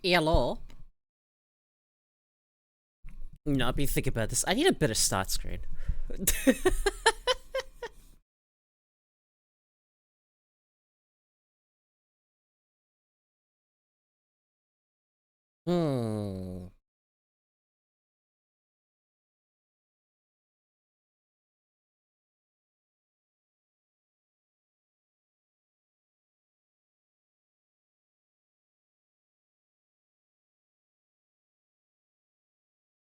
Hello. No, I've been thinking about this. I need a better start screen. Hmm.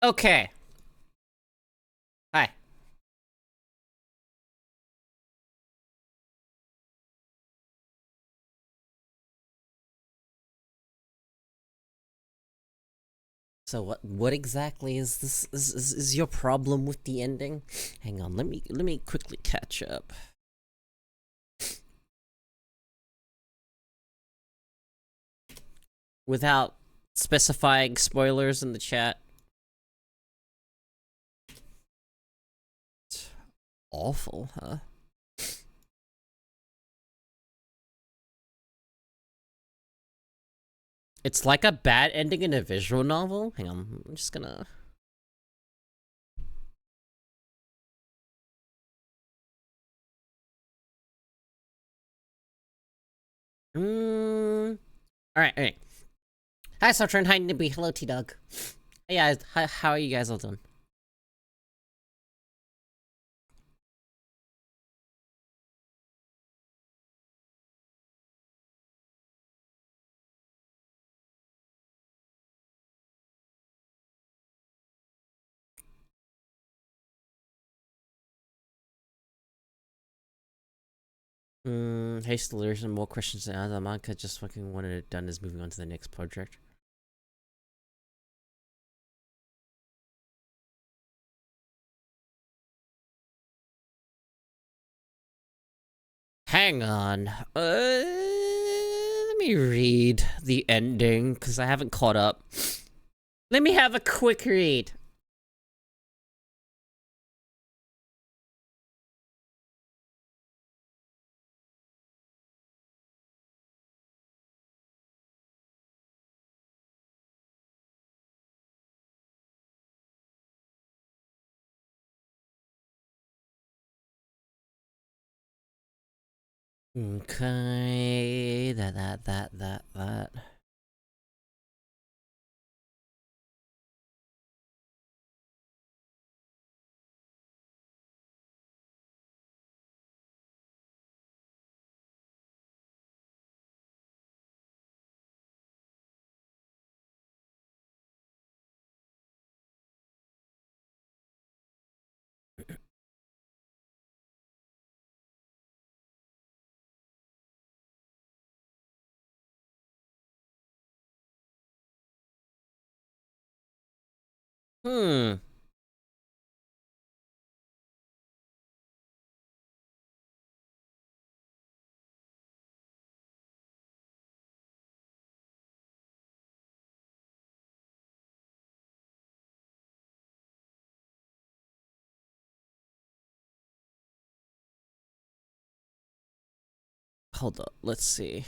Okay. Hi. So what exactly is this is your problem with the ending? Hang on, let me quickly catch up. Without specifying spoilers in the chat. It's awful, huh? It's like a bad ending in a visual novel. Hang on, I'm just gonna. Mm. All right, all right. Hi, Sartran. Hi, Nibby. Hello, T Dog. Hey guys, how are you guys all doing? Hastily, there's some more questions than Azamanka just fucking wanted it done is moving on to the next project. Hang on. Let me read the ending, because I haven't caught up. Let me have a quick read. Okay, that. Hmm. Hold up, let's see.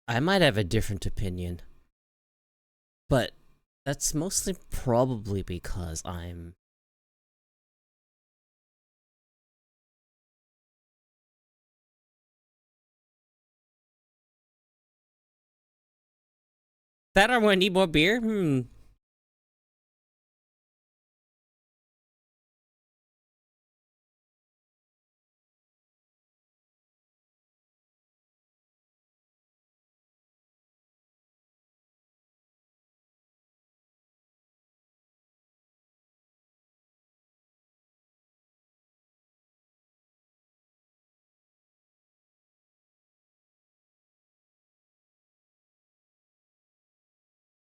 I might have a different opinion, but that's mostly probably because I'm. That or I need more beer?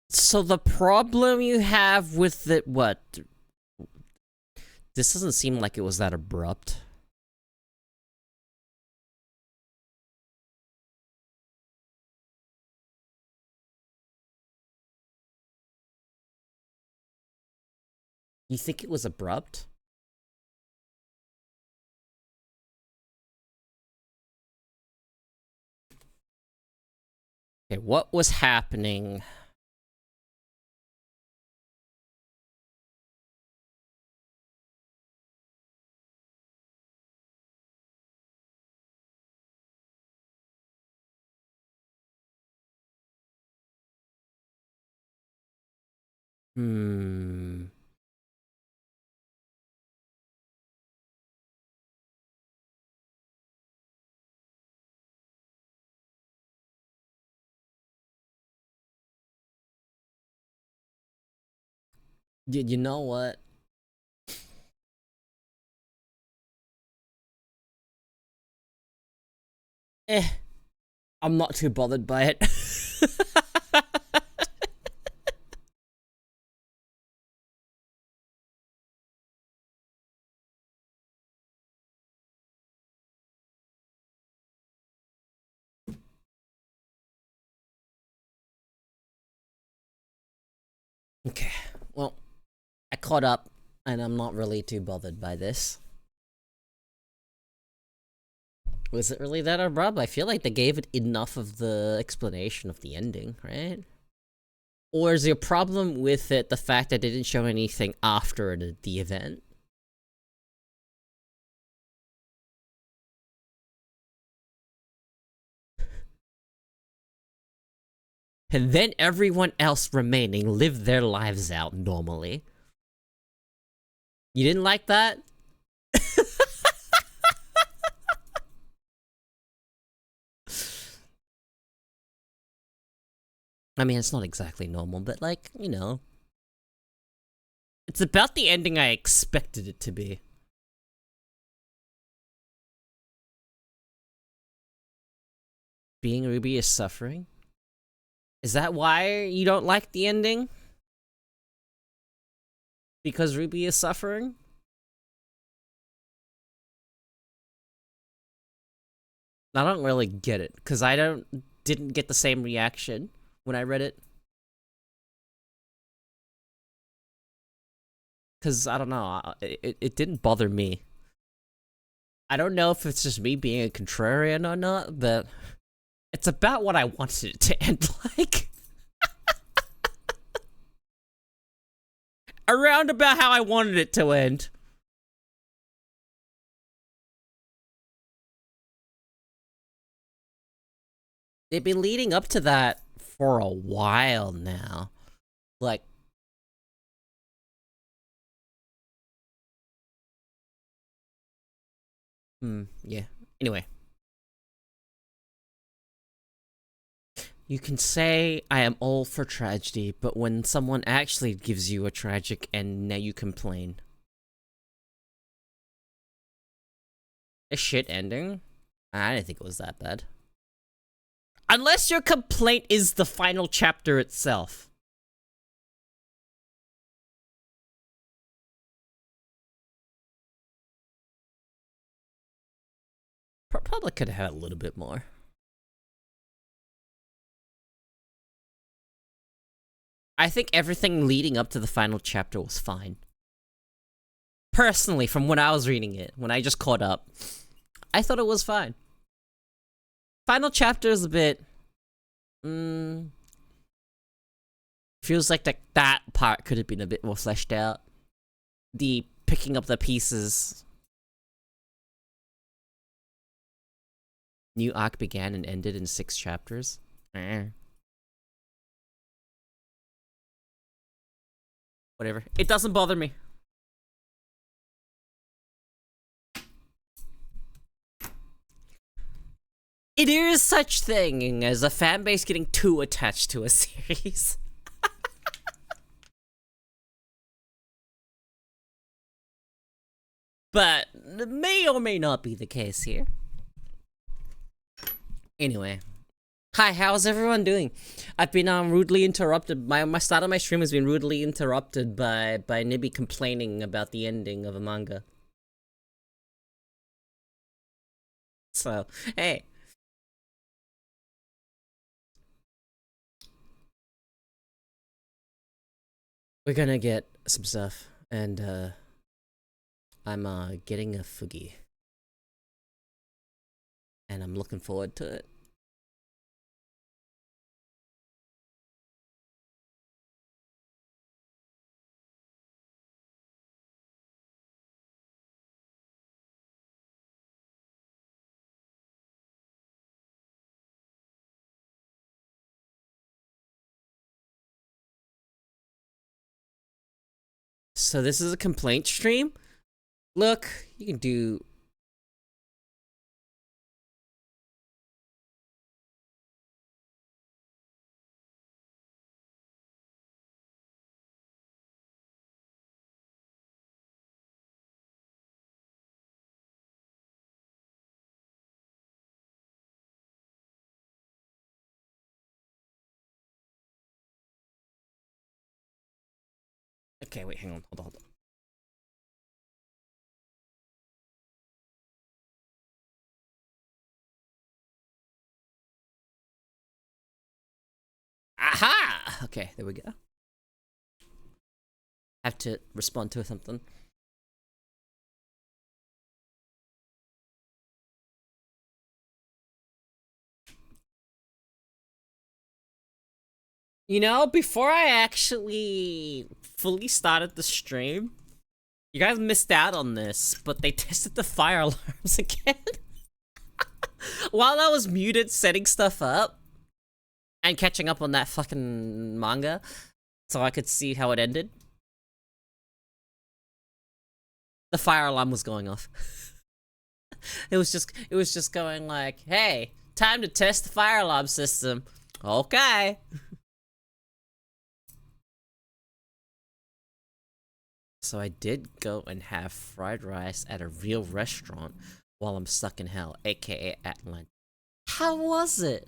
So the problem you have with it, what? This doesn't seem like it was that abrupt. You think it was abrupt? Okay, what was happening? Hmm. You know what? Eh, I'm not too bothered by it. Okay, well, I caught up, and I'm not really too bothered by this. Was it really that abrupt? I feel like they gave it enough of the explanation of the ending, right? Or is your problem with it the fact that they didn't show anything after the event? And then everyone else remaining lived their lives out normally. You didn't like that? I mean, it's not exactly normal, but like, you know. It's about the ending I expected it to be. Being Ruby is suffering? Is that why you don't like the ending? Because Ruby is suffering? I don't really get it, because I didn't get the same reaction when I read it. Because, I don't know, it didn't bother me. I don't know if it's just me being a contrarian or not, but it's about what I wanted it to end like. Around about how I wanted it to end. They've been leading up to that for a while now. Like, yeah. Anyway. You can say I am all for tragedy, but when someone actually gives you a tragic end, now you complain. A shit ending? I didn't think it was that bad. Unless your complaint is the final chapter itself. Probably could have had a little bit more. I think everything leading up to the final chapter was fine. Personally, from when I was reading it, when I just caught up, I thought it was fine. Final chapter is a bit... feels like that part could have been a bit more fleshed out. The picking up the pieces. New arc began and ended in 6 chapters. Whatever. It doesn't bother me. It is such thing as a fan base getting too attached to a series. But it may or may not be the case here. Anyway. Hi, how's everyone doing? I've been rudely interrupted. My start of my stream has been rudely interrupted by Nibby complaining about the ending of a manga. So, hey. We're gonna get some stuff. And I'm getting a fugi, and I'm looking forward to it. So this is a complaint stream? Look, you can do... Okay, wait, hang on, hold on. Aha! Okay, there we go. Have to respond to something. You know, before I actually fully started the stream, you guys missed out on this, but they tested the fire alarms again. While I was muted setting stuff up and catching up on that fucking manga so I could see how it ended, the fire alarm was going off. It was just going like, hey, time to test the fire alarm system. Okay. So I did go and have fried rice at a real restaurant while I'm stuck in hell, aka Atlanta. How was it?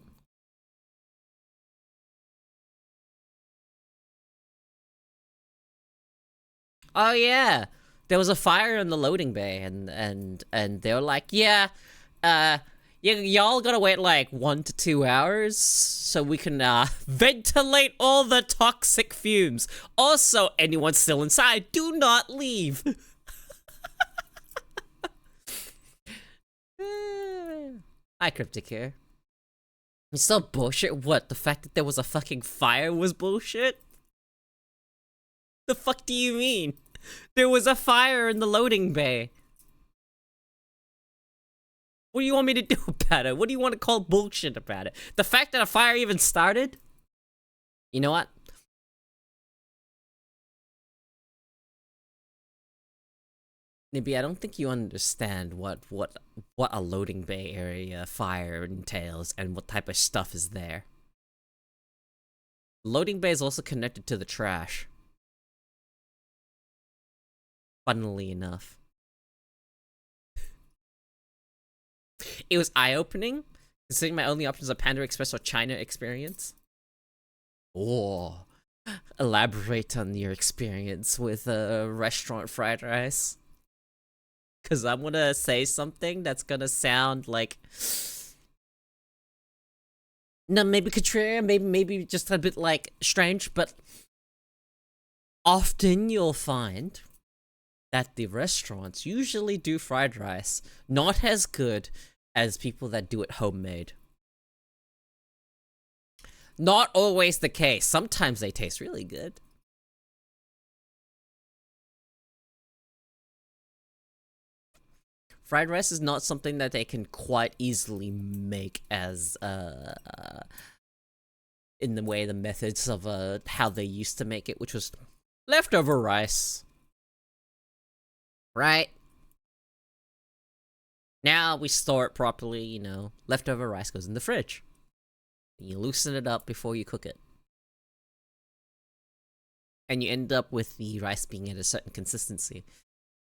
Oh yeah, there was a fire in the loading bay, and they were like, yeah, y'all gotta wait like 1 to 2 hours so we can ventilate all the toxic fumes. Also, anyone still inside, do not leave. Hi, Cryptic here. It's so bullshit. What? The fact that there was a fucking fire was bullshit? The fuck do you mean? There was a fire in the loading bay. What do you want me to do about it? What do you want to call bullshit about it? The fact that a fire even started? You know what? Maybe I don't think you understand what a loading bay area fire entails and what type of stuff is there. Loading bay is also connected to the trash. Funnily enough. It was eye-opening, considering my only options are Panda Express or China Experience. Oh, elaborate on your experience with restaurant fried rice. Cause I'm gonna say something that's gonna sound like... No, maybe contrarian, maybe just a bit like strange, but often you'll find that the restaurants usually do fried rice not as good as people that do it homemade. Not always the case. Sometimes they taste really good. Fried rice is not something that they can quite easily make as in the way the methods of how they used to make it, which was leftover rice. Right? Now we store it properly, you know. Leftover rice goes in the fridge. You loosen it up before you cook it. And you end up with the rice being at a certain consistency.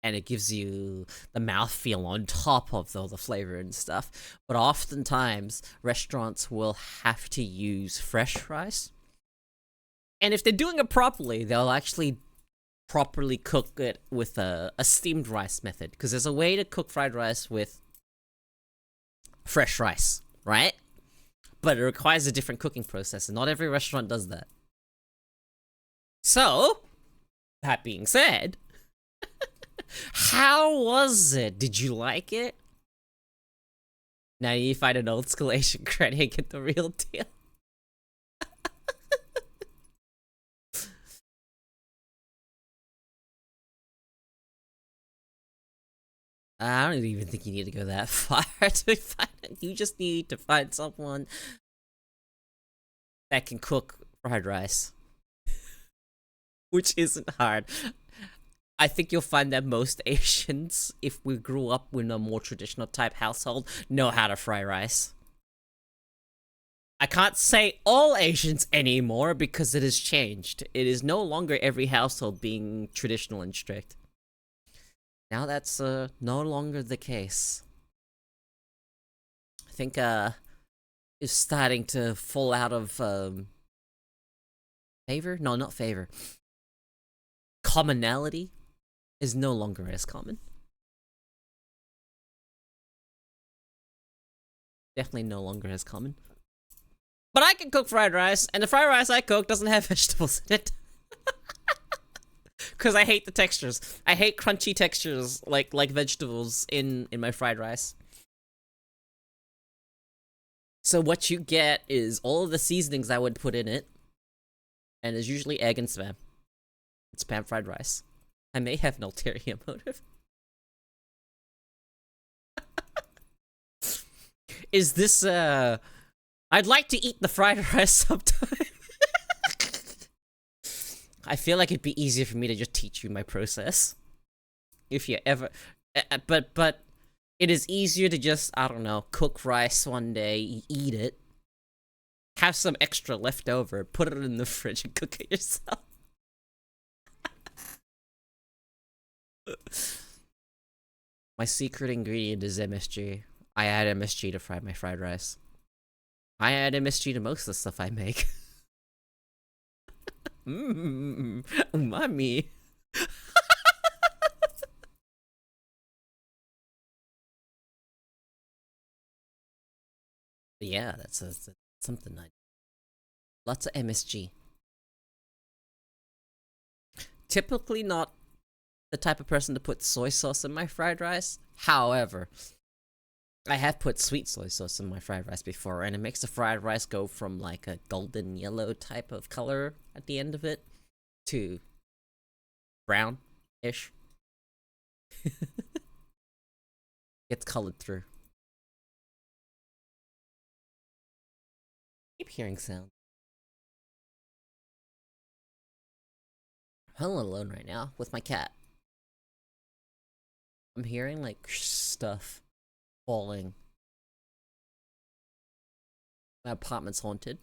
And it gives you the mouthfeel on top of all the flavor and stuff. But oftentimes, restaurants will have to use fresh rice. And if they're doing it properly, they'll actually properly cook it with a steamed rice method. Because there's a way to cook fried rice with fresh rice, right? But it requires a different cooking process, and not every restaurant does that. So, that being said, How was it? Did you like it? Now you find an old school Asian credit and get the real deal. I don't even think you need to go that far to find it. You just need to find someone that can cook fried rice, which isn't hard. I think you'll find that most Asians, if we grew up in a more traditional type household, know how to fry rice. I can't say all Asians anymore because it has changed. It is no longer every household being traditional and strict. Now that's no longer the case. I think is starting to fall out of favor? No, not favor. Commonality is no longer as common. Definitely no longer as common. But I can cook fried rice, and the fried rice I cook doesn't have vegetables in it. Because I hate the textures. I hate crunchy textures like vegetables in my fried rice. So what you get is all of the seasonings I would put in it, and there's usually egg and spam. It's spam fried rice. I may have an ulterior motive. Is this I'd like to eat the fried rice sometime. I feel like it'd be easier for me to just teach you my process. If you ever... But it is easier to just, I don't know, cook rice one day, eat it, have some extra left over, put it in the fridge and cook it yourself. My secret ingredient is MSG. I add MSG to fry my fried rice. I add MSG to most of the stuff I make. Umami. Yeah, that's something I... Lots of MSG. Typically not the type of person to put soy sauce in my fried rice. However, I have put sweet soy sauce in my fried rice before, and it makes the fried rice go from like a golden yellow type of color at the end of it to brown-ish. Gets colored through. Keep hearing sound. I'm all alone right now with my cat. I'm hearing like stuff falling. My apartment's haunted.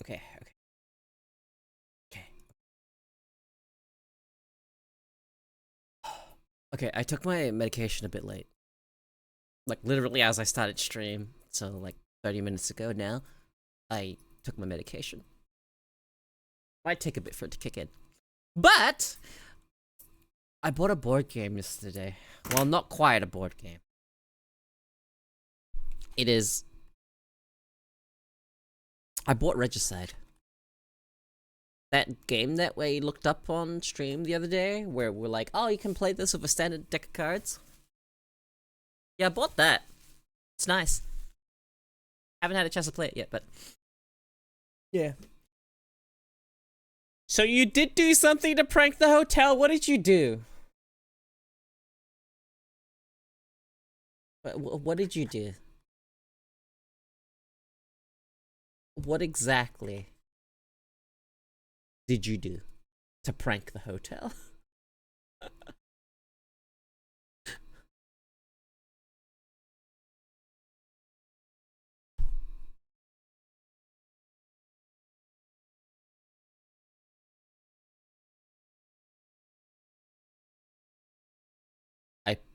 Okay. Okay, I took my medication a bit late. Like, literally as I started stream, so like 30 minutes ago now, I took my medication. Might take a bit for it to kick in. But I bought a board game yesterday. Well, not quite a board game. It is... I bought Regicide. That game that we looked up on stream the other day, where we're like, oh, you can play this with a standard deck of cards. Yeah, I bought that. It's nice. Haven't had a chance to play it yet, but... Yeah. So you did do something to prank the hotel? What did you do? What did you do? What exactly did you do to prank the hotel?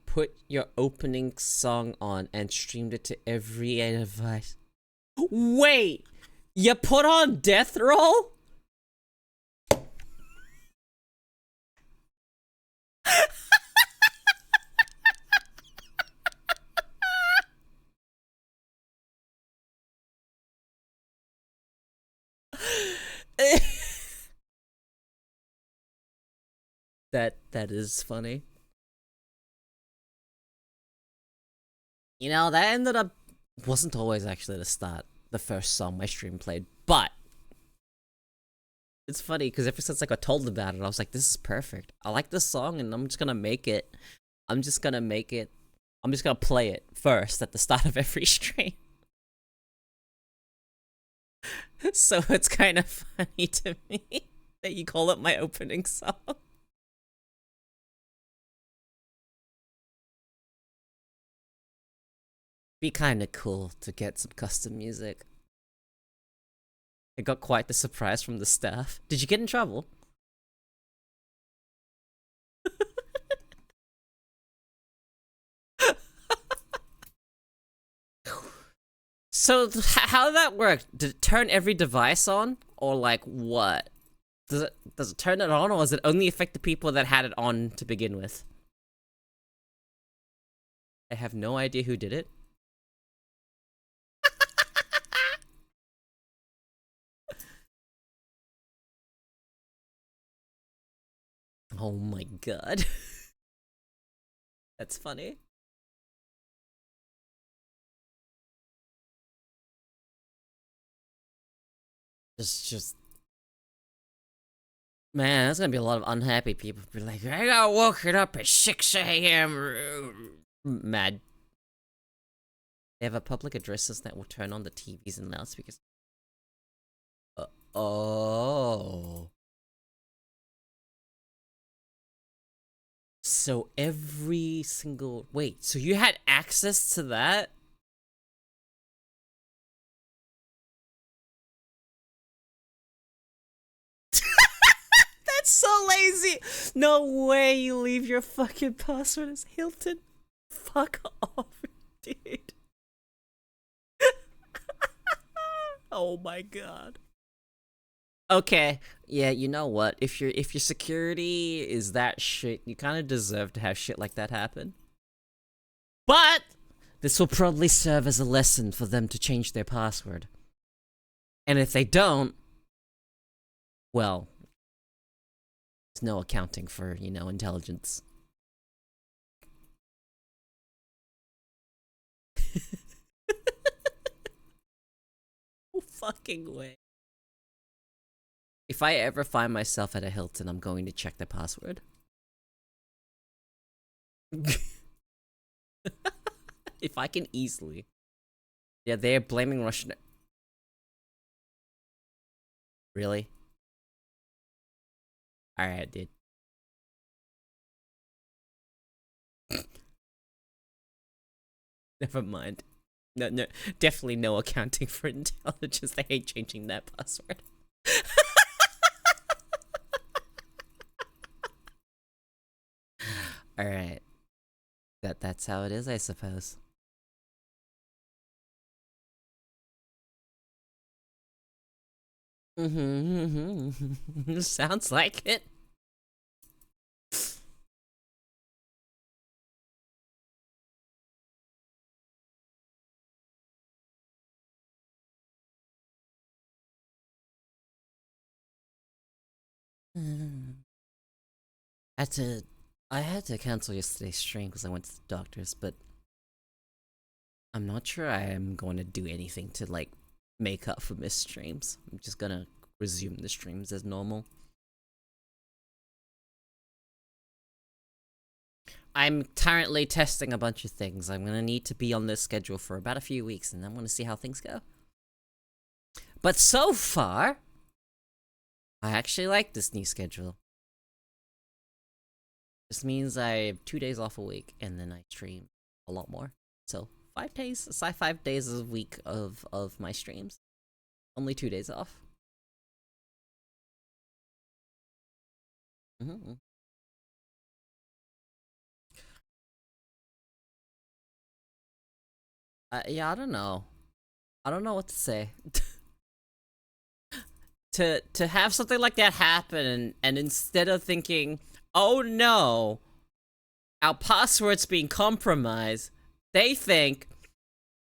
put your opening song on and streamed it to every device. Wait! You put on Death Roll? That is funny. You know, that ended up wasn't always actually the first song my stream played, but it's funny because ever since I got told about it, I was like, this is perfect. I like this song and I'm just gonna make it. I'm just gonna play it first at the start of every stream. So it's kind of funny to me that you call it my opening song. Be kind of cool to get some custom music. I got quite the surprise from the staff. Did you get in trouble? So how did that work? Did it turn every device on, or like what? Does it turn it on, or does it only affect the people that had it on to begin with? I have no idea who did it. Oh my god. That's funny. Just man, there's gonna be a lot of unhappy people be like, I got woken up at 6 a.m. Mad. They have a public addresses that will turn on the TVs and loudspeakers. Oh. So every single wait, so you had access to that? That's so lazy. No way you leave your fucking password as Hilton. Fuck off, dude. Oh my god. Okay, yeah, you know what? If your security is that shit, you kind of deserve to have shit like that happen. But this will probably serve as a lesson for them to change their password. And if they don't, well, there's no accounting for, you know, intelligence. No fucking way. If I ever find myself at a Hilton, I'm going to check the password. If I can easily. Yeah, they're blaming Russian. Really? Alright, dude. Never mind. No, definitely no accounting for intelligence. They hate changing that password. Alright. That's how it is, I suppose. Sounds like it. I had to cancel yesterday's stream because I went to the doctor's, but I'm not sure I am going to do anything to like make up for missed streams. I'm just gonna resume the streams as normal. I'm currently testing a bunch of things. I'm gonna need to be on this schedule for about a few weeks, and I'm gonna see how things go. But so far, I actually like this new schedule. This means I have 2 days off a week, and then I stream a lot more. So 5 days, 5 days a week of my streams. Only 2 days off. Yeah, I don't know. I don't know what to say. To have something like that happen, and instead of thinking, oh no, our password's being compromised, they think,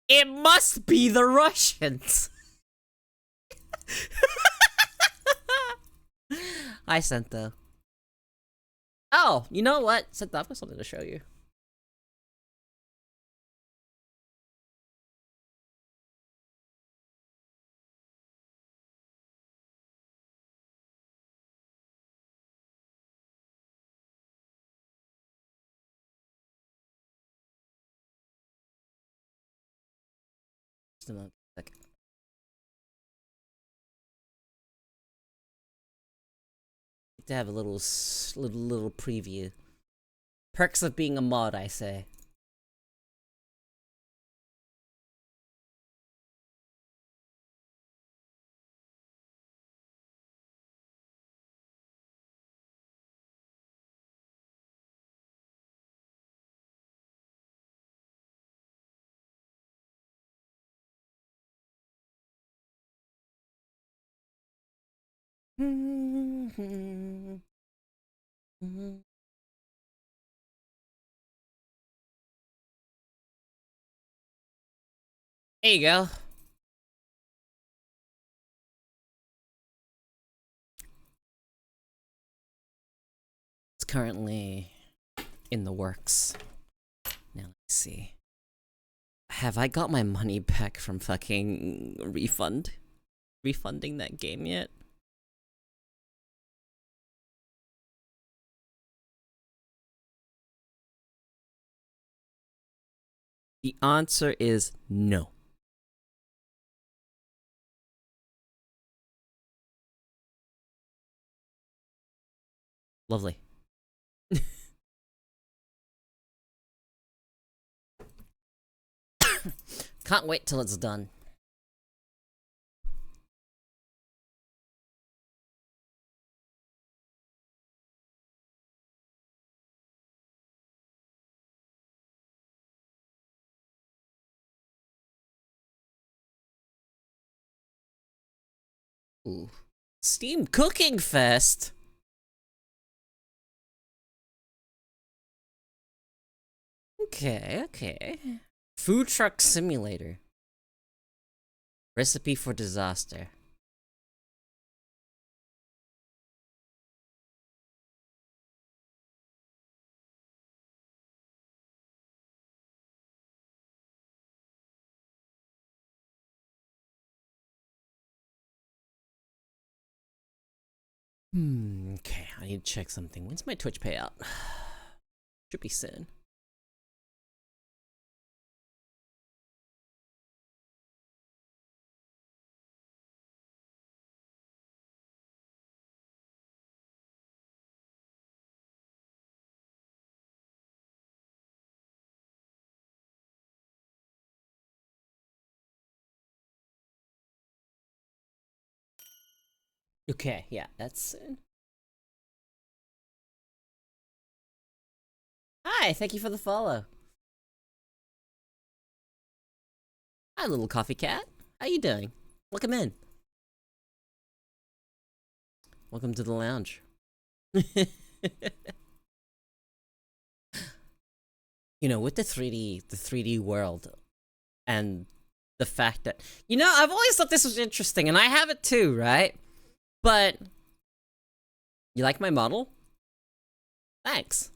it must be the Russians. Hi, Sento. Oh, you know what? Sento, I've got something to show you. Just a second. To have a little preview. Perks of being a mod, I say. There you go. It's currently in the works. Now let's see. Have I got my money back from fucking refunding that game yet? The answer is no. Lovely. Can't wait till it's done. Ooh. Steam Cooking Fest? Okay. Food Truck Simulator. Recipe for Disaster. Okay, I need to check something. When's my Twitch payout? Should be soon. Okay, yeah, that's soon. Hi, thank you for the follow. Hi, little coffee cat. How you doing? Welcome in. Welcome to the lounge. You know, with the 3D world, and the fact that, you know, I've always thought this was interesting, and I have it too, right? But you like my model? Thanks.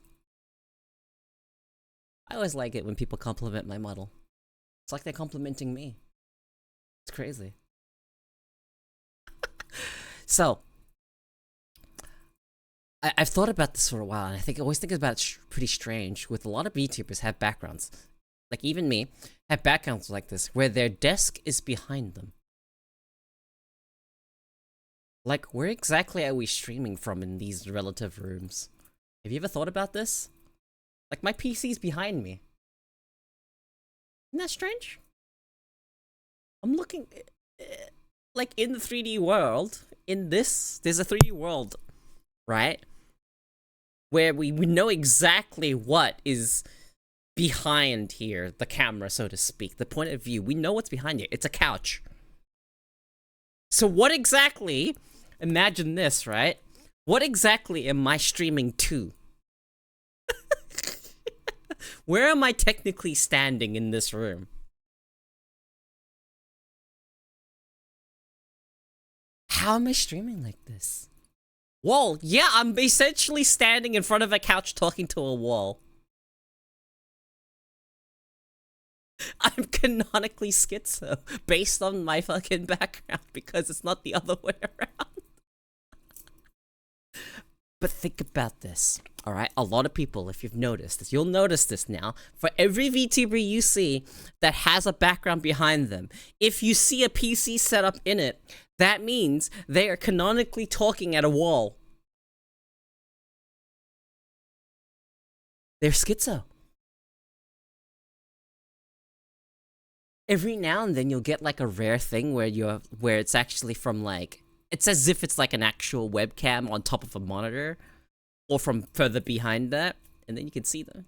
I always like it when people compliment my model. It's like they're complimenting me. It's crazy. So, I've thought about this for a while, and I always think about it pretty strange. With a lot of VTubers have backgrounds, like even me, have backgrounds like this, where their desk is behind them. Like, where exactly are we streaming from in these relative rooms? Have you ever thought about this? Like, my PC's behind me. Isn't that strange? I'm looking, like, in the 3D world, there's a 3D world, right? Where we know exactly what is behind here, the camera, so to speak, the point of view. We know what's behind it. It's a couch. So what exactly, imagine this, right? What exactly am I streaming to? Where am I technically standing in this room? How am I streaming like this? Wall, yeah, I'm essentially standing in front of a couch talking to a wall. I'm canonically schizo based on my fucking background because it's not the other way around. But think about this, alright? A lot of people, if you've noticed this, you'll notice this now. For every VTuber you see that has a background behind them, if you see a PC set up in it, that means they are canonically talking at a wall. They're schizo. Every now and then you'll get like a rare thing where it's actually from like, it's as if it's like an actual webcam on top of a monitor, or from further behind that, and then you can see them.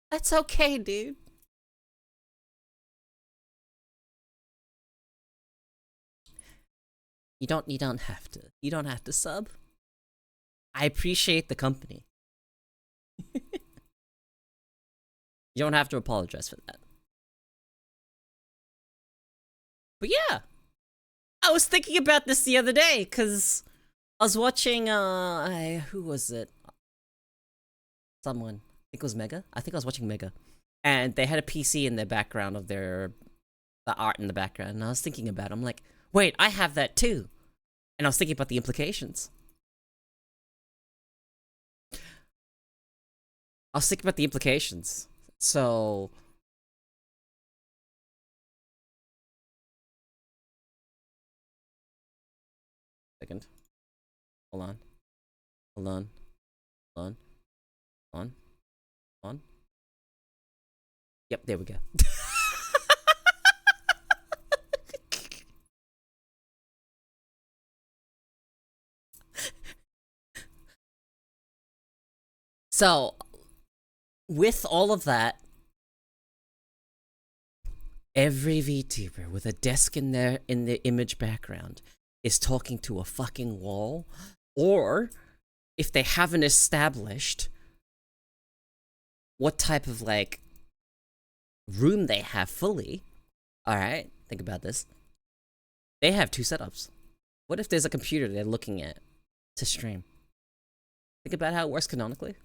That's okay, dude. You don't have to. You don't have to sub. I appreciate the company. You don't have to apologize for that. But yeah, I was thinking about this the other day, because I was watching, who was it? Someone. I think it was Mega? I think I was watching Mega. And they had a PC in their background of the art in the background, and I was thinking about it. I'm like, wait, I have that too. And I was thinking about the implications. So... Second. Hold on. Hold on. Hold on. Hold on. Hold on. Yep, there we go. So, with all of that, every VTuber with a desk in the image background is talking to a fucking wall, or if they haven't established what type of like room they have fully, alright, think about this. They have two setups. What if there's a computer they're looking at to stream? Think about how it works canonically.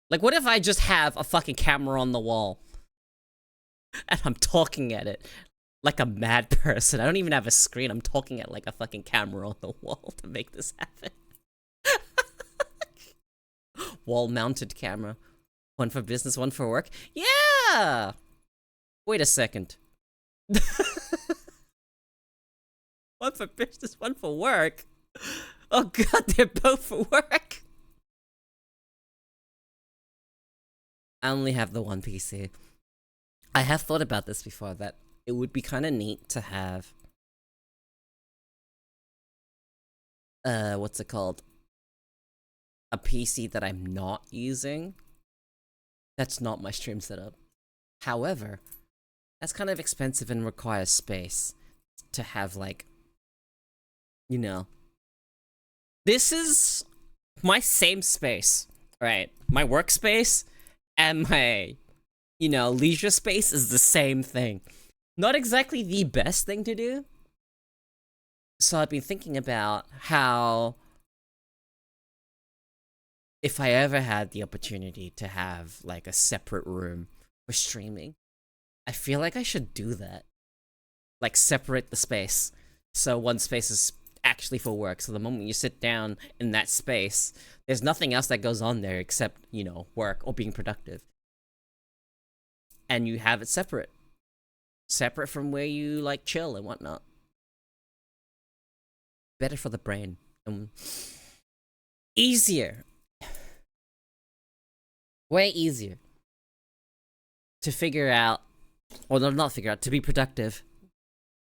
Like, what if I just have a fucking camera on the wall and I'm talking at it like a mad person? I don't even have a screen. I'm talking at like a fucking camera on the wall to make this happen. Wall-mounted camera. One for business, one for work. Yeah! Wait a second. One for business, one for work? Oh god, they're both for work. I only have the one PC. I have thought about this before, that it would be kind of neat to have... what's it called? A PC that I'm not using. That's not my stream setup. However, that's kind of expensive and requires space to have, like... You know. This is my same space, right? My workspace and my, you know, leisure space is the same thing. Not exactly the best thing to do. So I've been thinking about how, if I ever had the opportunity to have like a separate room for streaming, I feel like I should do that. Like, separate the space. So one space is actually for work. So the moment you sit down in that space, there's nothing else that goes on there except, you know, work or being productive. And you have it separate. Separate from where you, like, chill and whatnot. Better for the brain. Easier. Way easier. To figure out, or not figure out, to be productive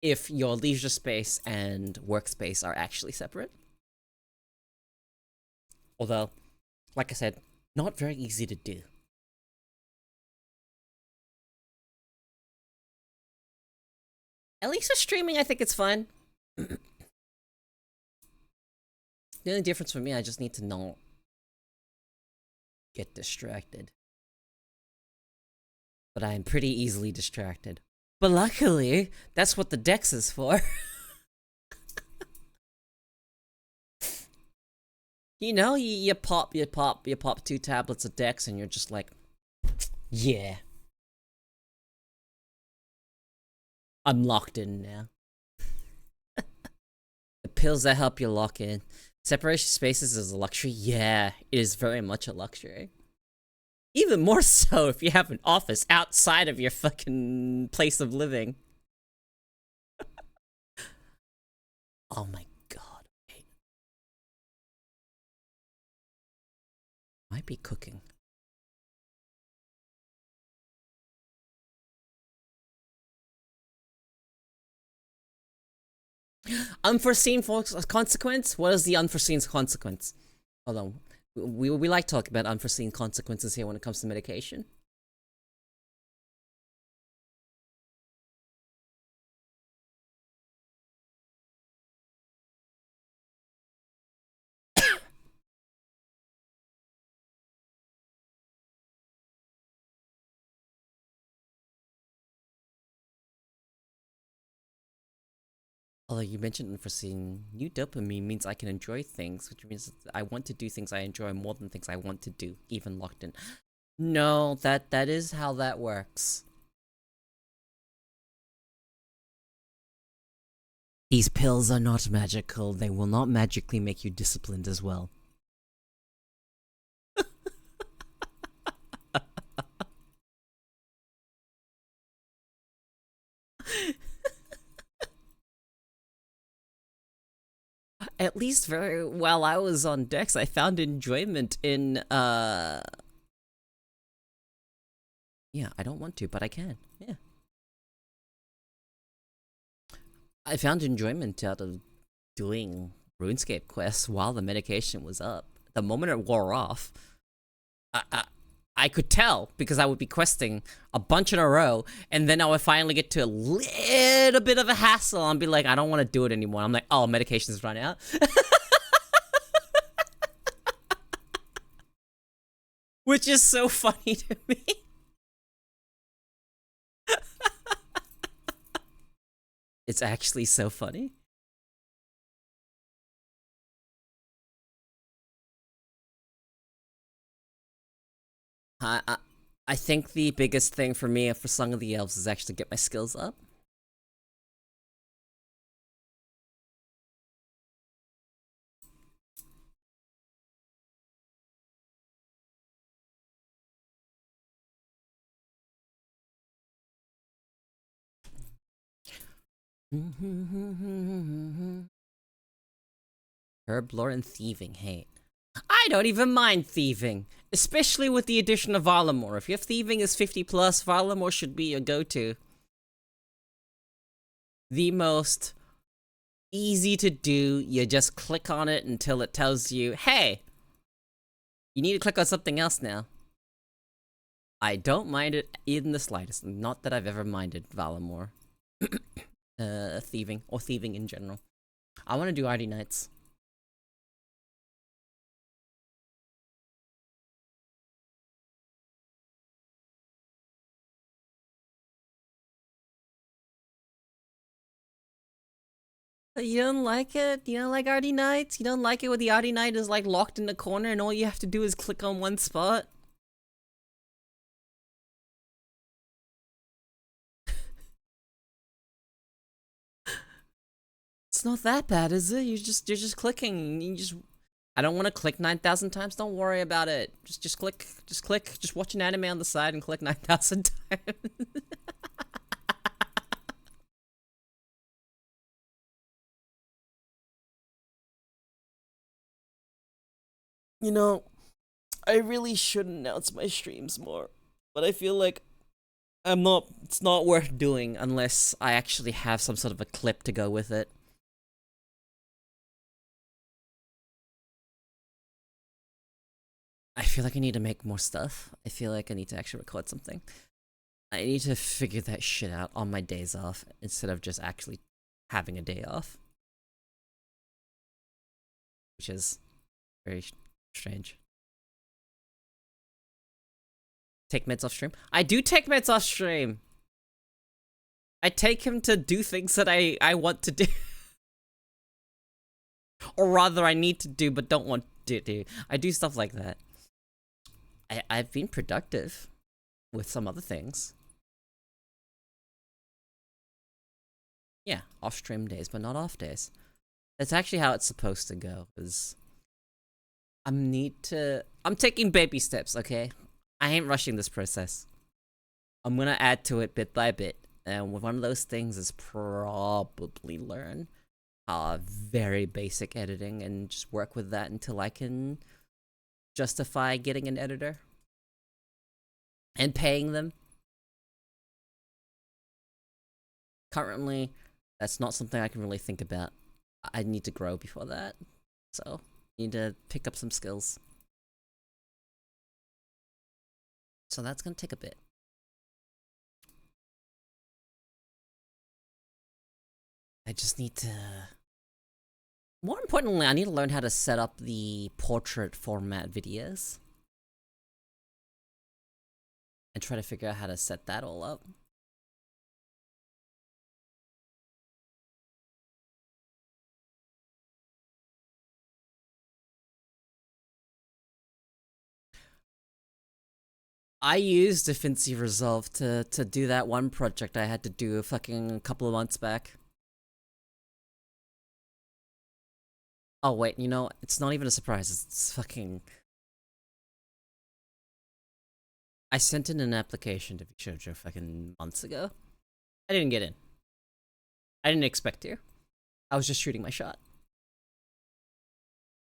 if your leisure space and workspace are actually separate. Although, like I said, not very easy to do. At least with streaming, I think it's fun. The only difference for me, I just need to not get distracted. But I am pretty easily distracted. But luckily, that's what the Dex is for. You know, you pop 2 tablets of Dex and you're just like, yeah. I'm locked in now. The pills that help you lock in. Separation spaces is a luxury? Yeah, it is very much a luxury. Even more so if you have an office outside of your fucking place of living. Oh my god. Wait. Might be cooking. Unforeseen consequence? What is the unforeseen consequence? Hold on. We like talking about unforeseen consequences here when it comes to medication. Although you mentioned unforeseen, new dopamine means I can enjoy things, which means I want to do things I enjoy more than things I want to do, even locked in. No, that is how that works. These pills are not magical. They will not magically make you disciplined as well. At least while I was on Dex, I found enjoyment in, yeah, I don't want to, but I can. Yeah. I found enjoyment out of doing RuneScape quests while the medication was up. The moment it wore off, I could tell because I would be questing a bunch in a row, and then I would finally get to a little bit of a hassle and be like, I don't want to do it anymore. I'm like, oh, medication's run out. Which is so funny to me. It's actually so funny. I think the biggest thing for me for Song of the Elves is actually get my skills up. Herb lore and thieving, hey. I don't even mind thieving, especially with the addition of Valamore. If your thieving is 50 plus, Valamore should be your go-to. The most easy to do, you just click on it until it tells you, hey, you need to click on something else now. I don't mind it in the slightest. Not that I've ever minded Valamore. Thieving, or thieving in general. I want to do Arty Knights. You don't like it? You don't like Arty Knights? You don't like it when the Arty Knight is like locked in the corner and all you have to do is click on one spot? It's not that bad, is it? You're just clicking. I don't want to click 9,000 times. Don't worry about it. Just click. Just watch an anime on the side and click 9,000 times. You know, I really should announce my streams more, but I feel like it's not worth doing unless I actually have some sort of a clip to go with it. I feel like I need to make more stuff. I feel like I need to actually record something. I need to figure that shit out on my days off instead of just actually having a day off. Which is very strange. Take meds off stream? I do take meds off stream! I take him to do things that I want to do. Or rather, I need to do but don't want to do. I do stuff like that. I've been productive with some other things. Yeah, off-stream days, but not off days. That's actually how it's supposed to go, is... I'm taking baby steps, okay? I ain't rushing this process. I'm gonna add to it bit by bit. And one of those things is probably learn very basic editing and just work with that until I can justify getting an editor. And paying them. Currently, that's not something I can really think about. I need to grow before that. So, need to pick up some skills. So that's gonna take a bit. I just need to... More importantly, I need to learn how to set up the portrait format videos. And try to figure out how to set that all up. I used DaVinci Resolve to do that one project I had to do a fucking couple of months back. Oh wait, you know, it's not even a surprise, it's fucking... I sent in an application to VTuber fucking months ago. I didn't get in. I didn't expect to. I was just shooting my shot.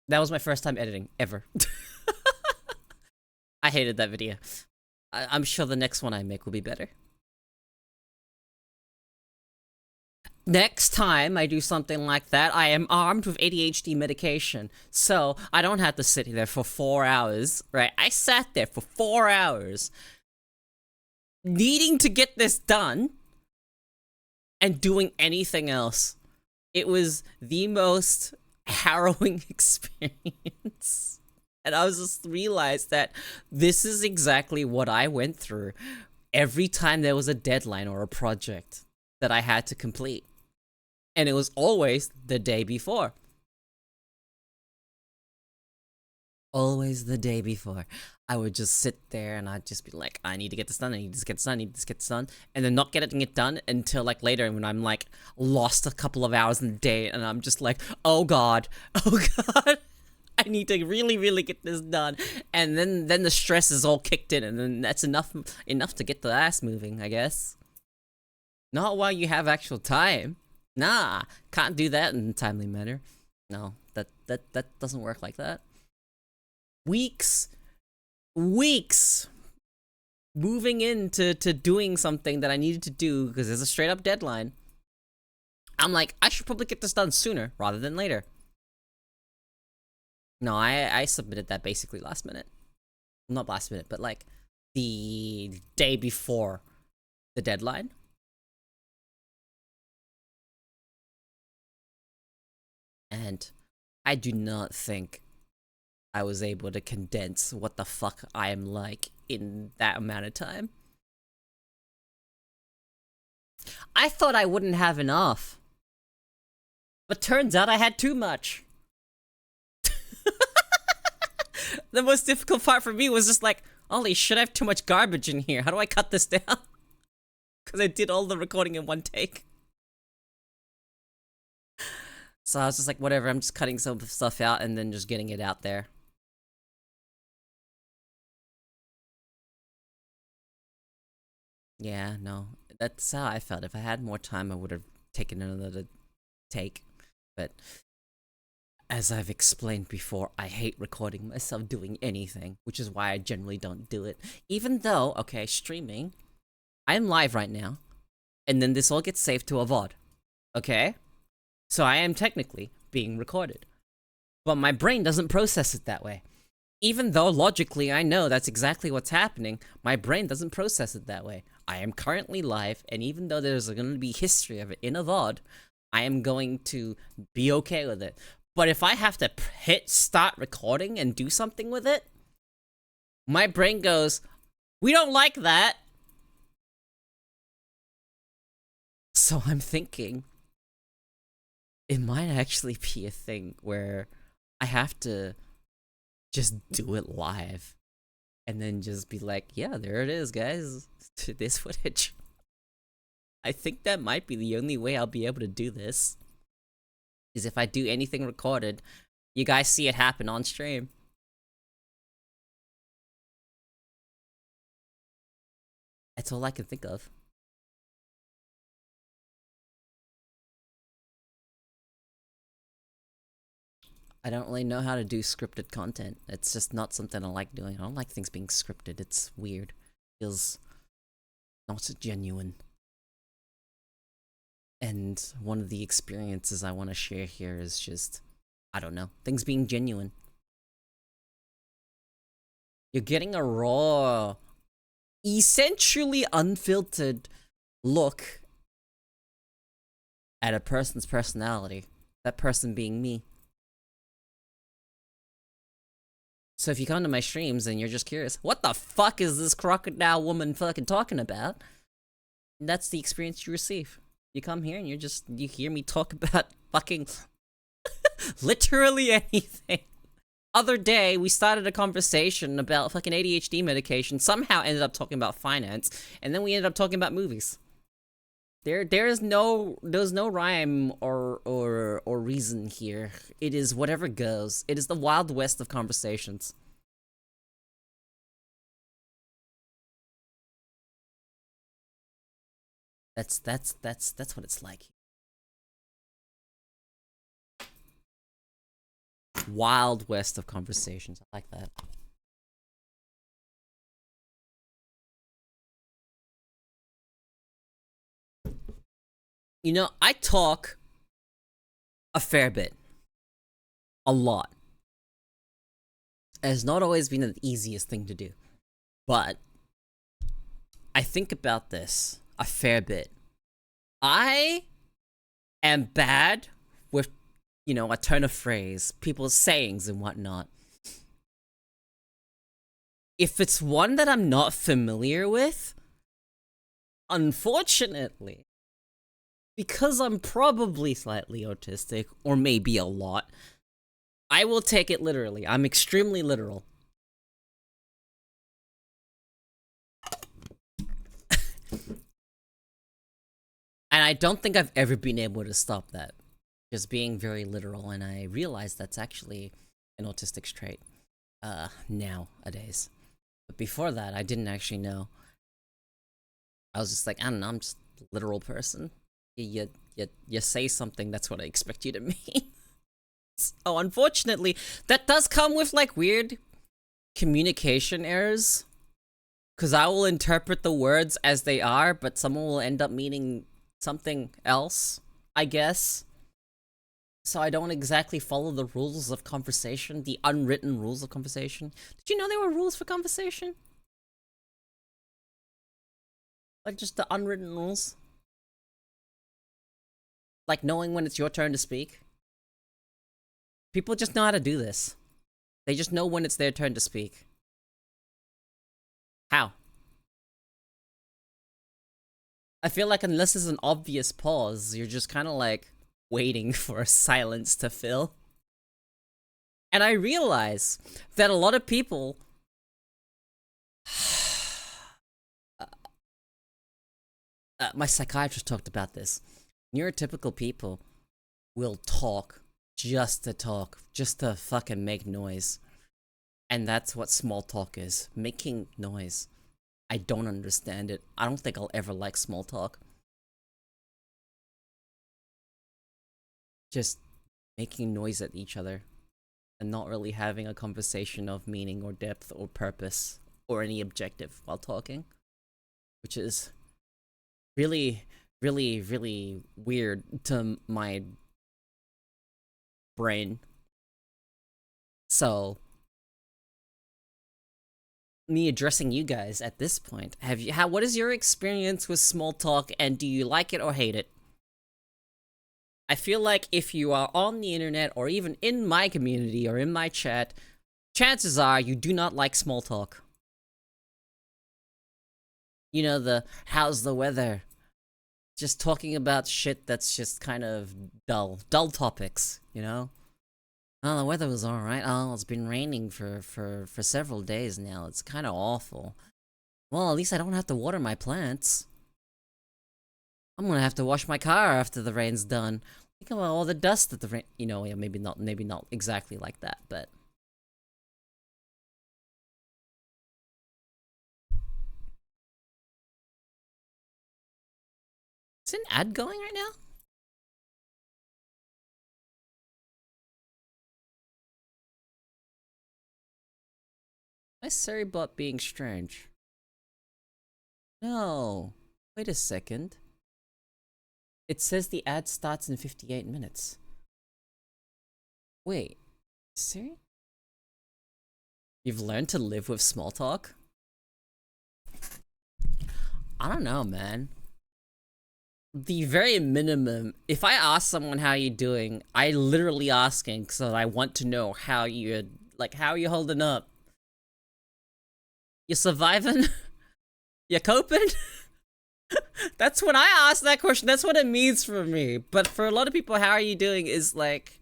That was my first time editing, ever. I hated that video. I'm sure the next one I make will be better. Next time I do something like that, I am armed with ADHD medication. So, I don't have to sit there for 4 hours, right? I sat there for 4 hours, needing to get this done, and doing anything else. It was the most harrowing experience. And I was just realized that this is exactly what I went through every time there was a deadline or a project that I had to complete. And it was always the day before. Always the day before. I would just sit there and I'd just be like, I need to get this done, I need to get this done, I need to get this done. And then not getting it done until like later when I'm like lost a couple of hours in the day and I'm just like, oh god, oh god. I need to really get this done, and then the stress is all kicked in, and then that's enough to get the ass moving, I guess. Not while you have actual time. Nah, can't do that in a timely manner. No, that doesn't work like that. Weeks moving into doing something that I needed to do because there's a straight up deadline. I'm like, I should probably get this done sooner rather than later. No, I submitted that basically last minute. Not last minute, but like the day before the deadline. And I do not think I was able to condense what the fuck I am like in that amount of time. I thought I wouldn't have enough. But turns out I had too much. The most difficult part for me was just like, holy shit, I have too much garbage in here. How do I cut this down? Because I did all the recording in one take. So I was just like, whatever, I'm just cutting some stuff out and then just getting it out there. Yeah, no, that's how I felt. If I had more time, I would have taken another take. But as I've explained before, I hate recording myself doing anything, which is why I generally don't do it. Even though, okay, streaming, I am live right now, and then this all gets saved to a VOD, okay? So I am technically being recorded. But my brain doesn't process it that way. Even though logically I know that's exactly what's happening, my brain doesn't process it that way. I am currently live, and even though there's going to be history of it in a VOD, I am going to be okay with it. But if I have to hit start recording and do something with it, my brain goes, we don't like that. So I'm thinking, it might actually be a thing where I have to just do it live and then just be like, yeah, there it is, guys. This footage. I think that might be the only way I'll be able to do this. Is if I do anything recorded, you guys see it happen on stream. That's all I can think of. I don't really know how to do scripted content. It's just not something I like doing. I don't like things being scripted. It's weird. It feels not genuine. And one of the experiences I want to share here is just, I don't know, things being genuine. You're getting a raw, essentially unfiltered look at a person's personality. That person being me. So if you come to my streams and you're just curious, what the fuck is this crocodile woman fucking talking about? That's the experience you receive. You come here and you hear me talk about fucking literally anything. Other day, we started a conversation about fucking ADHD medication, somehow ended up talking about finance, and then we ended up talking about movies. There's no rhyme or reason here. It is whatever goes. It is the Wild West of conversations. That's what it's like. Wild West of conversations. I like that. You know, I talk a fair bit. A lot. It has not always been the easiest thing to do. But I think about this a fair bit. I am bad with, you know, a turn of phrase, people's sayings and whatnot. If it's one that I'm not familiar with, unfortunately, because I'm probably slightly autistic, or maybe a lot, I will take it literally. I'm extremely literal. And I don't think I've ever been able to stop that. Just being very literal, and I realize that's actually an autistic trait. Nowadays. But before that, I didn't actually know. I was just like, I don't know, I'm just a literal person. You say something, that's what I expect you to mean. So unfortunately, that does come with like weird communication errors. Cause I will interpret the words as they are, but someone will end up meaning something else, I guess. So I don't exactly follow the rules of conversation, the unwritten rules of conversation. Did you know there were rules for conversation? Like just the unwritten rules? Like knowing when it's your turn to speak? People just know how to do this. They just know when it's their turn to speak. How? I feel like unless there's an obvious pause, you're just kind of like waiting for a silence to fill. And I realize that a lot of people my psychiatrist talked about this. Neurotypical people will talk just to fucking make noise. And that's what small talk is, making noise. I don't understand it. I don't think I'll ever like small talk. Just making noise at each other and not really having a conversation of meaning or depth or purpose or any objective while talking, which is really, really, really weird to my brain. So me addressing you guys at this point. What is your experience with small talk, and do you like it or hate it? I feel like if you are on the internet or even in my community or in my chat, chances are you do not like small talk. You know, the how's the weather? Just talking about shit that's just kind of dull topics, you know? Oh, the weather was alright. Oh, it's been raining for several days now. It's kind of awful. Well, at least I don't have to water my plants. I'm gonna have to wash my car after the rain's done. Think about all the dust that the rain, you know, yeah, maybe not exactly like that, but. Is an ad going right now? My Siri bot being strange. No. Wait a second. It says the ad starts in 58 minutes. Wait. Siri? You've learned to live with small talk? I don't know, man. The very minimum, if I ask someone how you doing, I literally asking so that I want to know how you holding up? You surviving? You coping? That's when I ask that question, that's what it means for me. But for a lot of people, how are you doing is like...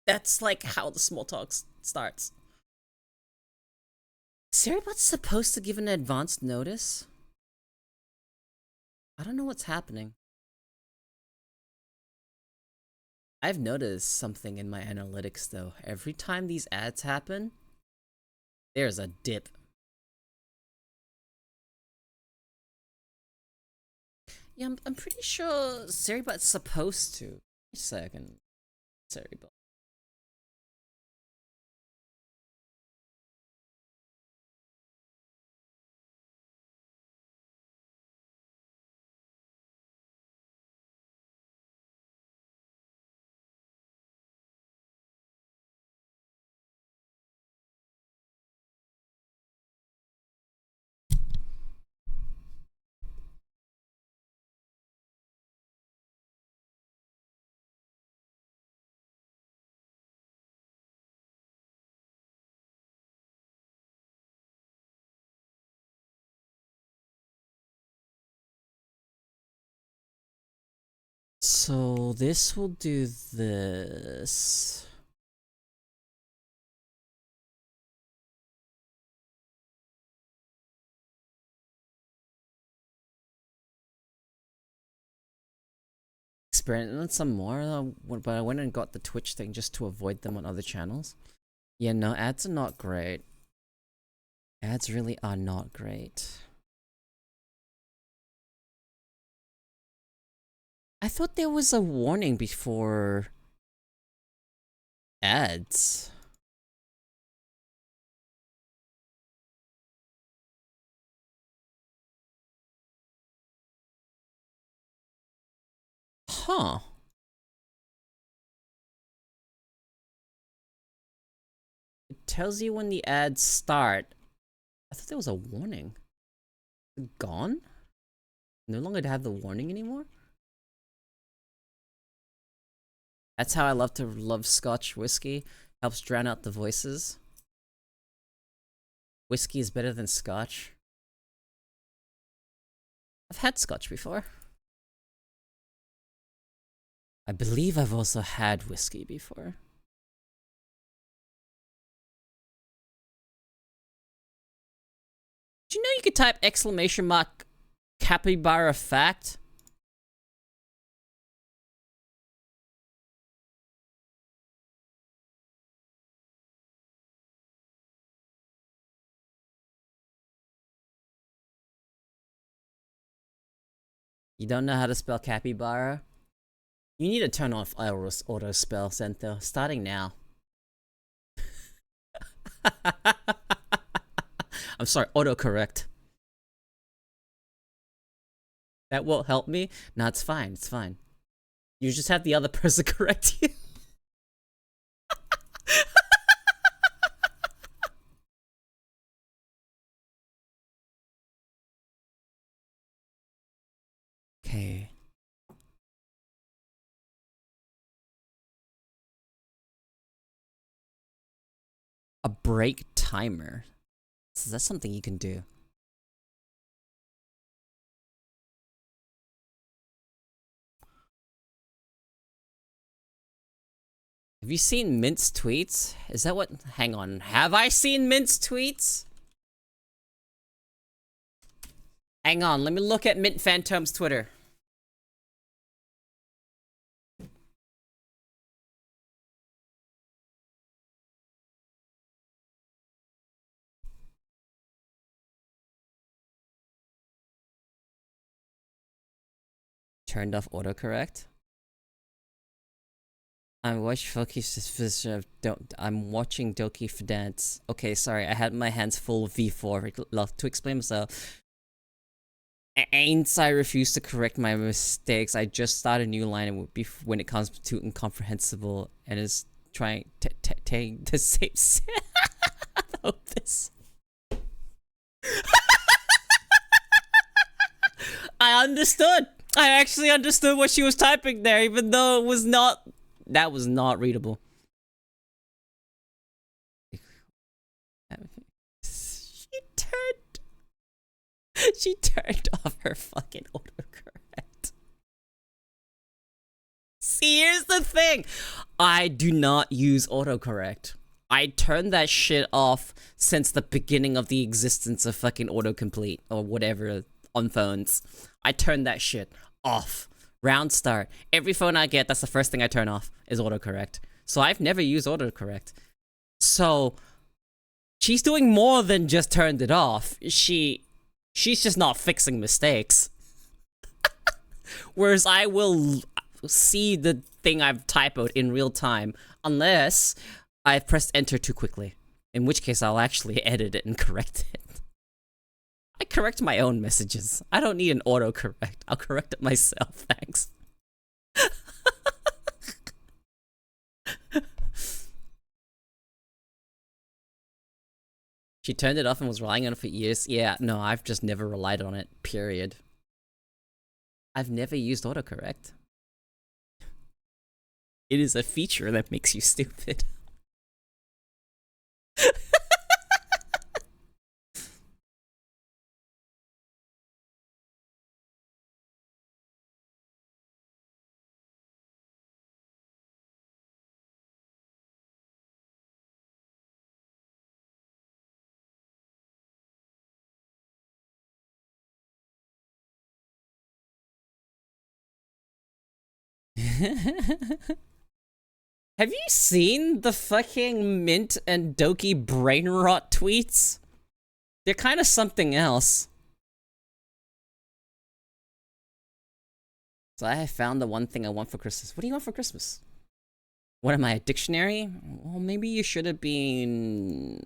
That's like how the small talk starts. Seribot's supposed to give an advanced notice? I don't know what's happening. I've noticed something in my analytics though. Every time these ads happen, there's a dip. Yeah, I'm pretty sure Seribot's supposed to. Wait a second. Seribot. So this will do this. Experiment some more, but I went and got the Twitch thing just to avoid them on other channels. Yeah, no, ads are not great. Ads really are not great. I thought there was a warning before ads. Huh. It tells you when the ads start. I thought there was a warning. Gone? No longer have the warning anymore? That's how I love Scotch whiskey. Helps drown out the voices. Whiskey is better than Scotch. I've had Scotch before. I believe I've also had whiskey before. Do you know you could type exclamation mark capybara fact? You don't know how to spell capybara? You need to turn off auto spell center starting now. I'm sorry, autocorrect. That won't help me? No, it's fine, it's fine. You just have the other person correct you. A break timer. So that's something you can do. Have you seen Mint's tweets? Is that what? Hang on. Have I seen Mint's tweets? Hang on. Let me look at Mint Phantom's Twitter. Turned off autocorrect. I'm watching I'm watching Doki for dance. Okay, sorry, I had my hands full of V4. Love to explain myself. Ain't I refuse to correct my mistakes. I just start a new line and would be when it comes to incomprehensible and is trying to take the same. Hope this. I understood. I actually understood what she was typing there, even though it was not. That was not readable. She turned off her fucking autocorrect. See, here's the thing. I do not use autocorrect. I turned that shit off since the beginning of the existence of fucking autocomplete or whatever on phones. I turned that shit off. Round start. Every phone I get, that's the first thing I turn off, is autocorrect. So I've never used autocorrect. So she's doing more than just turned it off. She's just not fixing mistakes. Whereas I will see the thing I've typoed in real time, unless I've pressed enter too quickly. In which case I'll actually edit it and correct it. I correct my own messages. I don't need an autocorrect. I'll correct it myself, thanks. She turned it off and was relying on it for years. Yeah, no, I've just never relied on it, period. I've never used autocorrect. It is a feature that makes you stupid. Have you seen the fucking Mint and Doki brain rot tweets? They're kind of something else. So I have found the one thing I want for Christmas. What do you want for Christmas? What am I, a dictionary? Well, maybe you should have been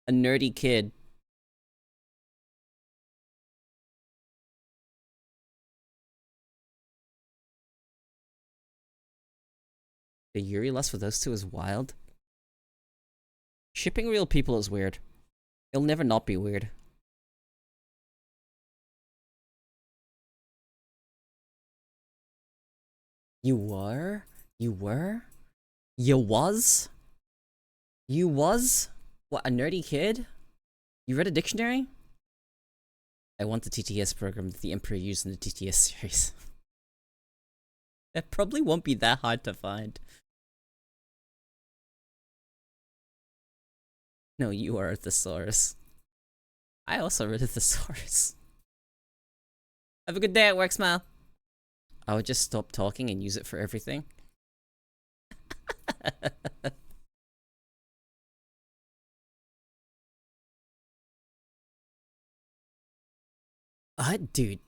a nerdy kid. The Yuri lust for those two is wild. Shipping real people is weird. It'll never not be weird. You were? You were? You was? You was? What, a nerdy kid? You read a dictionary? I want the TTS program that the Emperor used in the TTS series. That probably won't be that hard to find. No, you are a thesaurus. I also read a thesaurus. Have a good day at work, smile. I would just stop talking and use it for everything. Dude.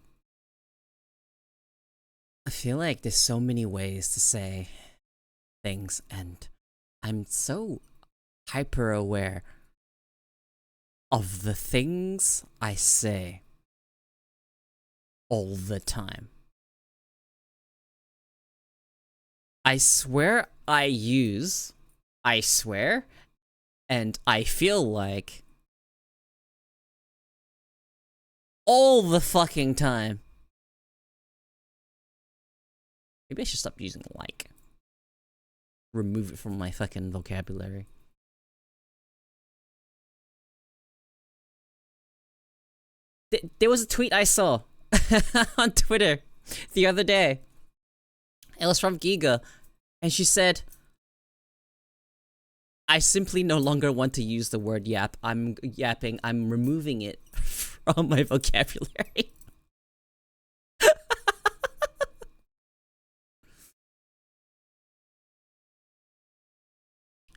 I feel like there's so many ways to say things, and I'm so hyper aware of the things I say all the time. I swear and I feel like all the fucking time. Maybe I should stop using like. Remove it from my fucking vocabulary. There was a tweet I saw on Twitter the other day. It was from Giga, and she said, I simply no longer want to use the word yap. I'm yapping. I'm removing it from my vocabulary.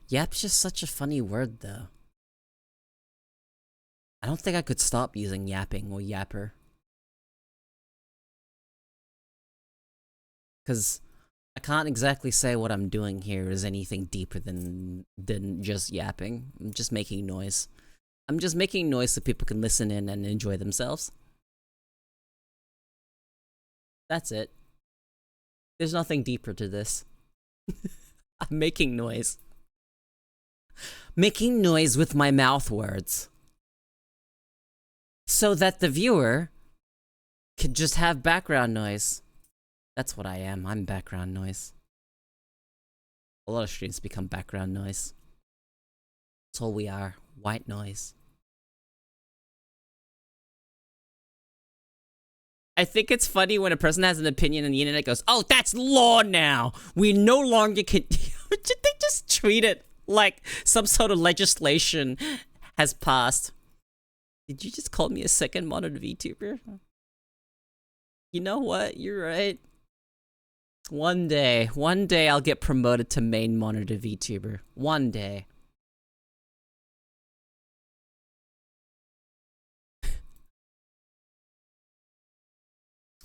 Yap's just such a funny word, though. I don't think I could stop using yapping or yapper. Because I can't exactly say what I'm doing here is anything deeper than just yapping. I'm just making noise. I'm just making noise so people can listen in and enjoy themselves. That's it. There's nothing deeper to this. I'm making noise. Making noise with my mouth words. So that the viewer could just have background noise. That's what I am. I'm background noise. A lot of streams become background noise. That's all we are. White noise. I think it's funny when a person has an opinion and the internet goes, oh, that's law now. We no longer can... They just treat it like some sort of legislation has passed. Did you just call me a second monitor VTuber? You know what? You're right. One day I'll get promoted to main monitor VTuber. One day.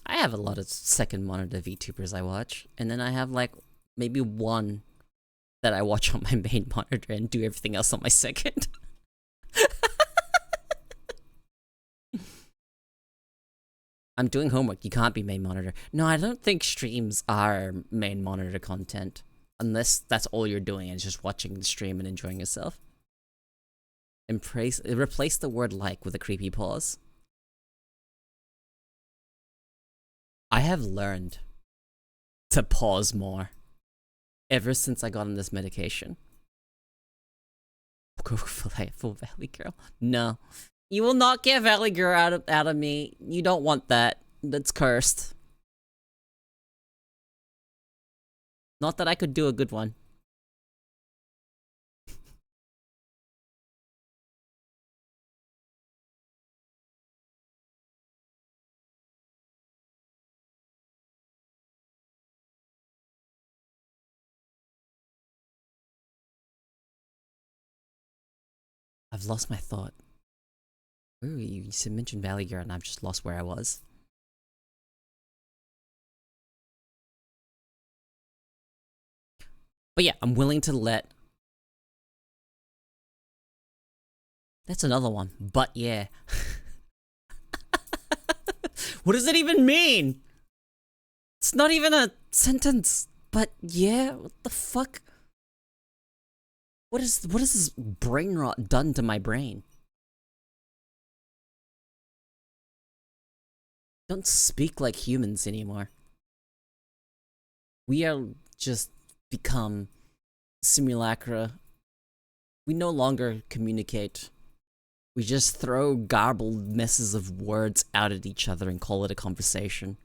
I have a lot of second monitor VTubers I watch, and then I have like maybe one that I watch on my main monitor and do everything else on my second. I'm doing homework. You can't be main monitor. No, I don't think streams are main monitor content. Unless that's all you're doing and just watching the stream and enjoying yourself. Replace the word like with a creepy pause. I have learned to pause more ever since I got on this medication. Go for Valley Girl. No. You will not get Valley Girl out of me. You don't want that. That's cursed. Not that I could do a good one. I've lost my thought. Where were you? You mentioned Valley Girl and I've just lost where I was. But yeah, I'm willing to let... That's another one. But yeah. What does it even mean? It's not even a sentence. But yeah? What the fuck? What is this brain rot done to my brain? Don't speak like humans anymore. We are just become simulacra. We no longer communicate. We just throw garbled messes of words out at each other and call it a conversation.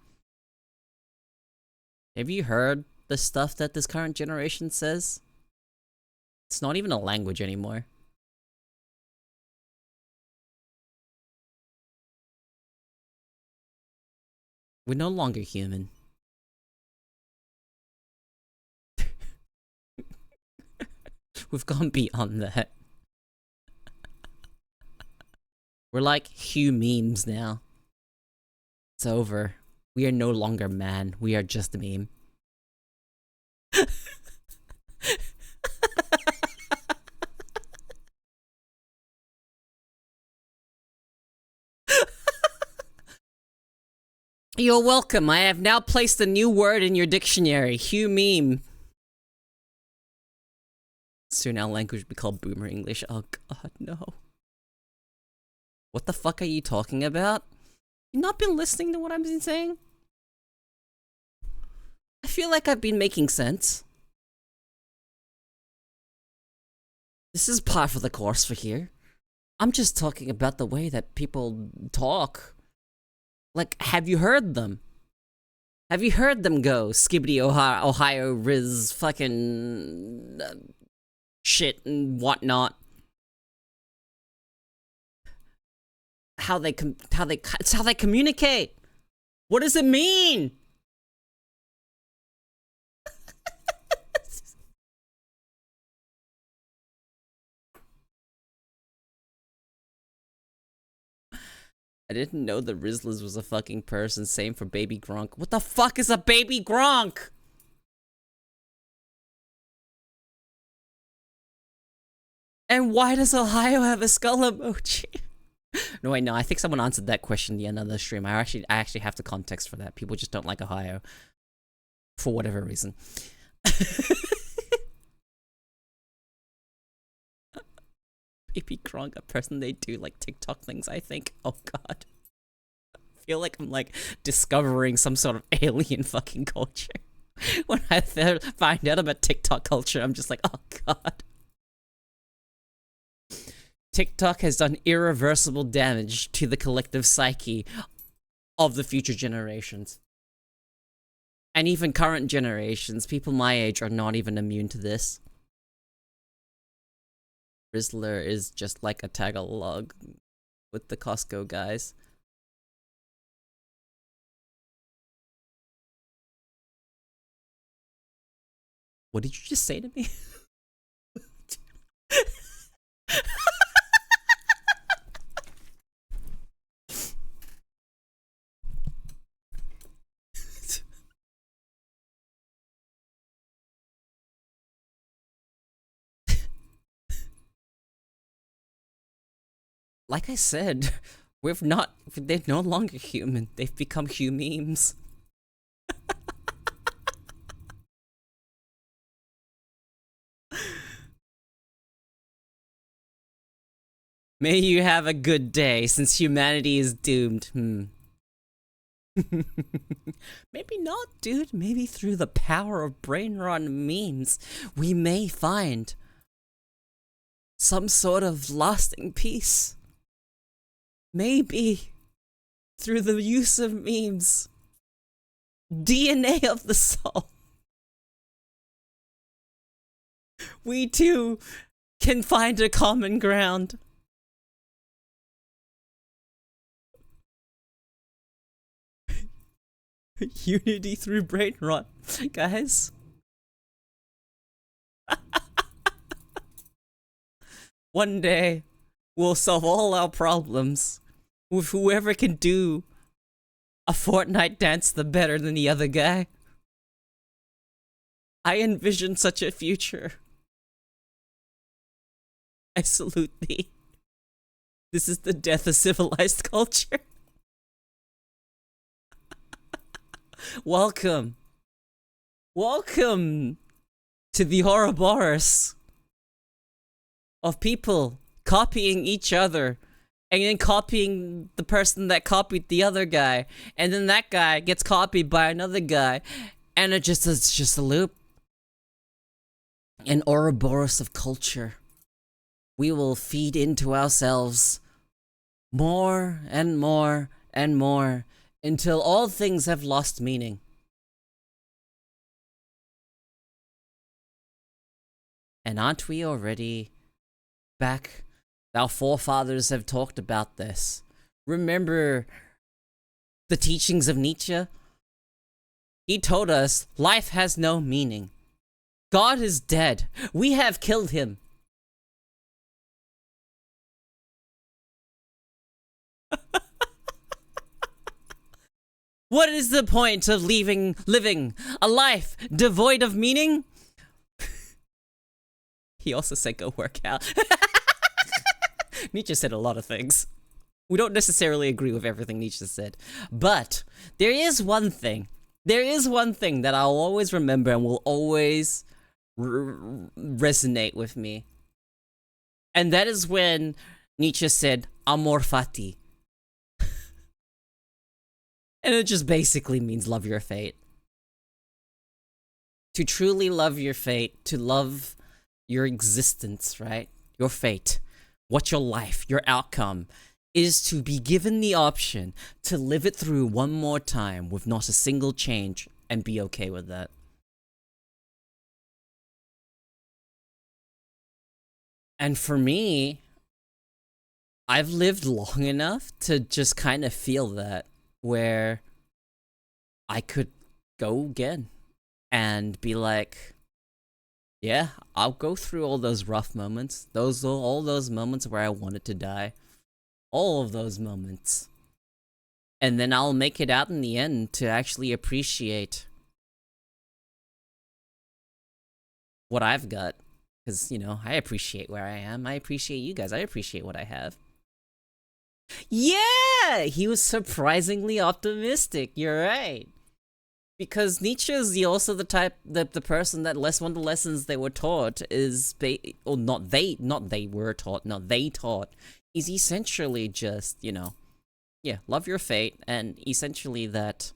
Have you heard the stuff that this current generation says? It's not even a language anymore. We're no longer human. We've gone beyond that. We're like Hugh memes now. It's over. We are no longer man. We are just a meme. You're welcome. I have now placed a new word in your dictionary. Hugh meme. Soon our language will be called Boomer English. Oh god, no. What the fuck are you talking about? You not been listening to what I've been saying? I feel like I've been making sense. This is par for the course for here. I'm just talking about the way that people talk. Like, have you heard them? Have you heard them go skibbity Ohio Riz fucking shit and whatnot? It's how they communicate. What does it mean? I didn't know the Rizzlers was a fucking person. Same for Baby Gronk. What the fuck is a Baby Gronk? And why does Ohio have a skull emoji? No, wait, no. I think someone answered that question in the end of the stream. I actually have the context for that. People just don't like Ohio for whatever reason. Baby Gronk, a person they do like TikTok things, I think. Oh god. I feel like I'm like discovering some sort of alien fucking culture. When I find out about TikTok culture, I'm just like, oh god. TikTok has done irreversible damage to the collective psyche of the future generations. And even current generations, people my age are not even immune to this. Rizzler is just like a Tagalog with the Costco guys. What did you just say to me? Like I said, they're no longer human. They've become humemes. May you have a good day, since humanity is doomed. Maybe not, dude. Maybe through the power of brain rot memes, we may find some sort of lasting peace. Maybe through the use of memes, DNA of the soul, we too can find a common ground. Unity through brain rot, guys. One day, we'll solve all our problems with whoever can do a Fortnite dance the better than the other guy. I envision such a future. I salute thee. This is the death of civilized culture. Welcome. Welcome to the Ouroboros of people copying each other and then copying the person that copied the other guy, and then that guy gets copied by another guy, and it's just a loop. An Ouroboros of culture. We will feed into ourselves more and more and more until all things have lost meaning. And aren't we already back? Our forefathers have talked about this. Remember the teachings of Nietzsche? He told us life has no meaning. God is dead. We have killed him. What is the point of living a life devoid of meaning? He also said go work out. Nietzsche said a lot of things. We don't necessarily agree with everything Nietzsche said. But there is one thing. There is one thing that I'll always remember and will always resonate with me. And that is when Nietzsche said, amor fati. And it just basically means love your fate. To truly love your fate, to love your existence, right? Your fate. what your life, your outcome, is to be given the option to live it through one more time with not a single change and be okay with that. And for me, I've lived long enough to just kind of feel that, where I could go again and be like, yeah, I'll go through all those rough moments, all those moments where I wanted to die, all of those moments, and then I'll make it out in the end to actually appreciate what I've got. Because, you know, I appreciate where I am. I appreciate you guys. I appreciate what I have. Yeah! He was surprisingly optimistic. You're right. Because Nietzsche is also the type, the person that one of the lessons they were taught is, they taught, is essentially just, you know, yeah, love your fate, and essentially that,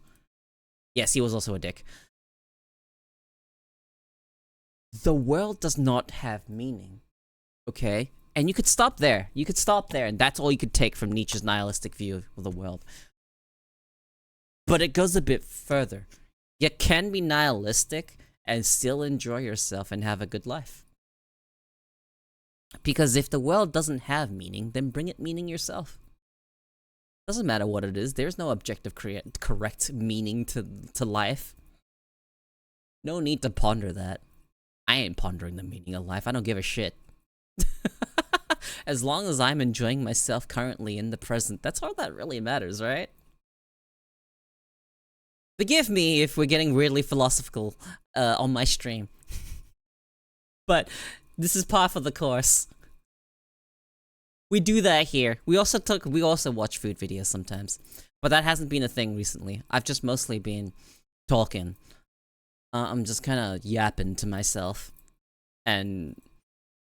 yes, he was also a dick. The world does not have meaning, okay? And you could stop there. You could stop there, and that's all you could take from Nietzsche's nihilistic view of the world. But it goes a bit further. You can be nihilistic and still enjoy yourself and have a good life. Because if the world doesn't have meaning, then bring it meaning yourself. Doesn't matter what it is. There's no objective correct meaning to life. No need to ponder that. I ain't pondering the meaning of life. I don't give a shit. As long as I'm enjoying myself currently in the present, that's all that really matters, right? Forgive me if we're getting weirdly philosophical on my stream. But this is par for the course. We do that here. We also watch food videos sometimes. But that hasn't been a thing recently. I've just mostly been talking. I'm just kind of yapping to myself, and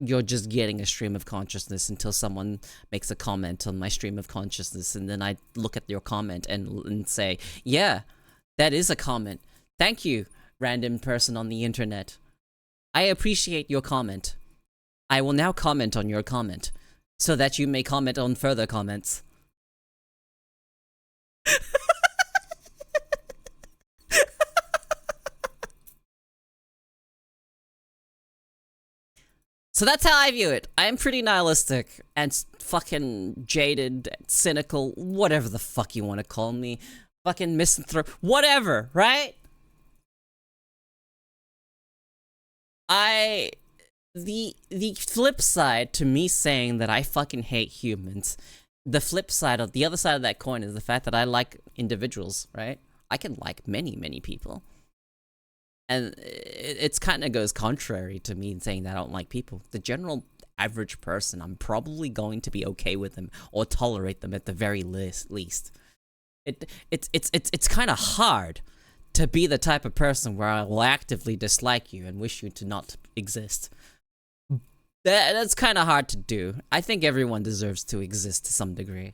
you're just getting a stream of consciousness until someone makes a comment on my stream of consciousness, and then I look at your comment and say, yeah, that is a comment. Thank you, random person on the internet. I appreciate your comment. I will now comment on your comment, so that you may comment on further comments. So that's how I view it. I am pretty nihilistic and fucking jaded, cynical, whatever the fuck you want to call me. Fucking misanthrope, whatever, right? The flip side to me saying that I fucking hate humans, the other side of that coin is the fact that I like individuals, right? I can like many people. And it's kind of goes contrary to me saying that I don't like people. The general average person, I'm probably going to be okay with them or tolerate them at the very least. It's kind of hard to be the type of person where I will actively dislike you and wish you to not exist. That's kind of hard to do. I think everyone deserves to exist to some degree.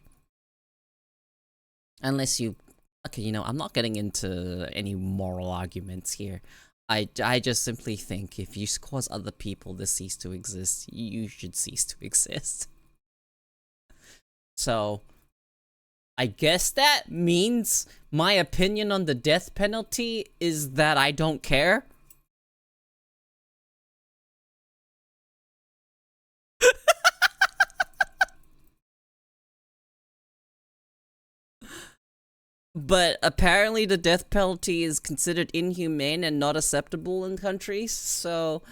Unless you... Okay, you know, I'm not getting into any moral arguments here. I just simply think if you cause other people to cease to exist, you should cease to exist. So, I guess that means my opinion on the death penalty is that I don't care. But apparently the death penalty is considered inhumane and not acceptable in countries, so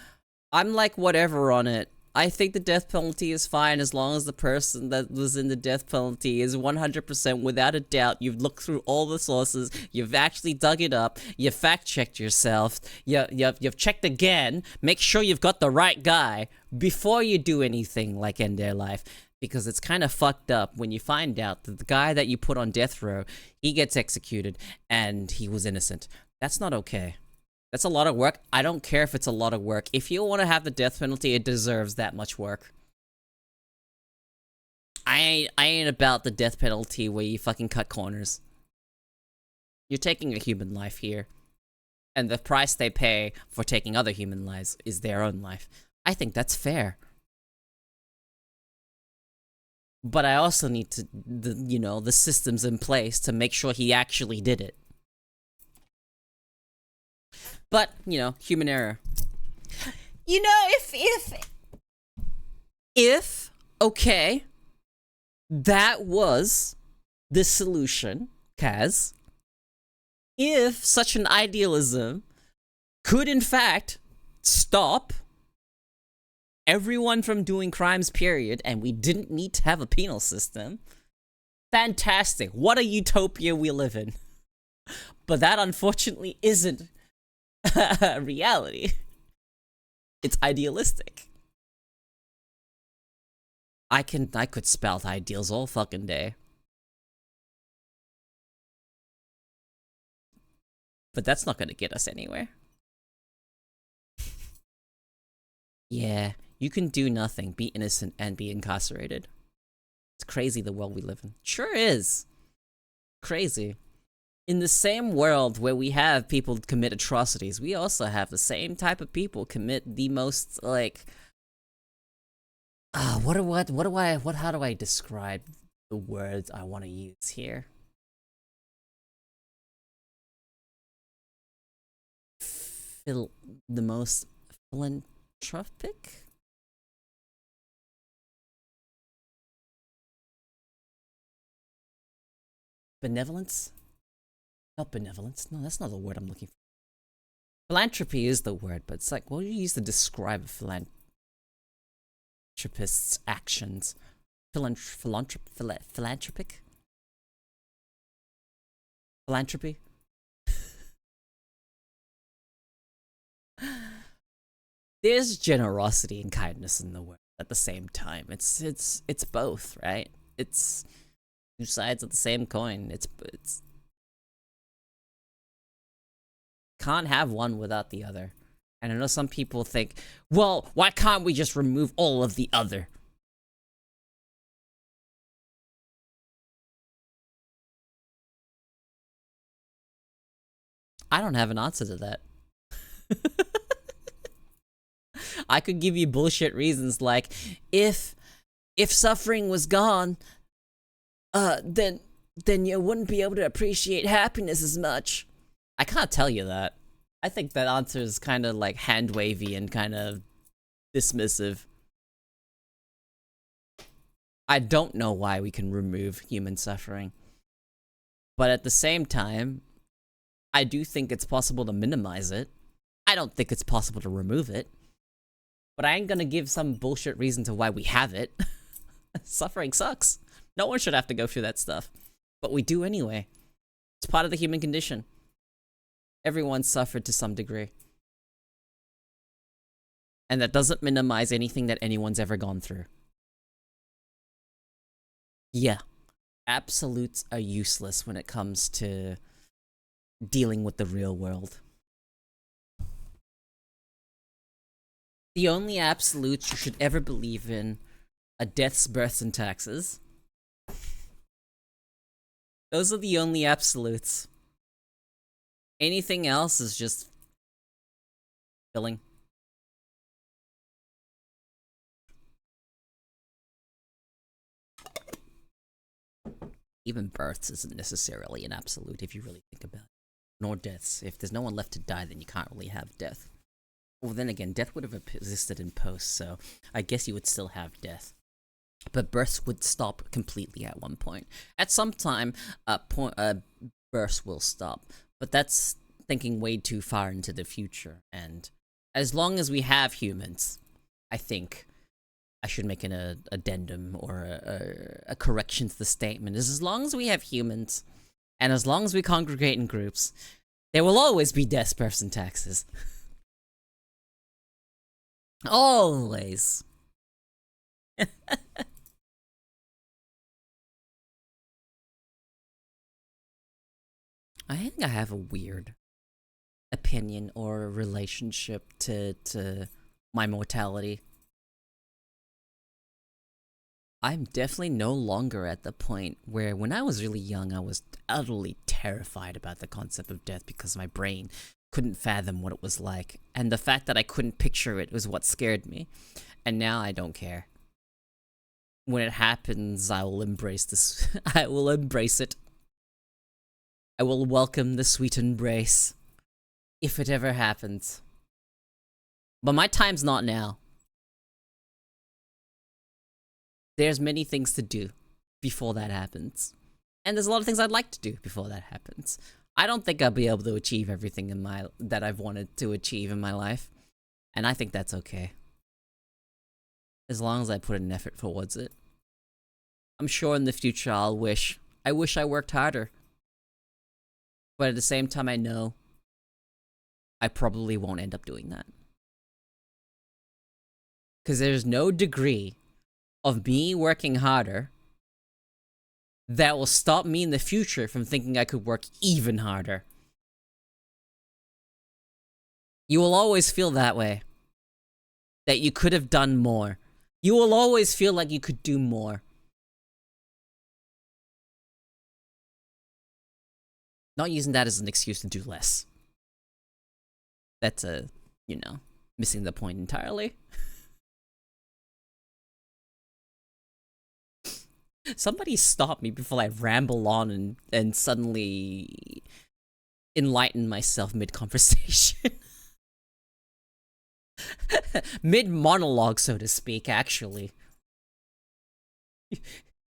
I'm like whatever on it. I think the death penalty is fine as long as the person that was in the death penalty is 100% without a doubt. You've looked through all the sources, you've actually dug it up, you fact-checked yourself, you've checked again, make sure you've got the right guy before you do anything like end their life. Because it's kind of fucked up when you find out that the guy that you put on death row, he gets executed and he was innocent. That's not okay. That's a lot of work. I don't care if it's a lot of work. If you want to have the death penalty, it deserves that much work. I ain't about the death penalty where you fucking cut corners. You're taking a human life here. And the price they pay for taking other human lives is their own life. I think that's fair. but I also need to, the systems in place to make sure he actually did it. But, human error. If, okay, that was the solution, Kaz, if such an idealism could in fact stop everyone from doing crimes, period, and we didn't need to have a penal system, fantastic. What a utopia we live in. But that unfortunately isn't reality. It's idealistic. I could spout ideals all fucking day. But that's not gonna get us anywhere. Yeah, you can do nothing, be innocent, and be incarcerated. It's crazy the world we live in. Sure is. Crazy. In the same world where we have people commit atrocities, we also have the same type of people commit the most, like... how do I describe the words I want to use here? The most philanthropic? Benevolence? Not benevolence. No, that's not the word I'm looking for. Philanthropy is the word, but it's like, what do you use to describe a philanthropist's actions? Philanthropic? Philanthropy? There's generosity and kindness in the world at the same time. It's both, right? It's two sides of the same coin. It's can't have one without the other. And I know some people think, well, why can't we just remove all of the other? I don't have an answer to that. I could give you bullshit reasons like, if suffering was gone, then you wouldn't be able to appreciate happiness as much. I can't tell you that. I think that answer is kind of like hand wavy and kind of dismissive. I don't know why we can remove human suffering. But at the same time, I do think it's possible to minimize it. I don't think it's possible to remove it. But I ain't gonna give some bullshit reason to why we have it. Suffering sucks. No one should have to go through that stuff. But we do anyway. It's part of the human condition. Everyone suffered to some degree. And that doesn't minimize anything that anyone's ever gone through. Yeah. Absolutes are useless when it comes to dealing with the real world. The only absolutes you should ever believe in are deaths, births, and taxes. Those are the only absolutes. Anything else is just filling. Even births isn't necessarily an absolute if you really think about it. Nor deaths. If there's no one left to die, then you can't really have death. Well, then again, death would have existed in post, so I guess you would still have death. But births would stop completely at one point. At some time, births will stop. But that's thinking way too far into the future. And as long as we have humans, I think I should make an addendum or a correction to the statement. Is as long as we have humans, and as long as we congregate in groups, there will always be deaths, births, and taxes. Always. I think I have a weird opinion or relationship to my mortality. I'm definitely no longer at the point where when I was really young, I was utterly terrified about the concept of death because my brain couldn't fathom what it was like. And the fact that I couldn't picture it was what scared me. And now I don't care. when it happens, I will embrace this. I will embrace it. I will welcome the sweet embrace. If it ever happens. But my time's not now. There's many things to do before that happens. And there's a lot of things I'd like to do before that happens. I don't think I'll be able to achieve everything in that I've wanted to achieve in my life. And I think that's okay. As long as I put an effort towards it. I'm sure in the future I wish I worked harder. But at the same time, I know I probably won't end up doing that. Because there's no degree of me working harder that will stop me in the future from thinking I could work even harder. You will always feel that way. That you could have done more. You will always feel like you could do more. Not using that as an excuse to do less. That's missing the point entirely. Somebody stop me before I ramble on and suddenly enlighten myself mid-conversation. Mid-monologue, so to speak, actually.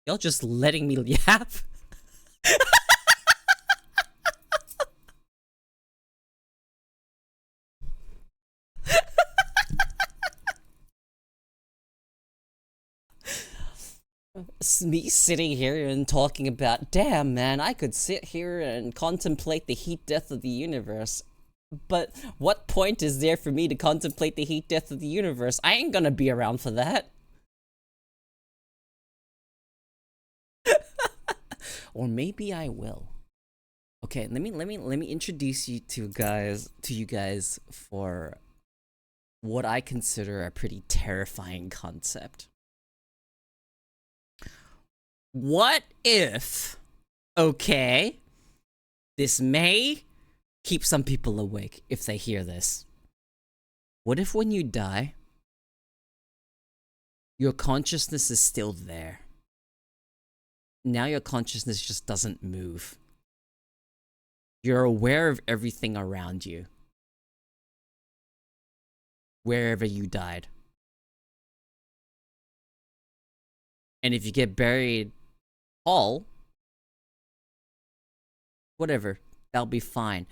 Y'all just letting me yap? Me sitting here and talking about, damn man, I could sit here and contemplate the heat death of the universe. But what point is there for me to contemplate the heat death of the universe? I ain't gonna be around for that. Or maybe I will. Okay, let me introduce you you guys for what I consider a pretty terrifying concept. What if, okay, this may keep some people awake if they hear this. What if when you die, your consciousness is still there? Now your consciousness just doesn't move. You're aware of everything around you. Wherever you died. And if you get buried whole, whatever, that'll be fine.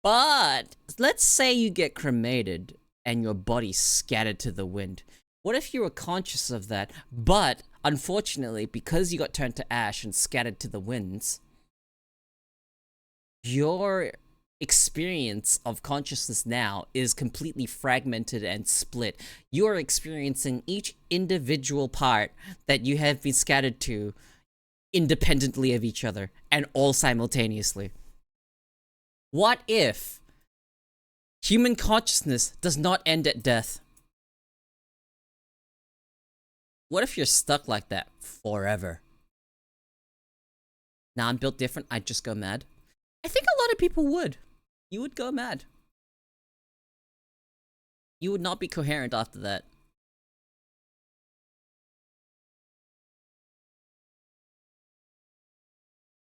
But let's say you get cremated and your body's scattered to the wind. What if you were conscious of that, but unfortunately, because you got turned to ash and scattered to the winds, your experience of consciousness now is completely fragmented and split. You are experiencing each individual part that you have been scattered to independently of each other and all simultaneously. What if human consciousness does not end at death? What if you're stuck like that forever? Now I'm built different, I'd just go mad. I think a lot of people would. You would go mad. You would not be coherent after that.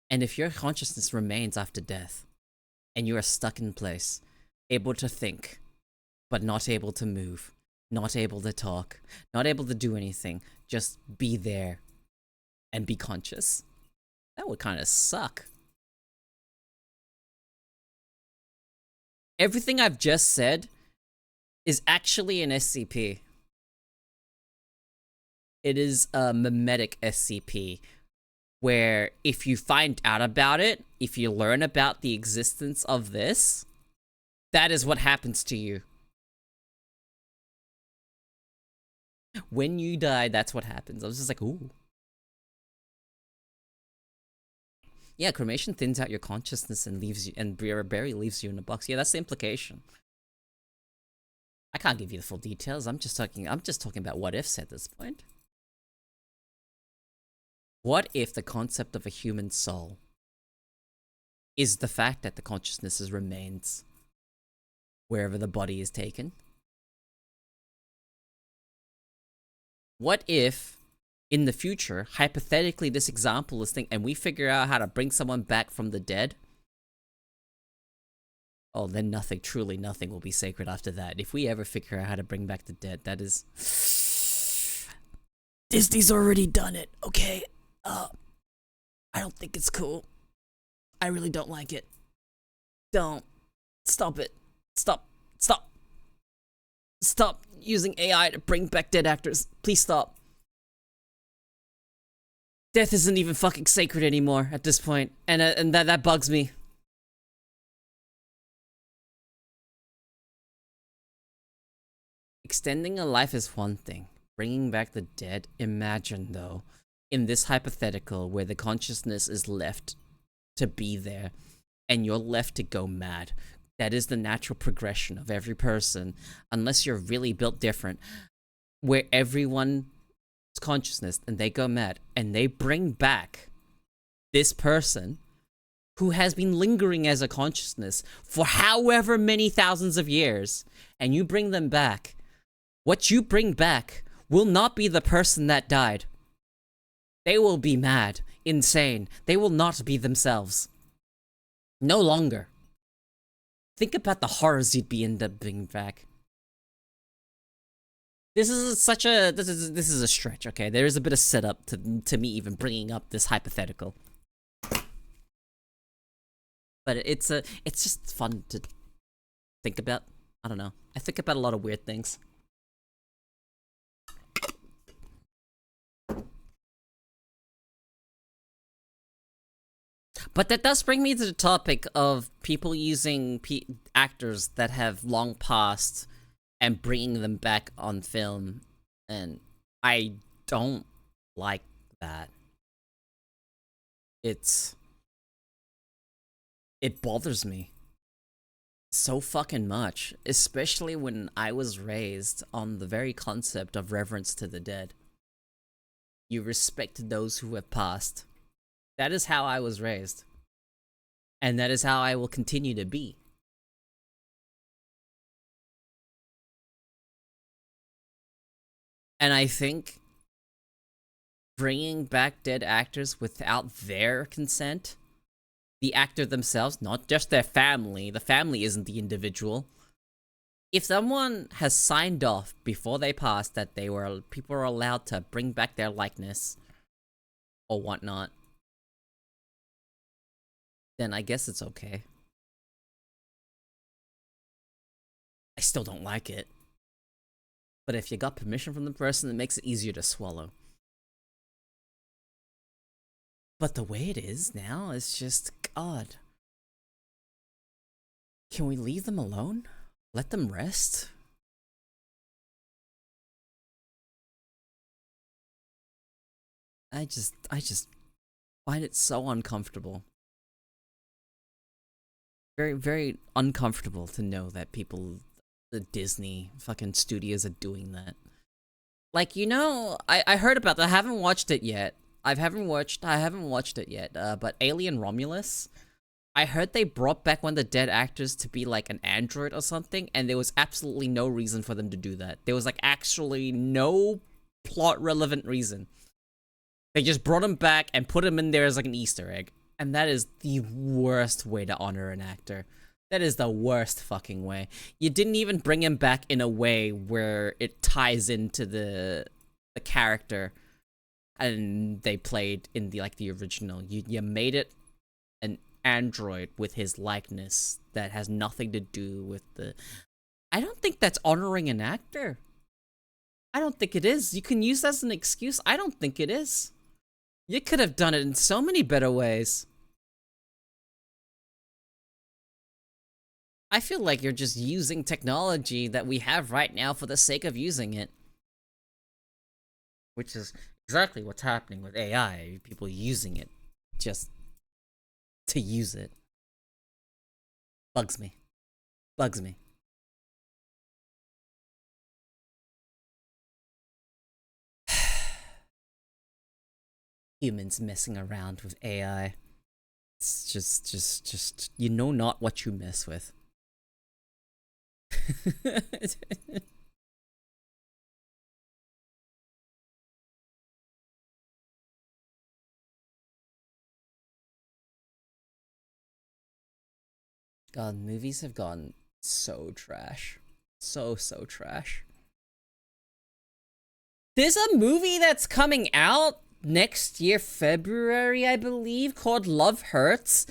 And if your consciousness remains after death, and you are stuck in place, able to think, but not able to move, not able to talk, not able to do anything, just be there and be conscious, that would kind of suck. Everything I've just said is actually an SCP. It is a mimetic SCP, where if you find out about it, if you learn about the existence of this, that is what happens to you. When you die, that's what happens. I was just like, ooh. Yeah, cremation thins out your consciousness and leaves you, and Barry leaves you in a box. Yeah, that's the implication. I can't give you the full details. I'm just talking about what ifs at this point. What if the concept of a human soul is the fact that the consciousness remains wherever the body is taken? What if in the future, hypothetically, this example is thing, and we figure out how to bring someone back from the dead, oh, then nothing, truly nothing will be sacred after that. If we ever figure out how to bring back the dead, that is... Disney's already done it, okay? I don't think it's cool. I really don't like it. Don't. Stop it. Stop. Stop. Stop using AI to bring back dead actors. Please stop. Death isn't even fucking sacred anymore at this point, and that bugs me. Extending a life is one thing. Bringing back the dead, imagine though, in this hypothetical where the consciousness is left to be there, and you're left to go mad. That is the natural progression of every person, unless you're really built different, where everyone's consciousness and they go mad, and they bring back this person who has been lingering as a consciousness for however many thousands of years, and you bring them back. What you bring back will not be the person that died. They will be mad, insane. They will not be themselves. No longer. Think about the horrors you'd be end up bringing back. This is such a this is a stretch. Okay, there is a bit of setup to me even bringing up this hypothetical, but it's just fun to think about. I don't know. I think about a lot of weird things. But that does bring me to the topic of people using actors that have long passed and bringing them back on film, and I don't like that. It bothers me so fucking much, especially when I was raised on the very concept of reverence to the dead. You respect those who have passed. That is how I was raised. And that is how I will continue to be. And I think bringing back dead actors without their consent, the actor themselves, not just their family, the family isn't the individual. If someone has signed off before they passed that people are allowed to bring back their likeness or whatnot, then I guess it's okay. I still don't like it. But if you got permission from the person, it makes it easier to swallow. But the way it is now is just, God. Can we leave them alone? Let them rest? I just find it so uncomfortable. Very, very uncomfortable to know that people, the Disney fucking studios are doing that. Like, you know, I heard about that. I haven't watched it yet. I haven't watched it yet. But Alien Romulus, I heard they brought back one of the dead actors to be like an android or something, and there was absolutely no reason for them to do that. There was like actually no plot relevant reason. They just brought him back and put him in there as like an Easter egg. And that is the worst way to honor an actor. That is the worst fucking way. You didn't even bring him back in a way where it ties into the character and they played in the original. You made it an android with his likeness that has nothing to do with the... I don't think that's honoring an actor. I don't think it is. You can use that as an excuse. I don't think it is. You could have done it in so many better ways. I feel like you're just using technology that we have right now for the sake of using it. Which is exactly what's happening with AI. People using it just to use it. Bugs me. Bugs me. Humans messing around with AI. It's just, you know not what you mess with. God, movies have gone so trash. So trash. There's a movie that's coming out next year, February, I believe, called Love Hurts.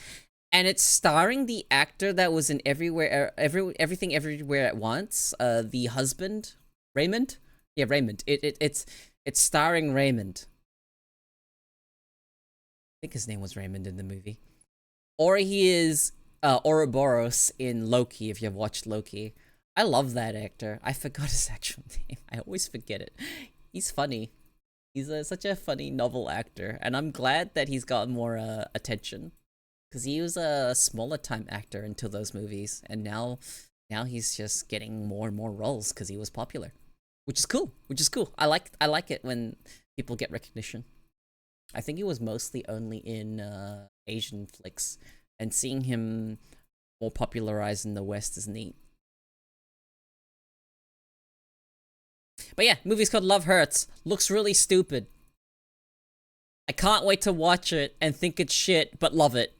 And it's starring the actor that was in Everything Everywhere at Once. The husband, Raymond. Yeah, Raymond. It's starring Raymond. I think his name was Raymond in the movie. Or he is Ouroboros in Loki. If you've watched Loki, I love that actor. I forgot his actual name. I always forget it. He's funny. He's such a funny novel actor, and I'm glad that he's got more attention. Because he was a smaller time actor until those movies, and now he's just getting more and more roles because he was popular, which is cool. I like it when people get recognition. I think he was mostly only in Asian flicks, and seeing him more popularized in the West is neat. But yeah, movie's called Love Hurts. Looks really stupid. I can't wait to watch it and think it's shit, but love it.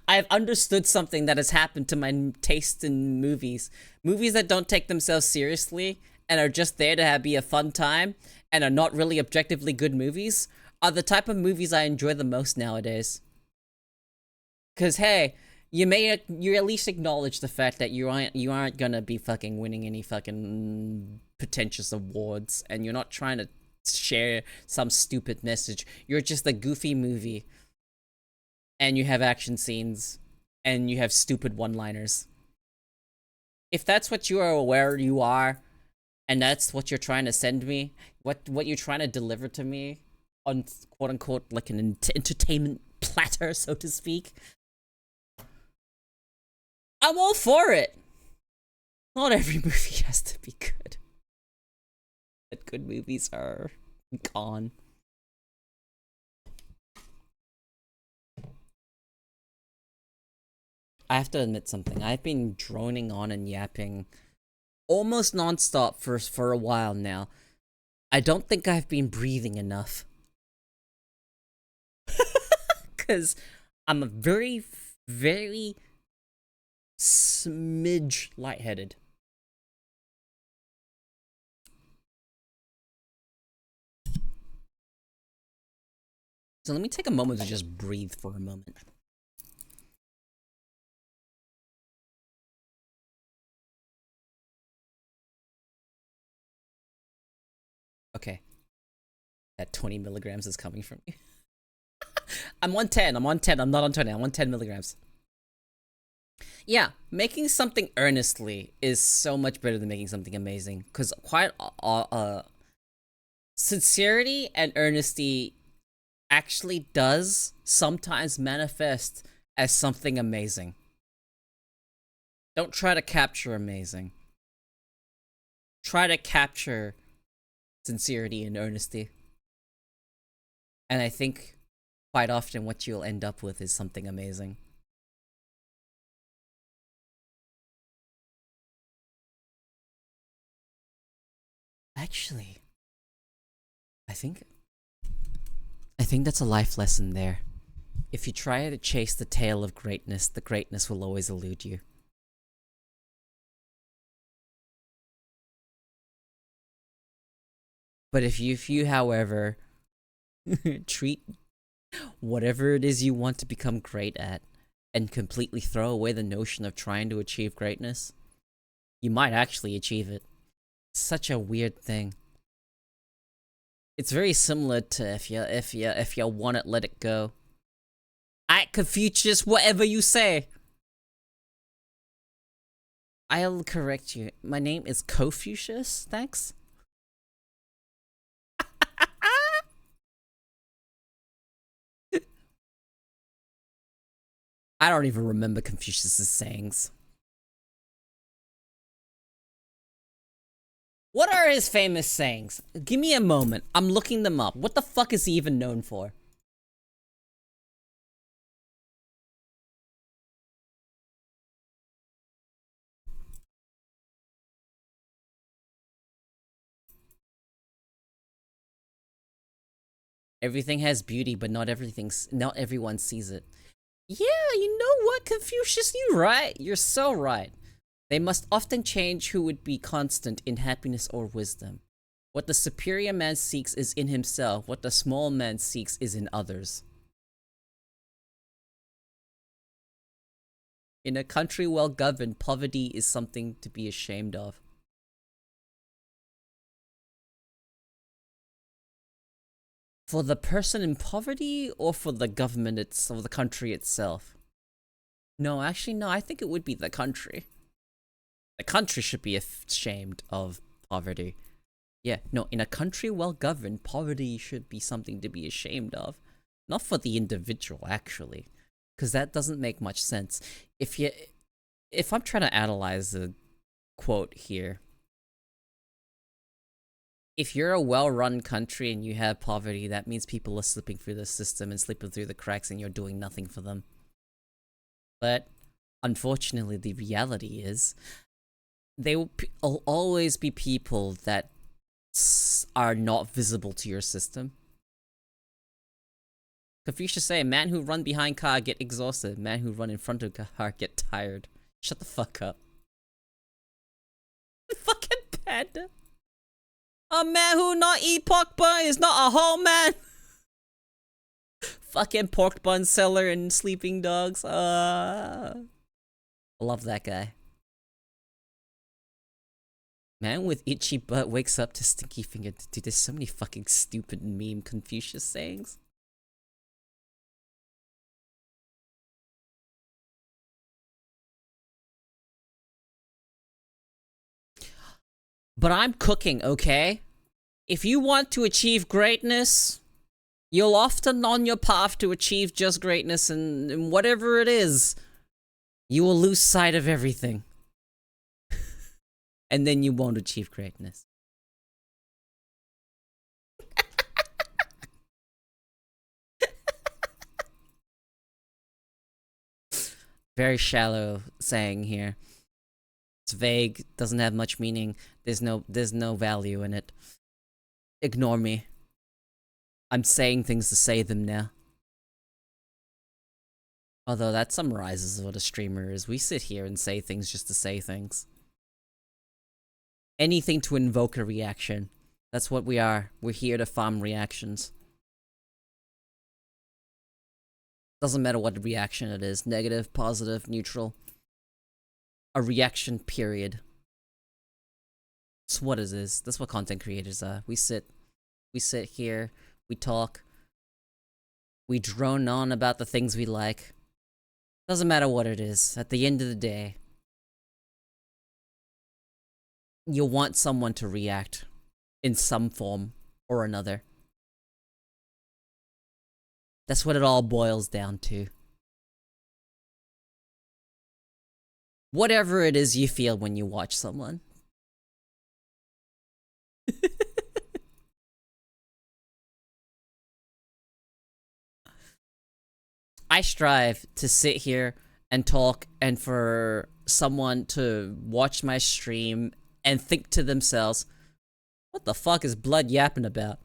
I have understood something that has happened to my taste in movies. Movies that don't take themselves seriously and are just there to be a fun time and are not really objectively good movies are the type of movies I enjoy the most nowadays. Cause hey, you at least acknowledge the fact that you aren't gonna be fucking winning any fucking pretentious awards, and you're not trying to share some stupid message. You're just a goofy movie, and you have action scenes, and you have stupid one-liners. If that's what you are aware you are, and that's what you're trying to send me, what you're trying to deliver to me on quote unquote like an entertainment platter, so to speak, I'm all for it. Not every movie has to be good. But good movies are gone. I have to admit something. I've been droning on and yapping almost nonstop for a while now. I don't think I've been breathing enough. Cause I'm a very smidge lightheaded. So let me take a moment to just breathe for a moment. Okay. That 20 milligrams is coming from me. I'm on 10. I'm not on 20. I'm on 10 milligrams. Yeah, making something earnestly is so much better than making something amazing. Because sincerity and earnesty actually does sometimes manifest as something amazing. Don't try to capture amazing. Try to capture sincerity and earnesty. And I think quite often what you'll end up with is something amazing. Actually, I think that's a life lesson there. If you try to chase the tail of greatness, the greatness will always elude you. But if you however, treat whatever it is you want to become great at and completely throw away the notion of trying to achieve greatness, you might actually achieve it. It's such a weird thing. It's very similar to if you want it, let it go. Confucius, whatever you say. I'll correct you. My name is Confucius, thanks. I don't even remember Confucius's sayings. What are his famous sayings? Give me a moment. I'm looking them up. What the fuck is he even known for? Everything has beauty, but not everyone sees it. Yeah, you know what, Confucius, you're right. You're so right. They must often change who would be constant in happiness or wisdom. What the superior man seeks is in himself, what the small man seeks is in others. In a country well governed, poverty is something to be ashamed of. For the person in poverty, or for the government or the country itself? No, actually, no, I think it would be the country. The country should be ashamed of poverty. Yeah, no, in a country well governed, poverty should be something to be ashamed of. Not for the individual, actually. Because that doesn't make much sense. If I'm trying to analyze the quote here, if you're a well-run country and you have poverty, that means people are slipping through the system and slipping through the cracks and you're doing nothing for them. But unfortunately, the reality is there will always be people that are not visible to your system. Confucius say, man who run behind car get exhausted, man who run in front of car get tired. Shut the fuck up. Fucking panda. A man who not eat pork bun is not a whole man. Fucking pork bun seller and sleeping dogs. I love that guy. Man with itchy butt wakes up to stinky finger. Dude, there's so many fucking stupid meme Confucius sayings. But I'm cooking, okay? If you want to achieve greatness, you'll often on your path to achieve just greatness, and whatever it is, you will lose sight of everything. And then you won't achieve greatness. Very shallow saying here. It's vague, doesn't have much meaning. There's no value in it. Ignore me. I'm saying things to say them now. Although that summarizes what a streamer is. We sit here and say things just to say things. Anything to invoke a reaction. That's what we are. We're here to farm reactions. Doesn't matter what reaction it is. Negative, positive, neutral. A reaction, period. That's what it is. That's what content creators are. We sit here, we talk, we drone on about the things we like. Doesn't matter what it is. At the end of the day, you'll want someone to react in some form or another. That's what it all boils down to. Whatever it is you feel when you watch someone. I strive to sit here and talk and for someone to watch my stream and think to themselves, what the fuck is Blood yapping about?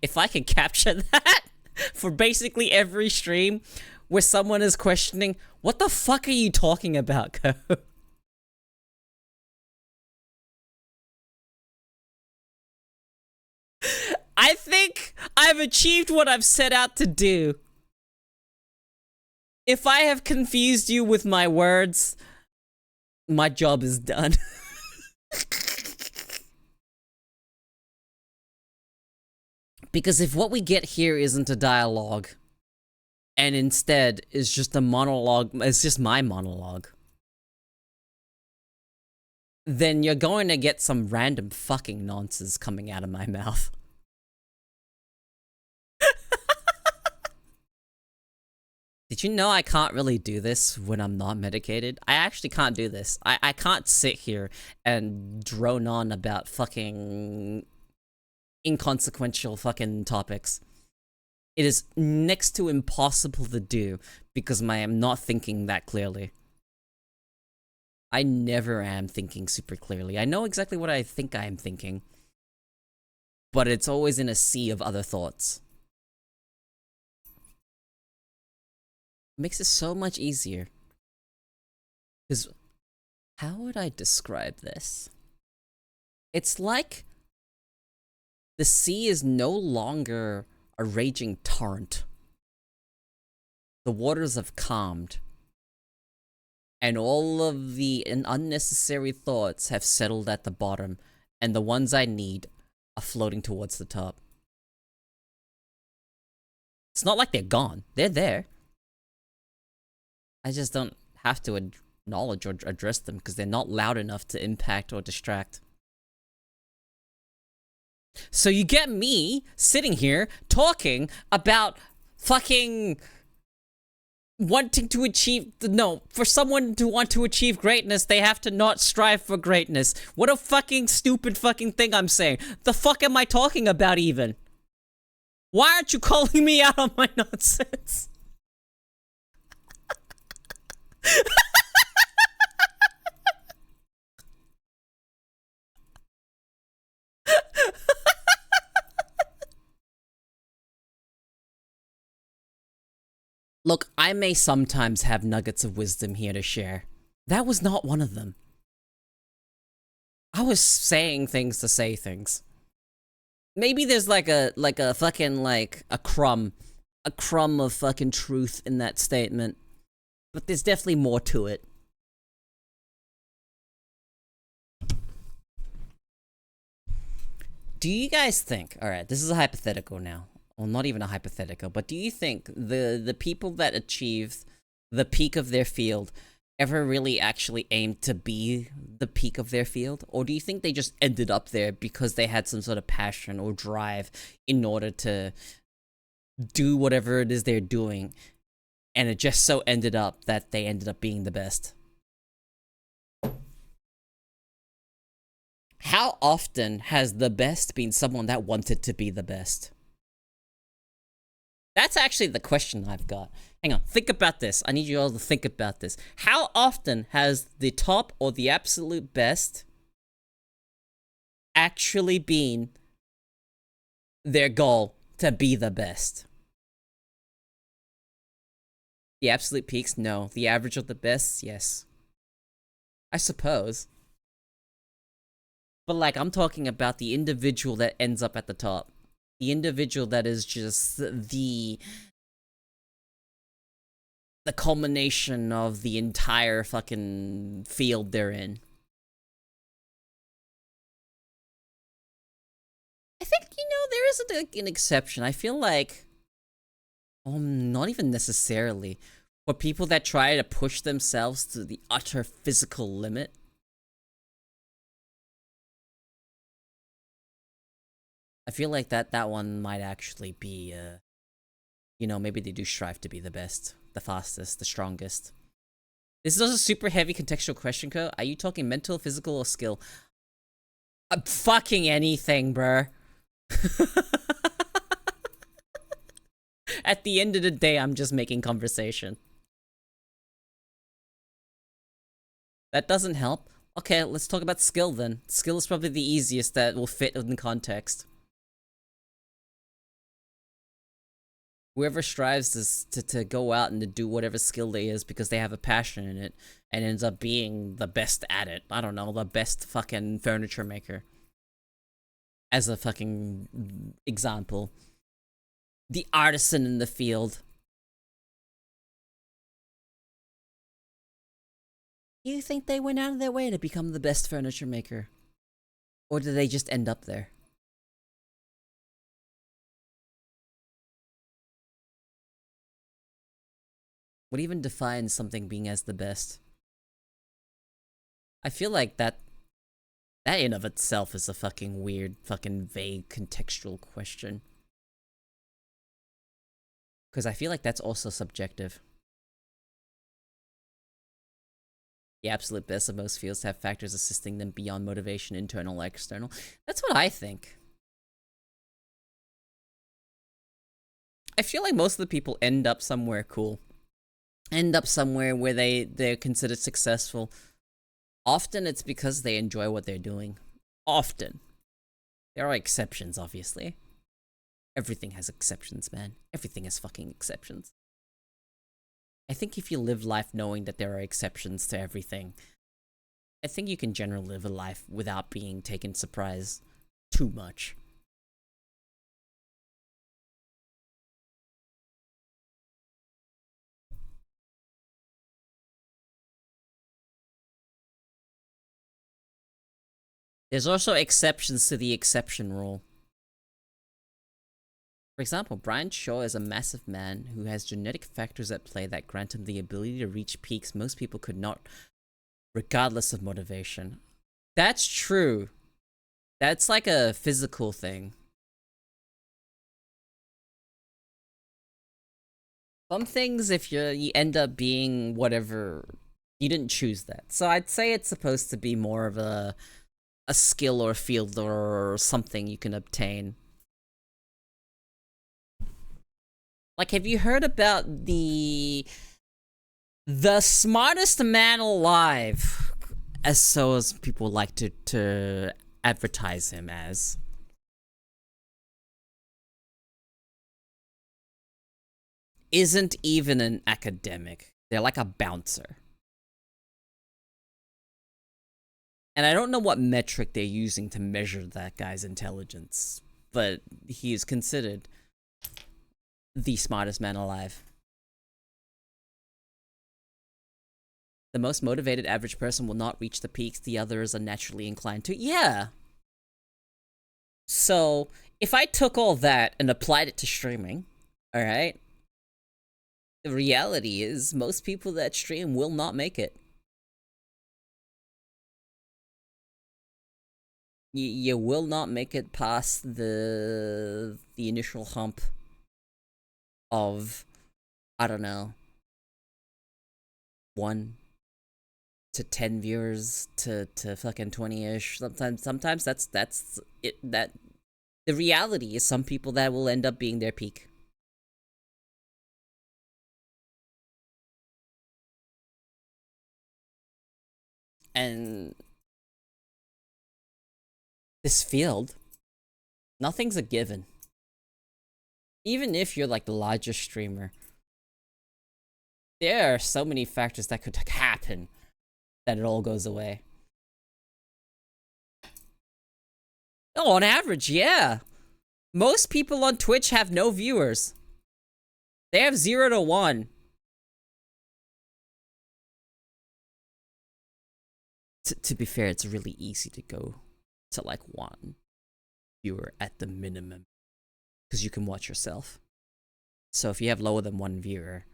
If I can capture that for basically every stream where someone is questioning, what the fuck are you talking about, Koeko? I think I've achieved what I've set out to do. If I have confused you with my words, my job is done. Because if what we get here isn't a dialogue, and instead is just a monologue, it's just my monologue, then you're going to get some random fucking nonsense coming out of my mouth. Did you know I can't really do this when I'm not medicated? I actually can't do this. I can't sit here and drone on about fucking inconsequential fucking topics. It is next to impossible to do because I am not thinking that clearly. I never am thinking super clearly. I know exactly what I think I am thinking, but it's always in a sea of other thoughts. Makes it so much easier. Because, how would I describe this? It's like the sea is no longer a raging torrent. The waters have calmed. And all of the unnecessary thoughts have settled at the bottom, and the ones I need are floating towards the top. It's not like they're gone. They're there. I just don't have to acknowledge or address them because they're not loud enough to impact or distract. So you get me sitting here talking about fucking wanting to achieve, no, for someone to want to achieve greatness, they have to not strive for greatness. What a fucking stupid fucking thing I'm saying. The fuck am I talking about even? Why aren't you calling me out on my nonsense? Look, I may sometimes have nuggets of wisdom here to share. That was not one of them. I was saying things to say things. Maybe there's like a fucking like a crumb of fucking truth in that statement. But there's definitely more to it. Do you guys think, alright, this is a hypothetical now. Well, not even a hypothetical, but do you think the people that achieve the peak of their field ever really actually aimed to be the peak of their field? Or do you think they just ended up there because they had some sort of passion or drive in order to do whatever it is they're doing, and it just so ended up that they ended up being the best? How often has the best been someone that wanted to be the best? That's actually the question I've got. Hang on, think about this. I need you all to think about this. How often has the top or the absolute best actually been their goal to be the best? The absolute peaks? No. The average of the best? Yes. I suppose. But like, I'm talking about the individual that ends up at the top. The individual that is just the culmination of the entire fucking field they're in. I think, you know, there is an exception. I feel like, not even necessarily, for people that try to push themselves to the utter physical limit. I feel like that one might actually be, you know, maybe they do strive to be the best, the fastest, the strongest. This is also a super heavy contextual question, Ko. Are you talking mental, physical, or skill? Fucking anything, bruh. At the end of the day, I'm just making conversation. That doesn't help. Okay, let's talk about skill then. Skill is probably the easiest that will fit in context. Whoever strives to go out and to do whatever skill they is because they have a passion in it and ends up being the best at it. I don't know, the best fucking furniture maker. As a fucking example. The artisan in the field. Do you think they went out of their way to become the best furniture maker? Or did they just end up there? What even defines something being as the best? I feel like that in of itself is a fucking weird, fucking vague, contextual question. Because I feel like that's also subjective. The absolute best of most fields have factors assisting them beyond motivation, internal or external. That's what I think. I feel like most of the people end up somewhere cool. End up somewhere where they're considered successful. Often it's because they enjoy what they're doing. Often. There are exceptions, obviously. Everything has exceptions, man. Everything has fucking exceptions. I think if you live life knowing that there are exceptions to everything, I think you can generally live a life without being taken surprise too much. There's also exceptions to the exception rule. For example, Brian Shaw is a massive man who has genetic factors at play that grant him the ability to reach peaks most people could not, regardless of motivation. That's true. That's like a physical thing. Some things, if you end up being whatever, you didn't choose that. So I'd say it's supposed to be more of a skill or field or something you can obtain. Like, have you heard about the smartest man alive, as people like to advertise him as? Isn't even an academic. They're like a bouncer. And I don't know what metric they're using to measure that guy's intelligence, but he is considered the smartest man alive. The most motivated average person will not reach the peaks the others are naturally inclined to. Yeah. So, if I took all that and applied it to streaming, alright? The reality is, most people that stream will not make it. You will not make it past the initial hump of, I don't know, 1 to 10 viewers to fucking 20-ish. Sometimes that's it. That the reality is some people that will end up being their peak. And this field, nothing's a given. Even if you're like the largest streamer, there are so many factors that could happen that it all goes away. Oh, on average, yeah. Most people on Twitch have no viewers. They have 0 to 1. To be fair, it's really easy to go to like 1 viewer at the minimum, because you can watch yourself. So if you have lower than 1 viewer,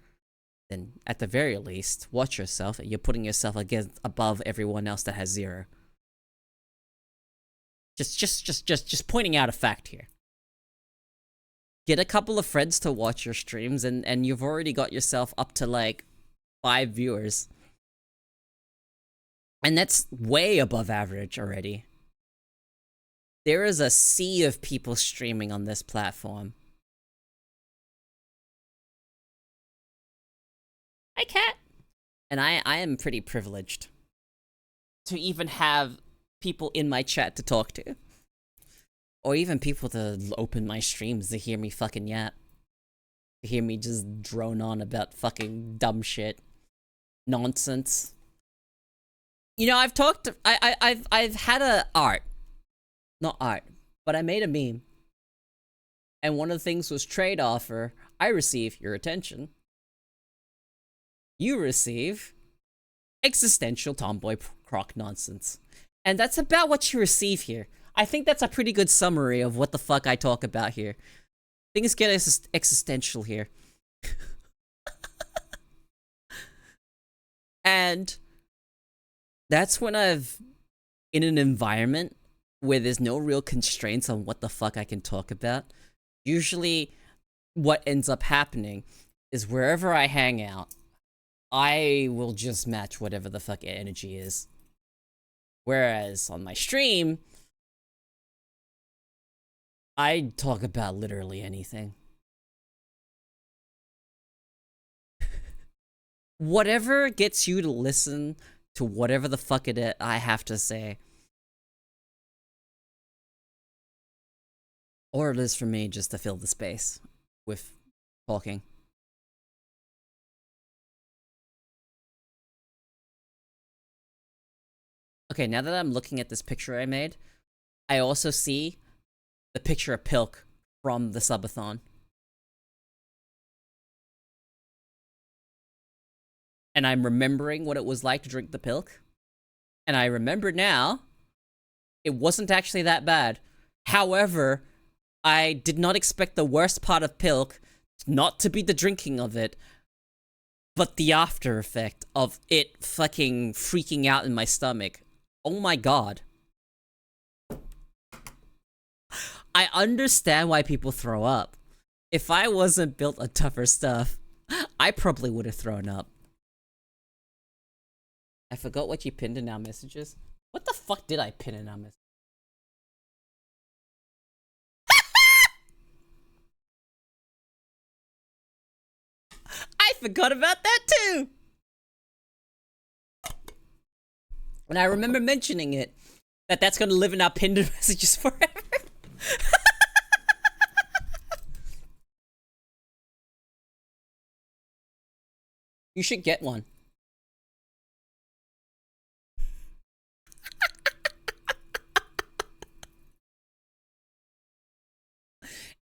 then at the very least, watch yourself, and you're putting yourself above everyone else that has 0. Just pointing out a fact here. Get a couple of friends to watch your streams, and you've already got yourself up to like 5 viewers. And that's way above average already. There is a sea of people streaming on this platform. Hi, cat. And I am pretty privileged to even have people in my chat to talk to. Or even people to open my streams to hear me fucking yap. To hear me just drone on about fucking dumb shit. Nonsense. You know, I've had a art. Not art, but I made a meme. And one of the things was trade offer. I receive your attention. You receive existential tomboy croc nonsense. And that's about what you receive here. I think that's a pretty good summary of what the fuck I talk about here. Things get existential here. And that's when I've, in an environment where there's no real constraints on what the fuck I can talk about, usually what ends up happening is wherever I hang out, I will just match whatever the fuck energy is. Whereas on my stream, I talk about literally anything. Whatever gets you to listen to whatever the fuck I have to say. Or it is for me just to fill the space with talking. Okay, now that I'm looking at this picture I made, I also see the picture of Pilk from the subathon. And I'm remembering what it was like to drink the Pilk. And I remember now, it wasn't actually that bad. However, I did not expect the worst part of Pilk not to be the drinking of it, but the after effect of it fucking freaking out in my stomach. Oh my god. I understand why people throw up. If I wasn't built on tougher stuff, I probably would have thrown up. I forgot what you pinned in our messages. What the fuck did I pin in our messages? I forgot about that too! And I remember mentioning it. That's gonna live in our pinned messages forever. You should get one.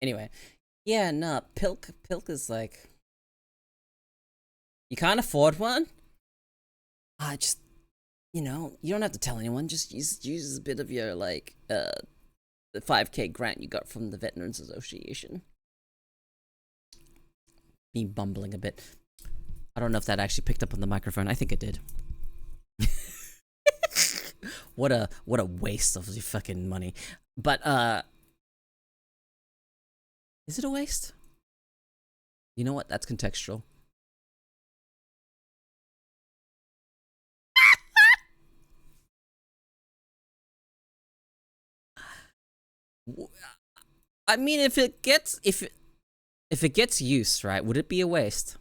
Anyway. Yeah, nah, Pilk is like... You can't afford one? Just... You know, you don't have to tell anyone, just use a bit of your, like, the 5K grant you got from the Veterans Association. Me bumbling a bit. I don't know if that actually picked up on the microphone. I think it did. What a waste of your fucking money. But, is it a waste? You know what? That's contextual. I mean, if it gets use, right, would it be a waste?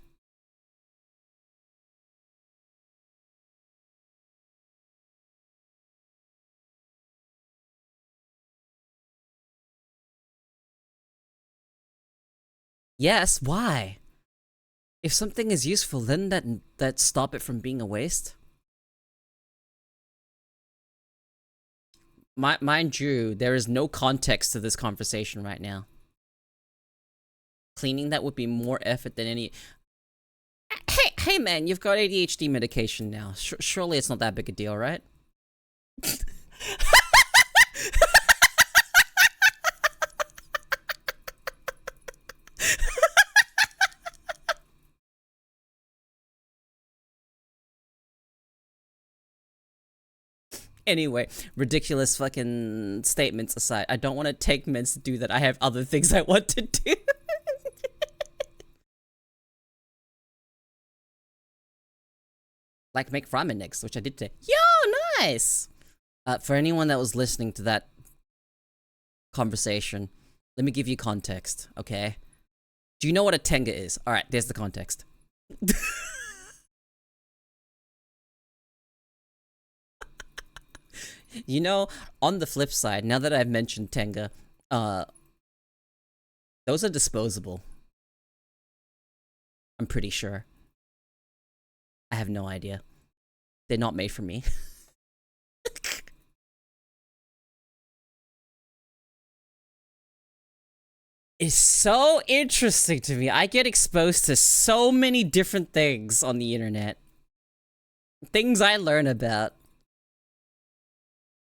Yes, why? If something is useful, then that stop it from being a waste? Mind you, there is no context to this conversation right now. Cleaning that would be more effort than any... Hey man, you've got ADHD medication now. Surely it's not that big a deal, right? Anyway, ridiculous fucking statements aside, I don't want to take meds to do that. I have other things I want to do. Like make ramen next, which I did today. Yo, nice! For anyone that was listening to that conversation, let me give you context, okay? Do you know what a tenga is? Alright, there's the context. You know, on the flip side, now that I've mentioned tenga, those are disposable. I'm pretty sure. I have no idea. They're not made for me. It's so interesting to me. I get exposed to so many different things on the internet. Things I learn about.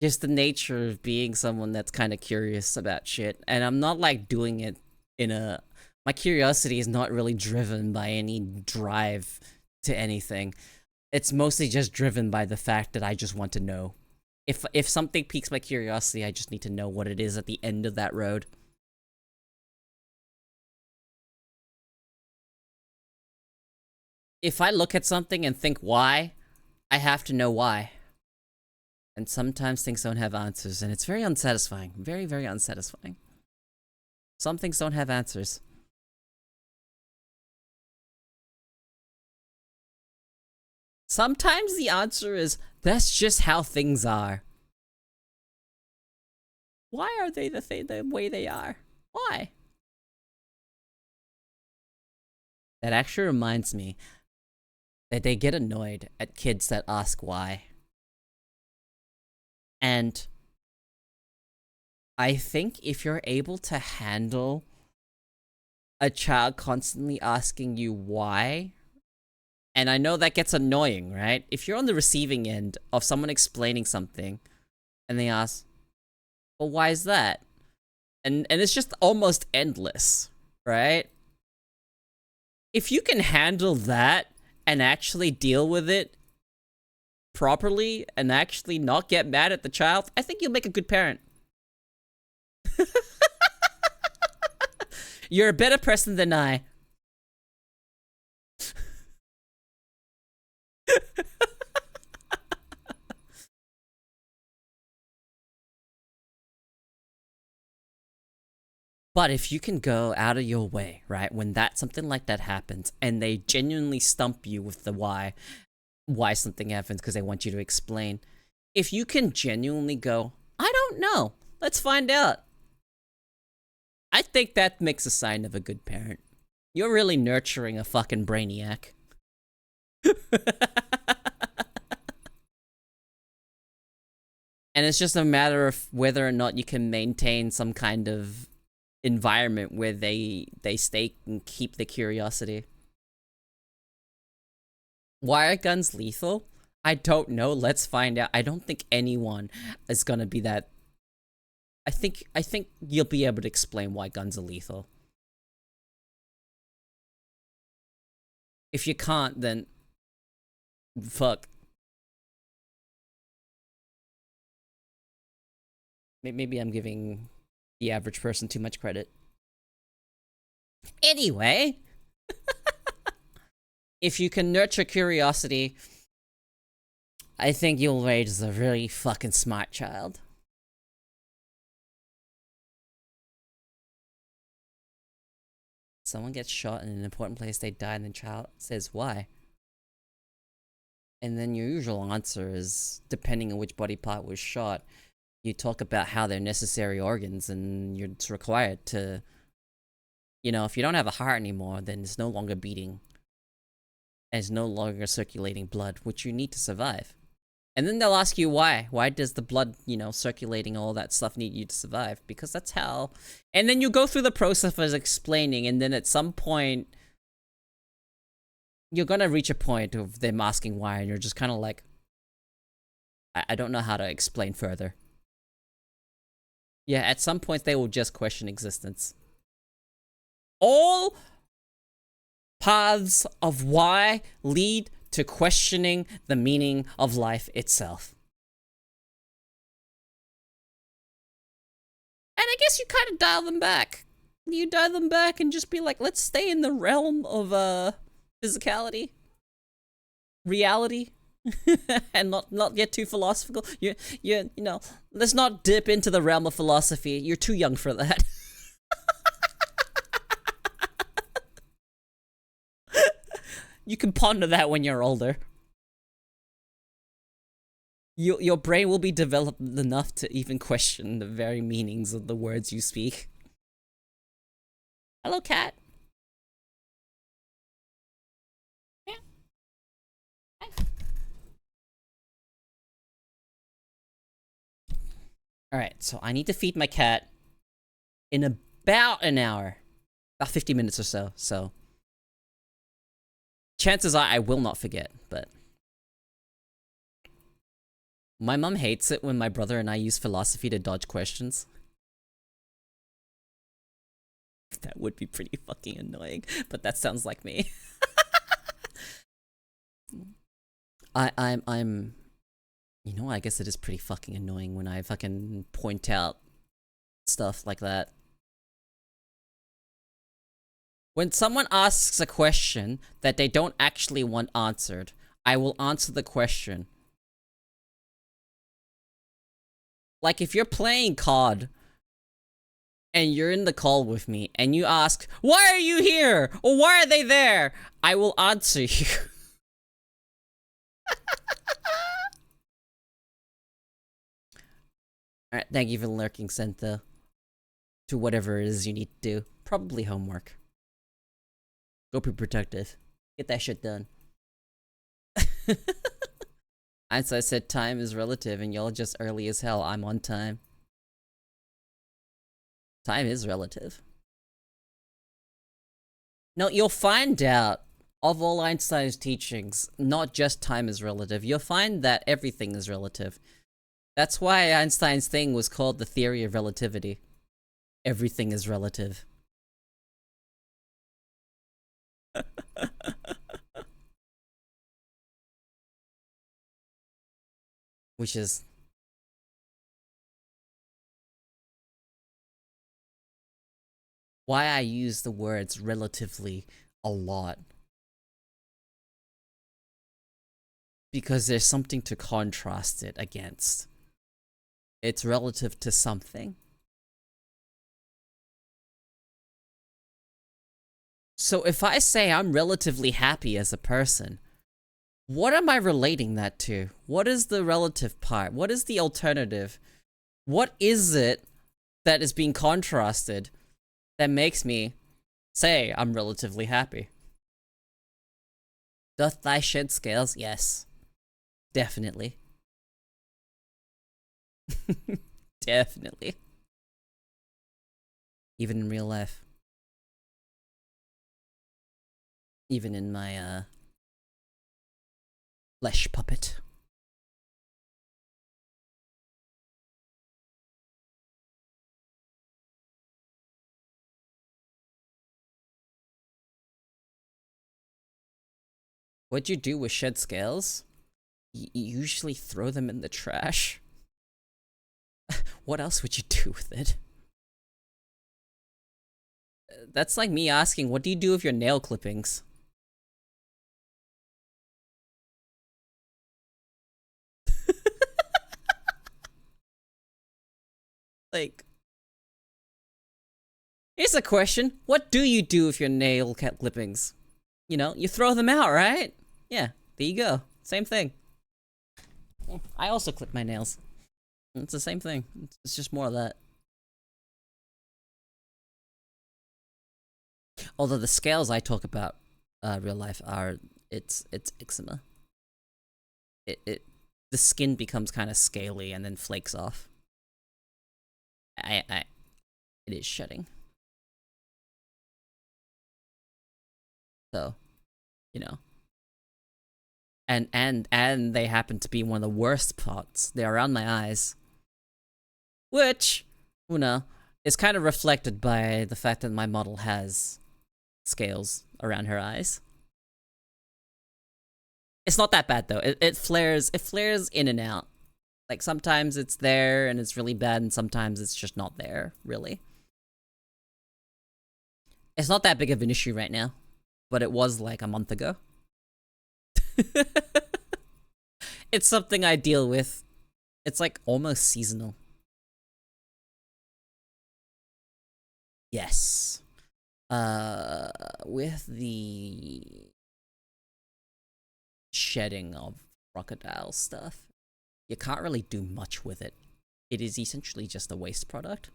Just the nature of being someone that's kind of curious about shit. And I'm not like doing it in a... My curiosity is not really driven by any drive to anything. It's mostly just driven by the fact that I just want to know. If something piques my curiosity, I just need to know what it is at the end of that road. If I look at something and think why, I have to know why. And sometimes things don't have answers, and it's very unsatisfying. Very, very unsatisfying. Some things don't have answers. Sometimes the answer is That's just how things are. Why are they the way they are? Why? That actually reminds me that they get annoyed at kids that ask why. And I think if you're able to handle a child constantly asking you why, and I know that gets annoying, right? If you're on the receiving end of someone explaining something and they ask, well, why is that? And it's just almost endless, right? If you can handle that and actually deal with it properly and actually not get mad at the child, I think you'll make a good parent. You're a better person than I. But if you can go out of your way, right, when something like that happens, and they genuinely stump you with the why something happens because they want you to explain. If you can genuinely go, I don't know, let's find out. I think that makes a sign of a good parent. You're really nurturing a fucking brainiac. And it's just a matter of whether or not you can maintain some kind of environment where they stay and keep the curiosity. Why are guns lethal? I don't know. Let's find out. I don't think anyone is gonna be that. I think you'll be able to explain why guns are lethal. If you can't, then fuck. Maybe I'm giving the average person too much credit. Anyway, if you can nurture curiosity, I think you'll raise a really fucking smart child. Someone gets shot in an important place, they die, and the child says why. And then your usual answer is, depending on which body part was shot, you talk about how they're necessary organs and you're required to, you know, if you don't have a heart anymore, then it's no longer beating. And it's no longer circulating blood, which you need to survive. And then they'll ask you why. Why does the blood, you know, circulating, all that stuff need you to survive? Because that's how... And then you go through the process of explaining, and then at some point, you're gonna reach a point of them asking why, and you're just kind of like, I don't know how to explain further. Yeah, at some point they will just question existence. All paths of why lead to questioning the meaning of life itself. And I guess you kind of dial them back. You dial them back and just be like, let's stay in the realm of physicality, reality, and not get too philosophical. You know, let's not dip into the realm of philosophy. You're too young for that. You can ponder that when you're older. Your brain will be developed enough to even question the very meanings of the words you speak. Hello, cat. Yeah. Hi. Alright, so I need to feed my cat in about an hour. About 50 minutes or so, so... Chances are I will not forget, but... My mom hates it when my brother and I use philosophy to dodge questions. That would be pretty fucking annoying, but that sounds like me. I'm... You know, I guess it is pretty fucking annoying when I fucking point out stuff like that. When someone asks a question that they don't actually want answered, I will answer the question. Like, if you're playing COD, and you're in the call with me, and you ask, why are you here? Or why are they there? I will answer you. Alright, thank you for lurking, Sentho. To whatever it is you need to do. Probably homework. Go be productive. Get that shit done. Einstein said time is relative and y'all just early as hell. I'm on time. Time is relative. No, you'll find out of all Einstein's teachings, not just time is relative. You'll find that everything is relative. That's why Einstein's thing was called the theory of relativity. Everything is relative. Which is why I use the words relatively a lot. Because there's something to contrast it against. It's relative to something. So if I say I'm relatively happy as a person, what am I relating that to? What is the relative part? What is the alternative? What is it that is being contrasted that makes me say I'm relatively happy? Doth thy shed scales? Yes. Definitely. Definitely. Even in real life. Even in my, flesh puppet. What'd you do with shed scales? You usually throw them in the trash. What else would you do with it? That's like me asking, what do you do with your nail clippings? Like, here's a question. What do you do with your nail clippings? You know, you throw them out, right? Yeah, there you go. Same thing. I also clip my nails. It's the same thing. It's just more of that. Although the scales I talk about, real life are, it's eczema. The skin becomes kind of scaly and then flakes off. It is shedding. So, you know. And they happen to be one of the worst parts. They're around my eyes. Which, you know, is kind of reflected by the fact that my model has scales around her eyes. It's not that bad though. It flares in and out. Like sometimes it's there and it's really bad and sometimes it's just not there, really. It's not that big of an issue right now, but it was like a month ago. It's something I deal with. It's like almost seasonal. Yes. With the shedding of crocodile stuff, you can't really do much with it. It is essentially just a waste product.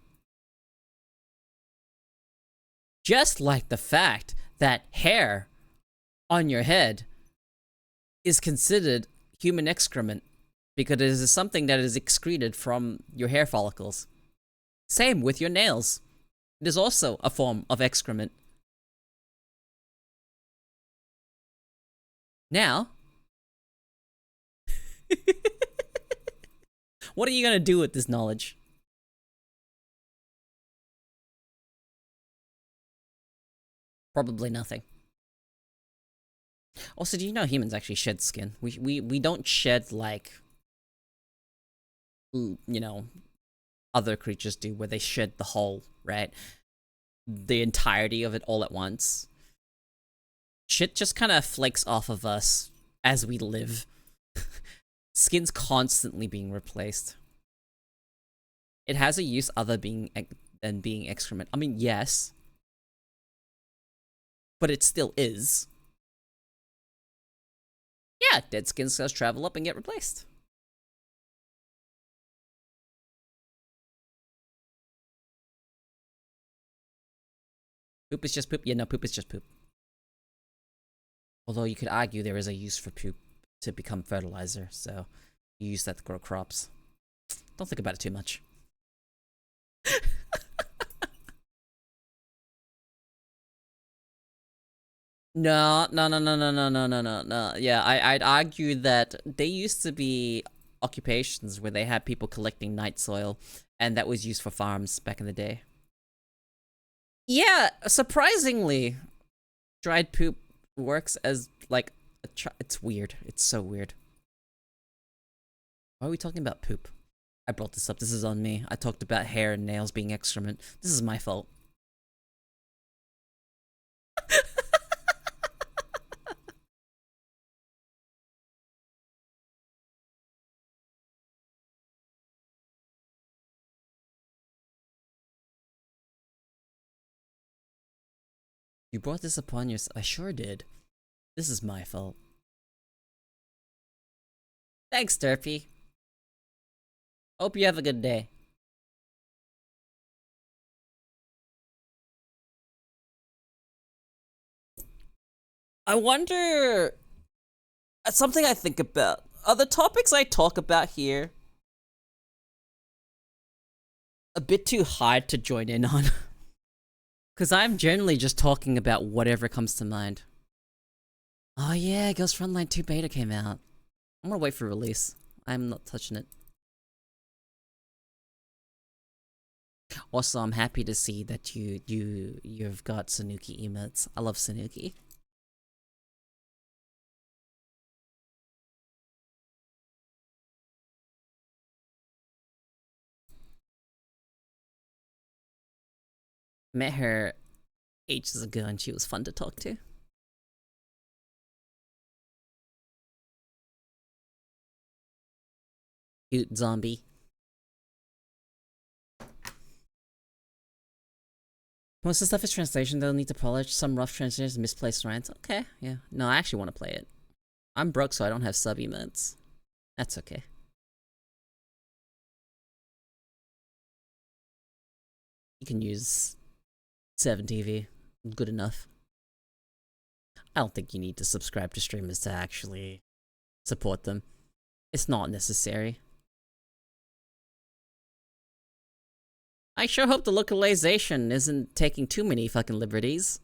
Just like the fact that hair on your head is considered human excrement because it is something that is excreted from your hair follicles. Same with your nails. It is also a form of excrement. Now, what are you gonna do with this knowledge? Probably nothing. Also, do you know humans actually shed skin? We don't shed like, you know, other creatures do, where they shed the whole, right? The entirety of it all at once. Shit just kind of flakes off of us as we live. Skin's constantly being replaced. It has a use other than being excrement. I mean, yes. But it still is. Yeah, dead skin cells travel up and get replaced. Poop is just poop? Yeah, no, poop is just poop. Although you could argue there is a use for poop to become fertilizer, so you use that to grow crops. Don't think about it too much. No, no, no, no, no, no, no, no, no, no. Yeah, I'd argue that they used to be occupations where they had people collecting night soil, and that was used for farms back in the day. Yeah, surprisingly, dried poop works as, like, it's weird. It's so weird. Why are we talking about poop? I brought this up. This is on me. I talked about hair and nails being excrement. This is my fault. You brought this upon yourself. I sure did. This is my fault. Thanks, Derpy. Hope you have a good day. I wonder... something I think about. Are the topics I talk about here a bit too hard to join in on? Because I'm generally just talking about whatever comes to mind. Oh yeah, Ghost Frontline 2 beta came out. I'm gonna wait for release. I'm not touching it. Also, I'm happy to see that you've got Sanuki emotes. I love Sanuki. Met her ages ago and she was fun to talk to. Cute zombie. Most of the stuff is translation, they'll need to polish. Some rough translations, misplaced rhymes. Okay, yeah. No, I actually want to play it. I'm broke, so I don't have sub emotes. That's okay. You can use 7TV. Good enough. I don't think you need to subscribe to streamers to actually support them. It's not necessary. I sure hope the localization isn't taking too many fucking liberties.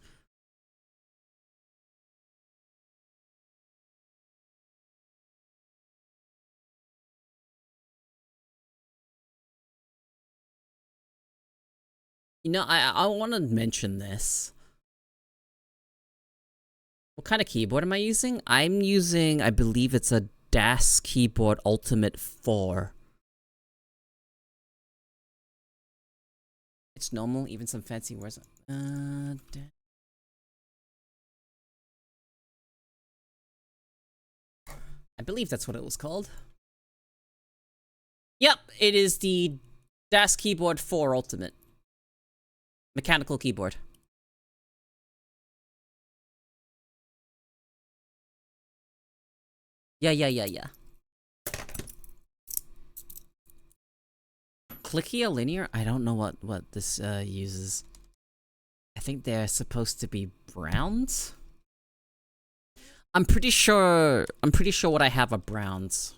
You know, I want to mention this. What kind of keyboard am I using? I'm using, I believe it's a DAS Keyboard Ultimate 4. It's normal, even some fancy words. I believe that's what it was called. Yep, it is the DAS Keyboard 4 Ultimate. Mechanical keyboard. Yeah. Clicky or linear? I don't know what this uses. I think they're supposed to be browns. I'm pretty sure what I have are browns.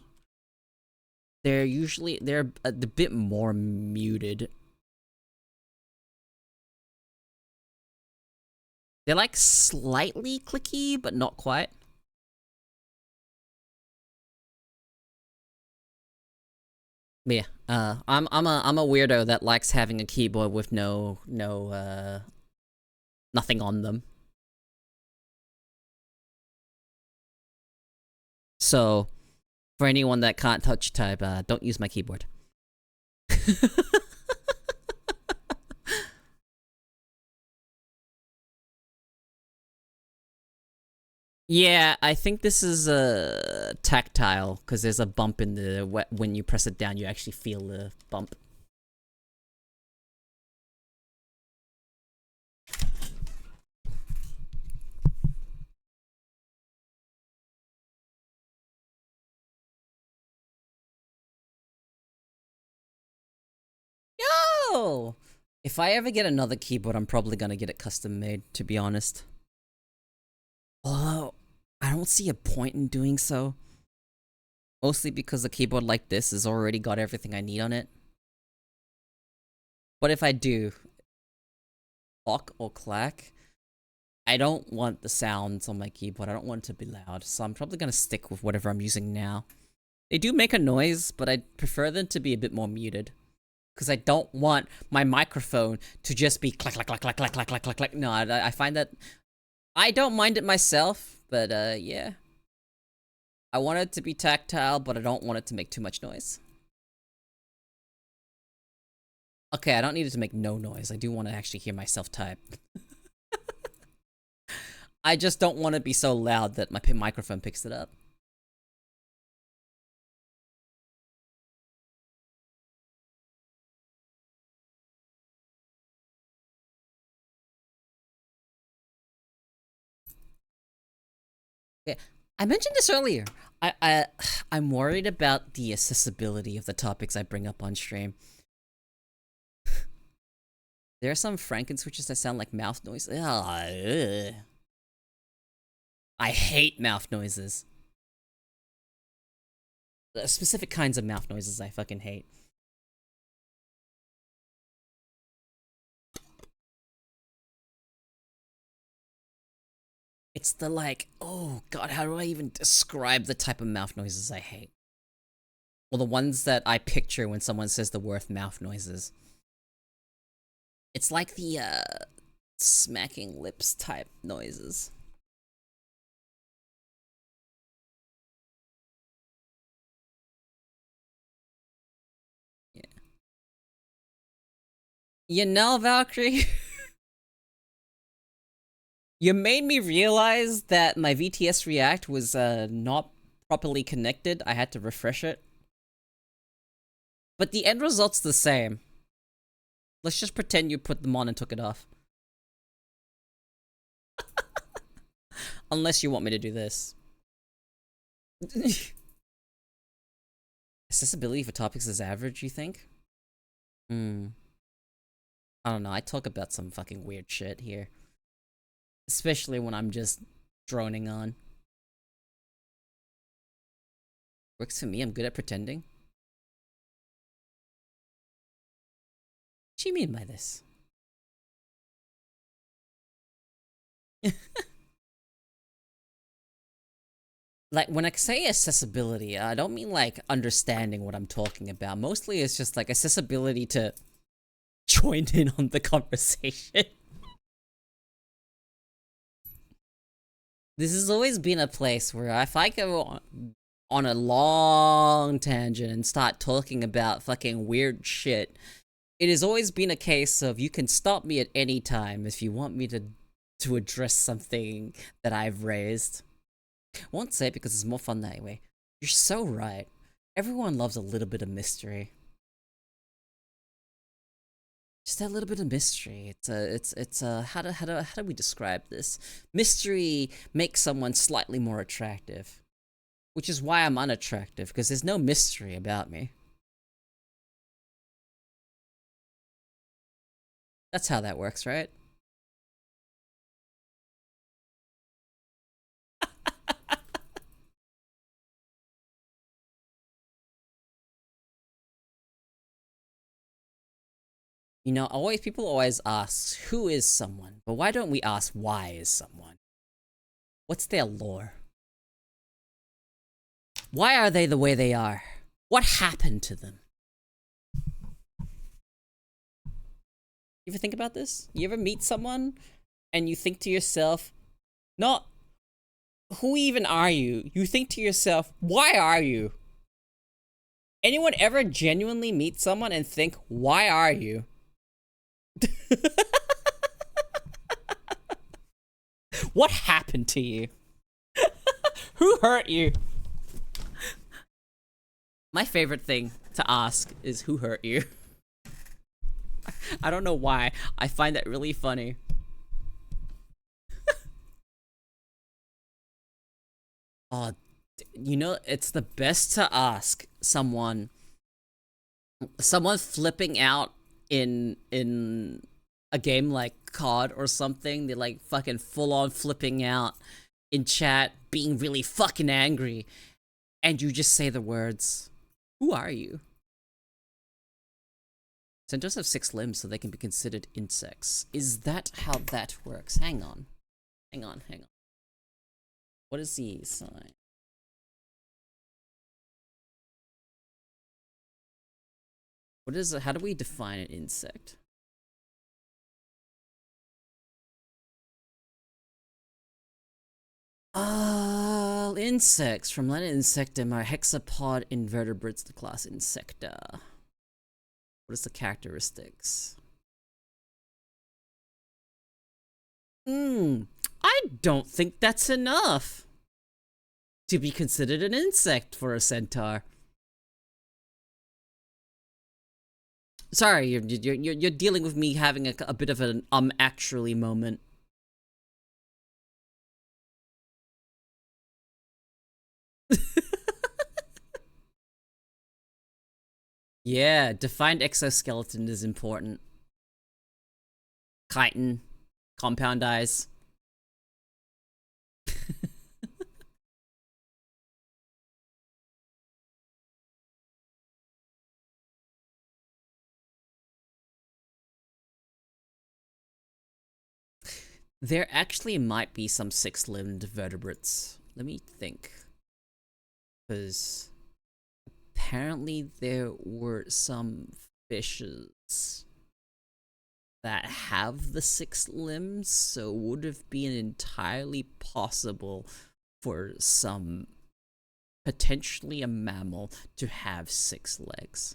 They're a bit more muted. They're like slightly clicky, but not quite. But yeah, I'm a weirdo that likes having a keyboard with nothing on them. So, for anyone that can't touch type, don't use my keyboard. Yeah, I think this is tactile, because there's a bump in the... when you press it down, you actually feel the bump. Yo! If I ever get another keyboard, I'm probably gonna get it custom made, to be honest. Although, I don't see a point in doing so. Mostly because a keyboard like this has already got everything I need on it. But if I do, clock or clack, I don't want the sounds on my keyboard. I don't want it to be loud, so I'm probably gonna stick with whatever I'm using now. They do make a noise, but I prefer them to be a bit more muted. Because I don't want my microphone to just be clack, clack, clack, clack, clack, clack, clack, clack, clack. No, I find that... I don't mind it myself, but yeah. I want it to be tactile, but I don't want it to make too much noise. Okay, I don't need it to make no noise. I do want to actually hear myself type. I just don't want to be so loud that my microphone picks it up. Okay, I mentioned this earlier. I'm worried about the accessibility of the topics I bring up on stream. There are some Franken switches that sound like mouth noise. Ugh. I hate mouth noises. Specific kinds of mouth noises I fucking hate. It's the like, oh god, how do I even describe the type of mouth noises I hate? Well, the ones that I picture when someone says the word mouth noises. It's like the, smacking lips type noises. Yeah. You know, Valkyrie? You made me realize that my VTS React was, not properly connected. I had to refresh it. But the end result's the same. Let's just pretend you put them on and took it off. Unless you want me to do this. Accessibility for topics is average, you think? I don't know, I talk about some fucking weird shit here. Especially when I'm just droning on. Works for me, I'm good at pretending. What do you mean by this? Like, when I say accessibility, I don't mean, like, understanding what I'm talking about. Mostly it's just, like, accessibility to join in on the conversation. This has always been a place where if I go on a long tangent and start talking about fucking weird shit, it has always been a case of you can stop me at any time if you want me to address something that I've raised. Won't say it because it's more fun that way. You're so right. Everyone loves a little bit of mystery. Just that little bit of mystery. It's how do we describe this? Mystery makes someone slightly more attractive. Which is why I'm unattractive, because there's no mystery about me. That's how that works, right? You know, people always ask, who is someone? But why don't we ask, why is someone? What's their lore? Why are they the way they are? What happened to them? You ever think about this? You ever meet someone and you think to yourself, not, who even are you? You think to yourself, why are you? Anyone ever genuinely meet someone and think, why are you? What happened to you? Who hurt you? My favorite thing to ask is who hurt you? I don't know why. I find that really funny. Oh, you know, it's the best to ask someone flipping out in a game like COD or something. They're like fucking full on flipping out in chat, being really fucking angry, and you just say the words, "Who are you?" Centaurs have 6 limbs, so they can be considered insects. Is that how that works? Hang on. Hang on. What is the sign? What is it? How do we define an insect? Insects. From Latin insectum are hexapod invertebrates, the class Insecta. What is the characteristics? I don't think that's enough to be considered an insect for a centaur. Sorry, you're dealing with me having a bit of an actually moment. Yeah, defined exoskeleton is important. Chitin, compound eyes. There actually might be some 6-limbed vertebrates. Let me think. Because apparently there were some fishes that have the 6 limbs, so it would have been entirely possible for some, potentially a mammal, to have 6 legs.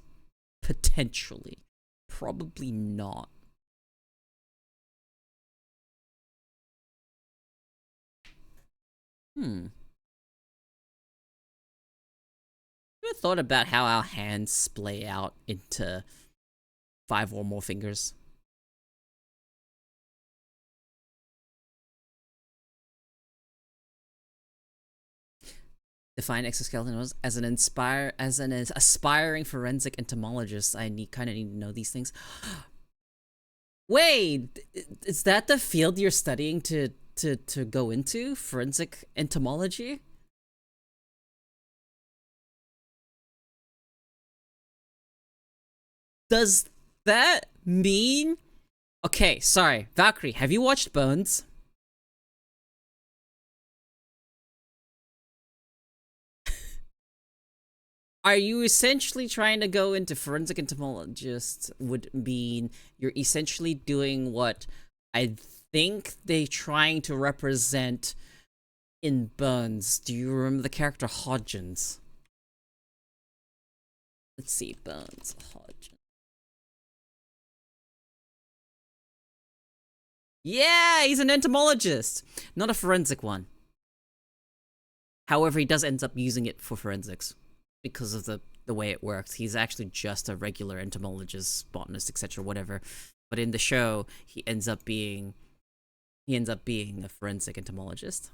Potentially. Probably not. You ever thought about how our hands splay out into 5 or more fingers? Define exoskeleton as an aspiring forensic entomologist. I kind of need to know these things. Wait, is that the field you're studying to go into? Forensic entomology? Does that mean? Okay, sorry, Valkyrie. Have you watched Bones? Are you essentially trying to go into forensic entomologist? Would mean you're essentially doing what I think they're trying to represent in Bones. Do you remember the character Hodgins? Let's see, Bones, Hodgins. Yeah, he's an entomologist, not a forensic one. However, he does end up using it for forensics because of the way it works. He's actually just a regular entomologist, botanist, etc., whatever. But in the show, he ends up being a forensic entomologist.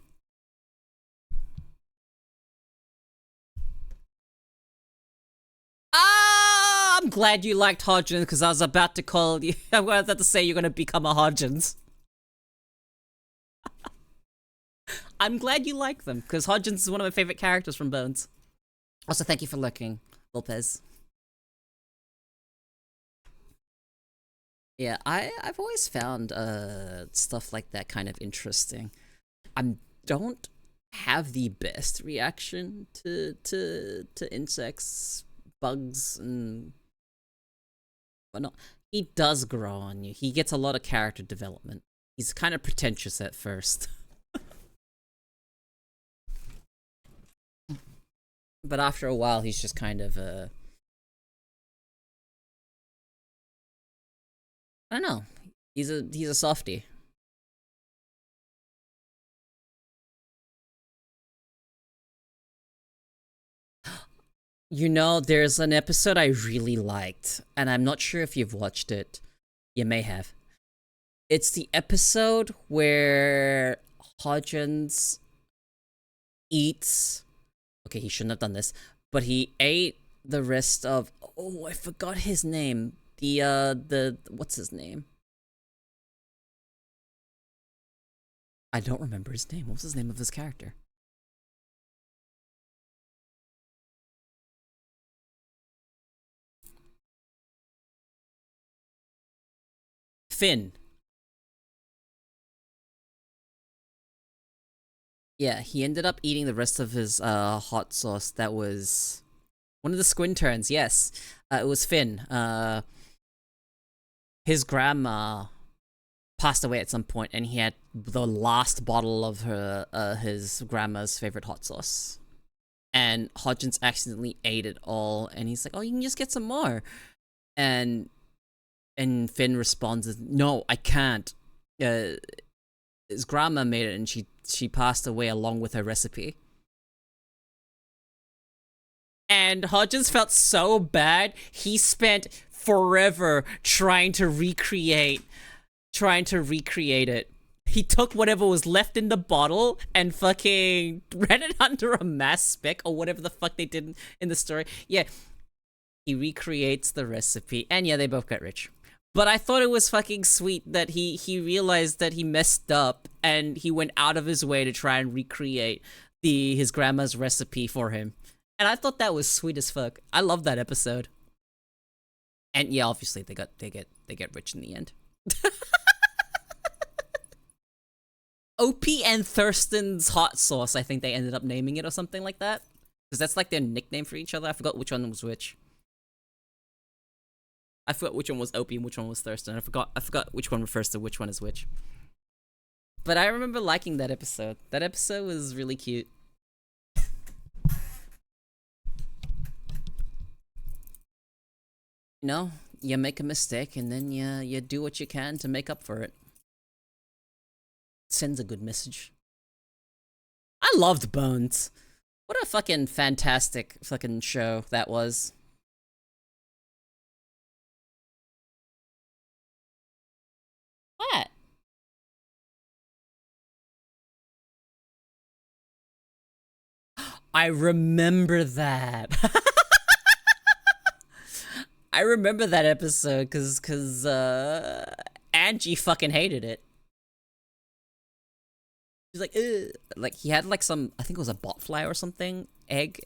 Ah, I'm glad you liked Hodgins because I was about to call you. I'm about to say you're gonna become a Hodgins. I'm glad you like them because Hodgins is one of my favorite characters from Bones. Also, thank you for looking, Lopez. Yeah, I've always found stuff like that kind of interesting. I don't have the best reaction to insects, bugs, and whatnot. He does grow on you. He gets a lot of character development. He's kind of pretentious at first. But after a while, he's just kind of I don't know. He's a softie. You know, there's an episode I really liked, and I'm not sure if you've watched it. You may have. It's the episode where Hodgins eats. Okay, he shouldn't have done this, but he ate the rest of. Oh, I forgot his name. The what's his name? I don't remember his name. What was his name of his character? Finn. Yeah, he ended up eating the rest of his hot sauce. That was one of the squinterns. Yes, it was Finn. His grandma passed away at some point, and he had the last bottle of her his grandma's favorite hot sauce. And Hodgins accidentally ate it all, and he's like, "Oh, you can just get some more." And Finn responds, "No, I can't. Uh, his grandma made it, and she passed away along with her recipe." And Hodgins felt so bad. He spent forever trying to recreate it. He took whatever was left in the bottle and fucking ran it under a mass spec or whatever the fuck they did in the story. Yeah, he recreates the recipe, and yeah, they both got rich. But I thought it was fucking sweet that he realized that he messed up and he went out of his way to try and recreate his grandma's recipe for him. And I thought that was sweet as fuck. I love that episode. And yeah, obviously they get rich in the end. Opie and Thurston's hot sauce, I think they ended up naming it or something like that. Because that's like their nickname for each other. I forgot which one was which. I forgot which one was Opie and which one was Thurston. I forgot which one refers to which one is which. But I remember liking that episode. That episode was really cute. You know, you make a mistake and then you do what you can to make up for it. Sends a good message. I loved Bones. What a fucking fantastic fucking show that was. What? I remember that. I remember that episode cause Angie fucking hated it. He's like, ugh. Like he had like some, I think it was a botfly or something, egg,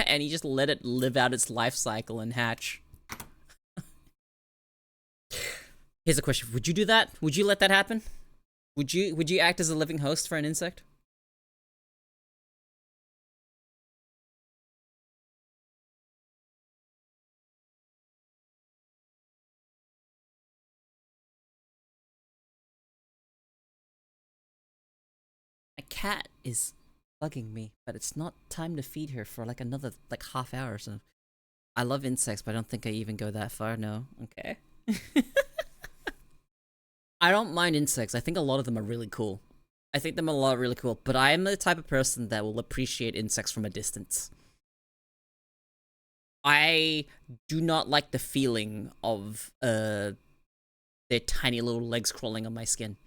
and he just let it live out its life cycle and hatch. Here's a question: would you do that? Would you let that happen? Would you act as a living host for an insect? My cat is bugging me, but it's not time to feed her for like another like half hour or so. I love insects, but I don't think I even go that far. No. Okay. I don't mind insects. I think a lot of them are really cool. I think them a lot really cool, but I am the type of person that will appreciate insects from a distance. I do not like the feeling of their tiny little legs crawling on my skin.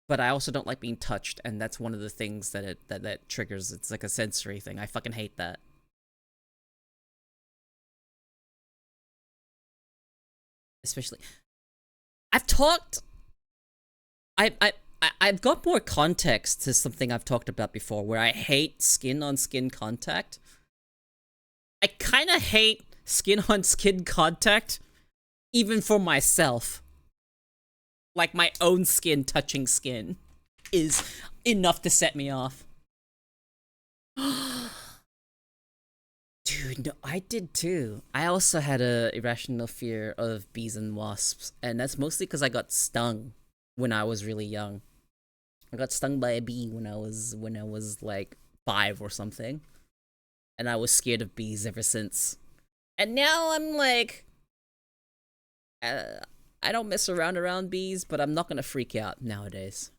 But I also don't like being touched, and that's one of the things that triggers. It's like a sensory thing. I fucking hate that. Especially, I've talked. I've got more context to something I've talked about before, where I hate skin on skin contact. I kind of hate skin on skin contact, even for myself. Like my own skin touching skin is enough to set me off. Dude, no, I did too. I also had a irrational fear of bees and wasps, and that's mostly because I got stung when I was really young. I got stung by a bee when I was like 5 or something, and I was scared of bees ever since. And now I'm like, uh, I don't mess around bees, but I'm not gonna freak out nowadays.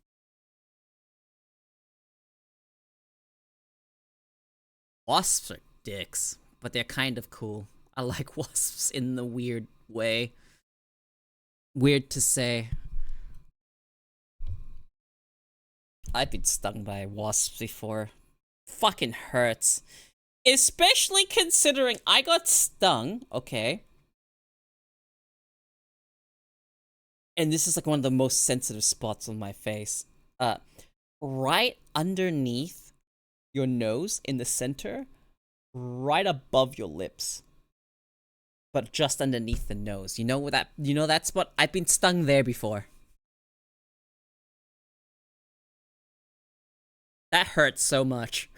Wasps are dicks, but they're kind of cool. I like wasps in the weird way. Weird to say. I've been stung by wasps before. Fucking hurts. Especially considering I got stung, okay? And this is like one of the most sensitive spots on my face. Uh, right underneath your nose in the center, right above your lips. But just underneath the nose. You know that spot? I've been stung there before. That hurts so much.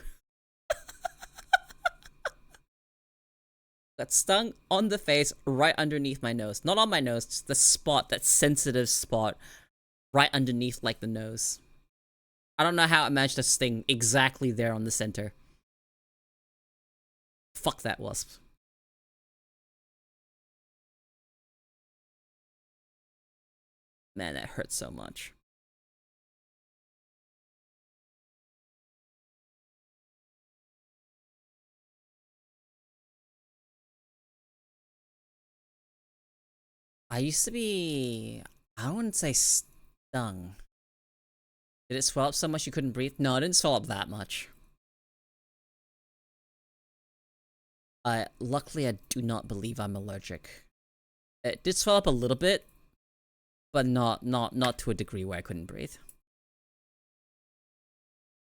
Got stung on the face right underneath my nose. Not on my nose, just the spot, that sensitive spot right underneath like the nose. I don't know how it managed to sting exactly there on the center. Fuck that wasp. Man, that hurts so much. I used to be... I wouldn't say stung. Did it swell up so much you couldn't breathe? No, it didn't swell up that much. Luckily I do not believe I'm allergic. It did swell up a little bit, but not to a degree where I couldn't breathe.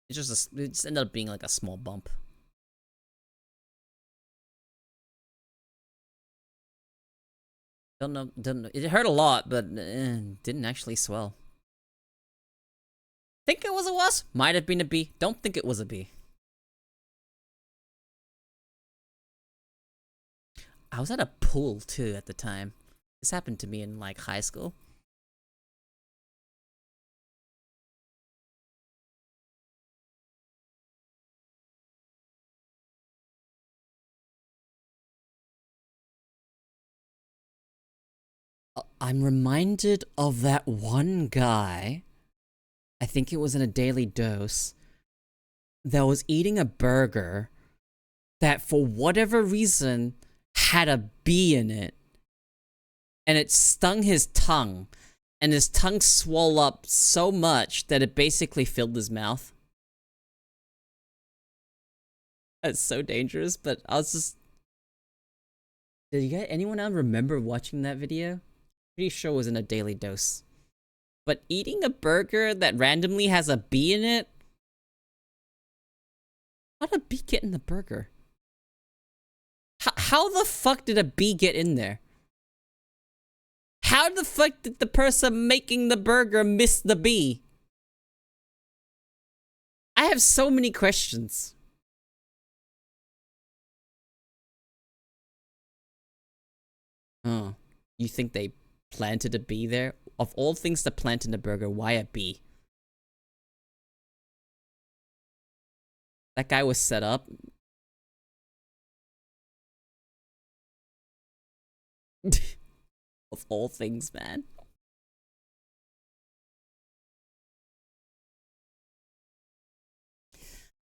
It just ended up being like a small bump. Don't know. It hurt a lot, but didn't actually swell. Think it was a wasp? Might have been a bee. Don't think it was a bee. I was at a pool too at the time. This happened to me in like high school. I'm reminded of that one guy, I think it was in a daily dose, that was eating a burger that for whatever reason had a bee in it. And it stung his tongue. And his tongue swelled up so much that it basically filled his mouth. That's so dangerous, but I was just... Did anyone else remember watching that video? Pretty sure it was in a daily dose. But eating a burger that randomly has a bee in it? How did a bee get in the burger? How the fuck did a bee get in there? How the fuck did the person making the burger miss the bee? I have so many questions. Oh, you think they planted a bee there? Of all things to plant in a burger, why a bee? That guy was set up. Of all things, man.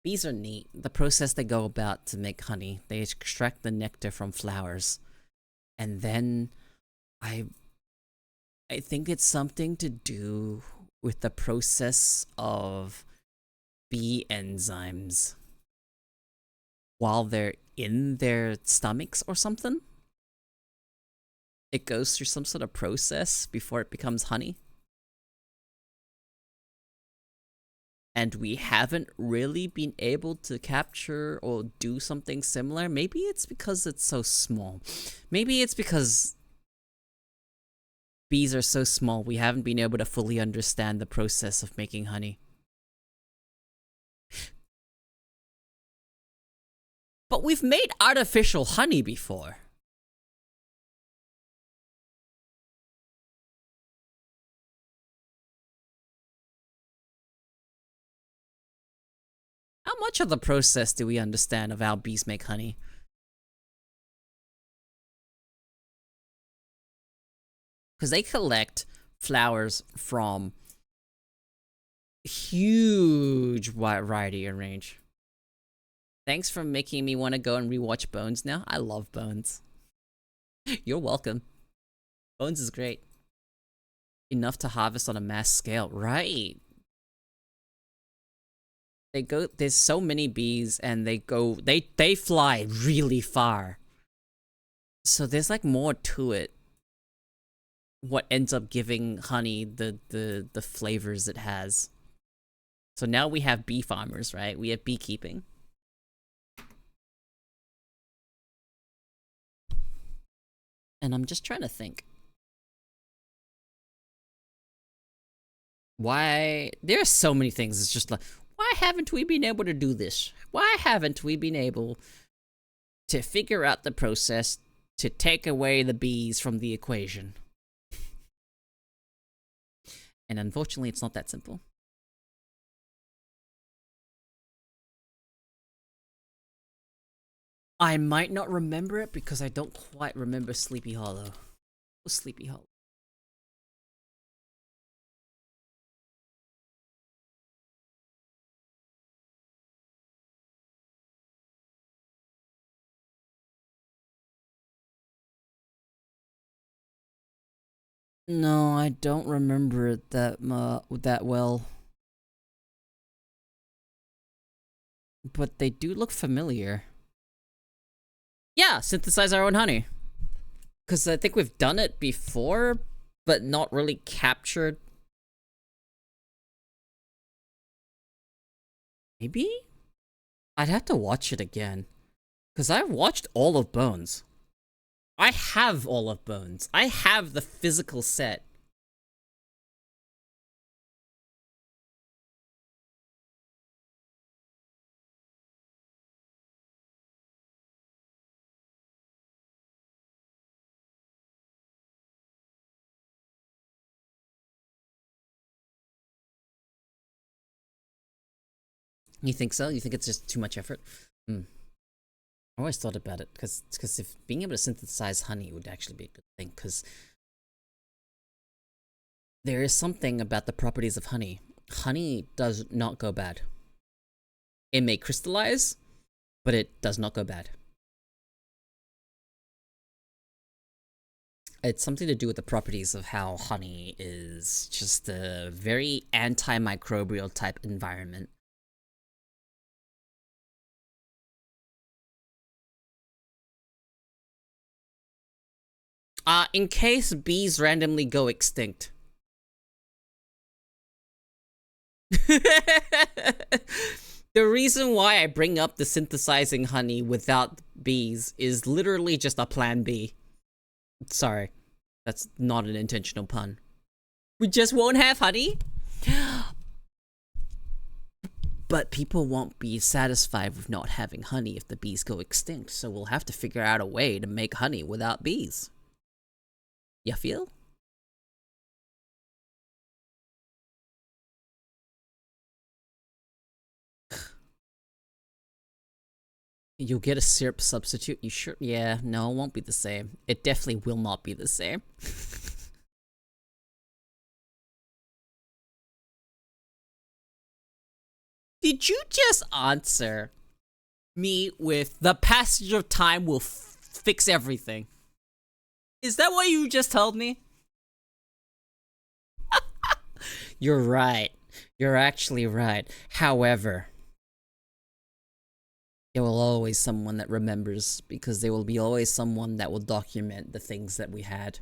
Bees are neat. The process they go about to make honey. They extract the nectar from flowers. And then I think it's something to do with the process of bee enzymes while they're in their stomachs or something. It goes through some sort of process before it becomes honey. And we haven't really been able to capture or do something similar. Maybe it's because it's so small. Maybe it's because bees are so small we haven't been able to fully understand the process of making honey. But we've made artificial honey before. How much of the process do we understand of how bees make honey? Because they collect flowers from huge variety and range. Thanks for making me want to go and rewatch Bones now. I love Bones. You're welcome. Bones is great. Enough to harvest on a mass scale. Right. there's so many bees and they fly really far. So there's like more to it. What ends up giving honey the flavors it has. So now we have bee farmers, right? We have beekeeping. And I'm just trying to think. Why? There are so many things. It's just like, why haven't we been able to do this? Why haven't we been able to figure out the process to take away the bees from the equation? And unfortunately, it's not that simple. I might not remember it because I don't quite remember Sleepy Hollow. What's Sleepy Hollow? No, I don't remember it that well. But they do look familiar. Yeah, synthesize our own honey. Because I think we've done it before, but not really captured. Maybe? I'd have to watch it again. Because I've watched all of Bones. I have all of Bones. I have the physical set. You think so? You think it's just too much effort? Hmm. I always thought about it, because if being able to synthesize honey would actually be a good thing, because there is something about the properties of honey. Honey does not go bad. It may crystallize, but it does not go bad. It's something to do with the properties of how honey is just a very antimicrobial type environment. In case bees randomly go extinct. The reason why I bring up the synthesizing honey without bees is literally just a plan B. Sorry. That's not an intentional pun. We just won't have honey? But people won't be satisfied with not having honey if the bees go extinct, so we'll have to figure out a way to make honey without bees. Ya feel? You'll get a syrup substitute? You sure? Yeah, no, it won't be the same. It definitely will not be the same. Did you just answer me with the passage of time will fix everything? Is that what you just told me? You're right. You're actually right. However, there will always someone that remembers, because there will be always someone that will document the things that we had.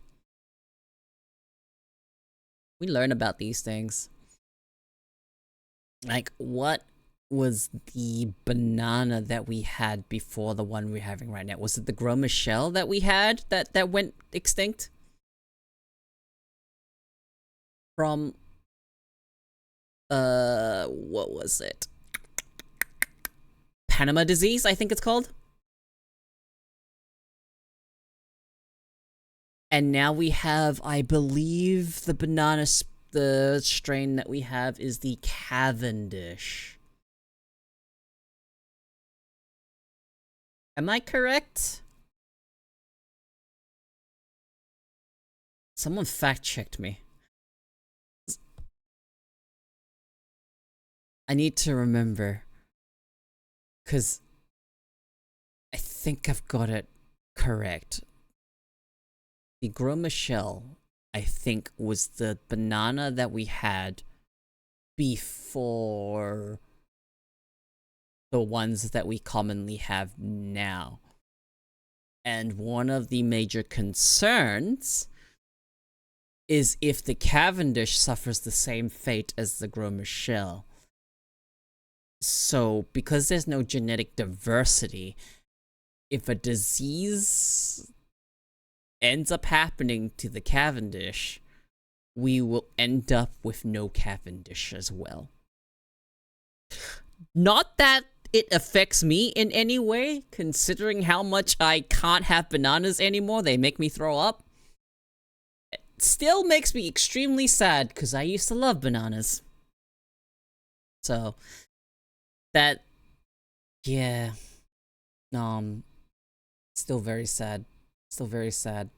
We learn about these things. Like, what was the banana that we had before the one we're having right now? Was it the Gros Michel that we had that went extinct? From, what was it? Panama disease, I think it's called. And now we have, I believe, the strain that we have is the Cavendish. Am I correct? Someone fact-checked me. I need to remember, because I think I've got it correct. The Gros Michel, I think, was the banana that we had before the ones that we commonly have now. And one of the major concerns is if the Cavendish suffers the same fate as the Gros Michel. So, because there's no genetic diversity, if a disease ends up happening to the Cavendish, we will end up with no Cavendish as well. Not that it affects me in any way, considering how much I can't have bananas anymore. They make me throw up. It still makes me extremely sad, because I used to love bananas. So, that, yeah, still very sad. Still very sad.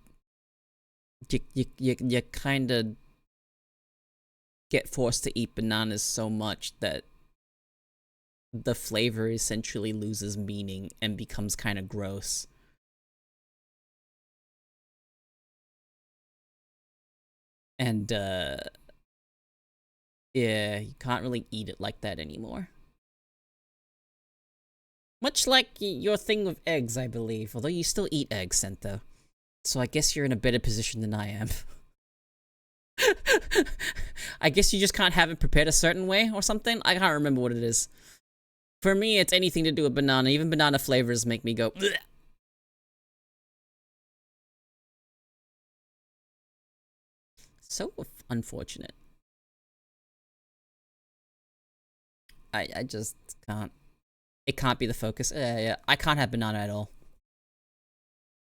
You kind of get forced to eat bananas so much that the flavor essentially loses meaning and becomes kind of gross. And, yeah, you can't really eat it like that anymore. Much like your thing with eggs, I believe. Although you still eat eggs, Sento. So I guess you're in a better position than I am. I guess you just can't have it prepared a certain way or something? I can't remember what it is. For me, it's anything to do with banana. Even banana flavors make me go, bleh. So unfortunate. I just can't. It can't be the focus. Yeah, I can't have banana at all.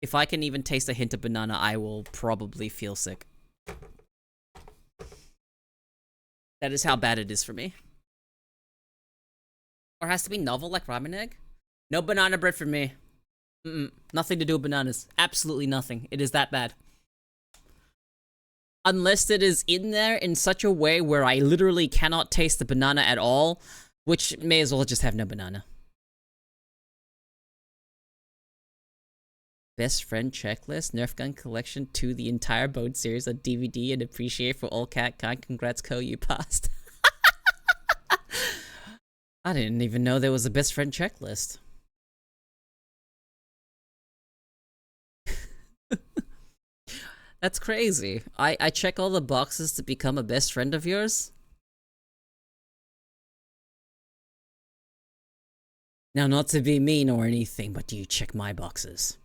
If I can even taste a hint of banana, I will probably feel sick. That is how bad it is for me. Or it has to be novel like ramen egg? No banana bread for me. Nothing to do with bananas. Absolutely nothing. It is that bad. Unless it is in there in such a way where I literally cannot taste the banana at all, which may as well just have no banana. Best friend checklist, Nerf gun collection to the entire Bone series on DVD and appreciate for all cat kind. Congrats, Ko, you passed. I didn't even know there was a best friend checklist. That's crazy. I check all the boxes to become a best friend of yours? Now, not to be mean or anything, but do you check my boxes?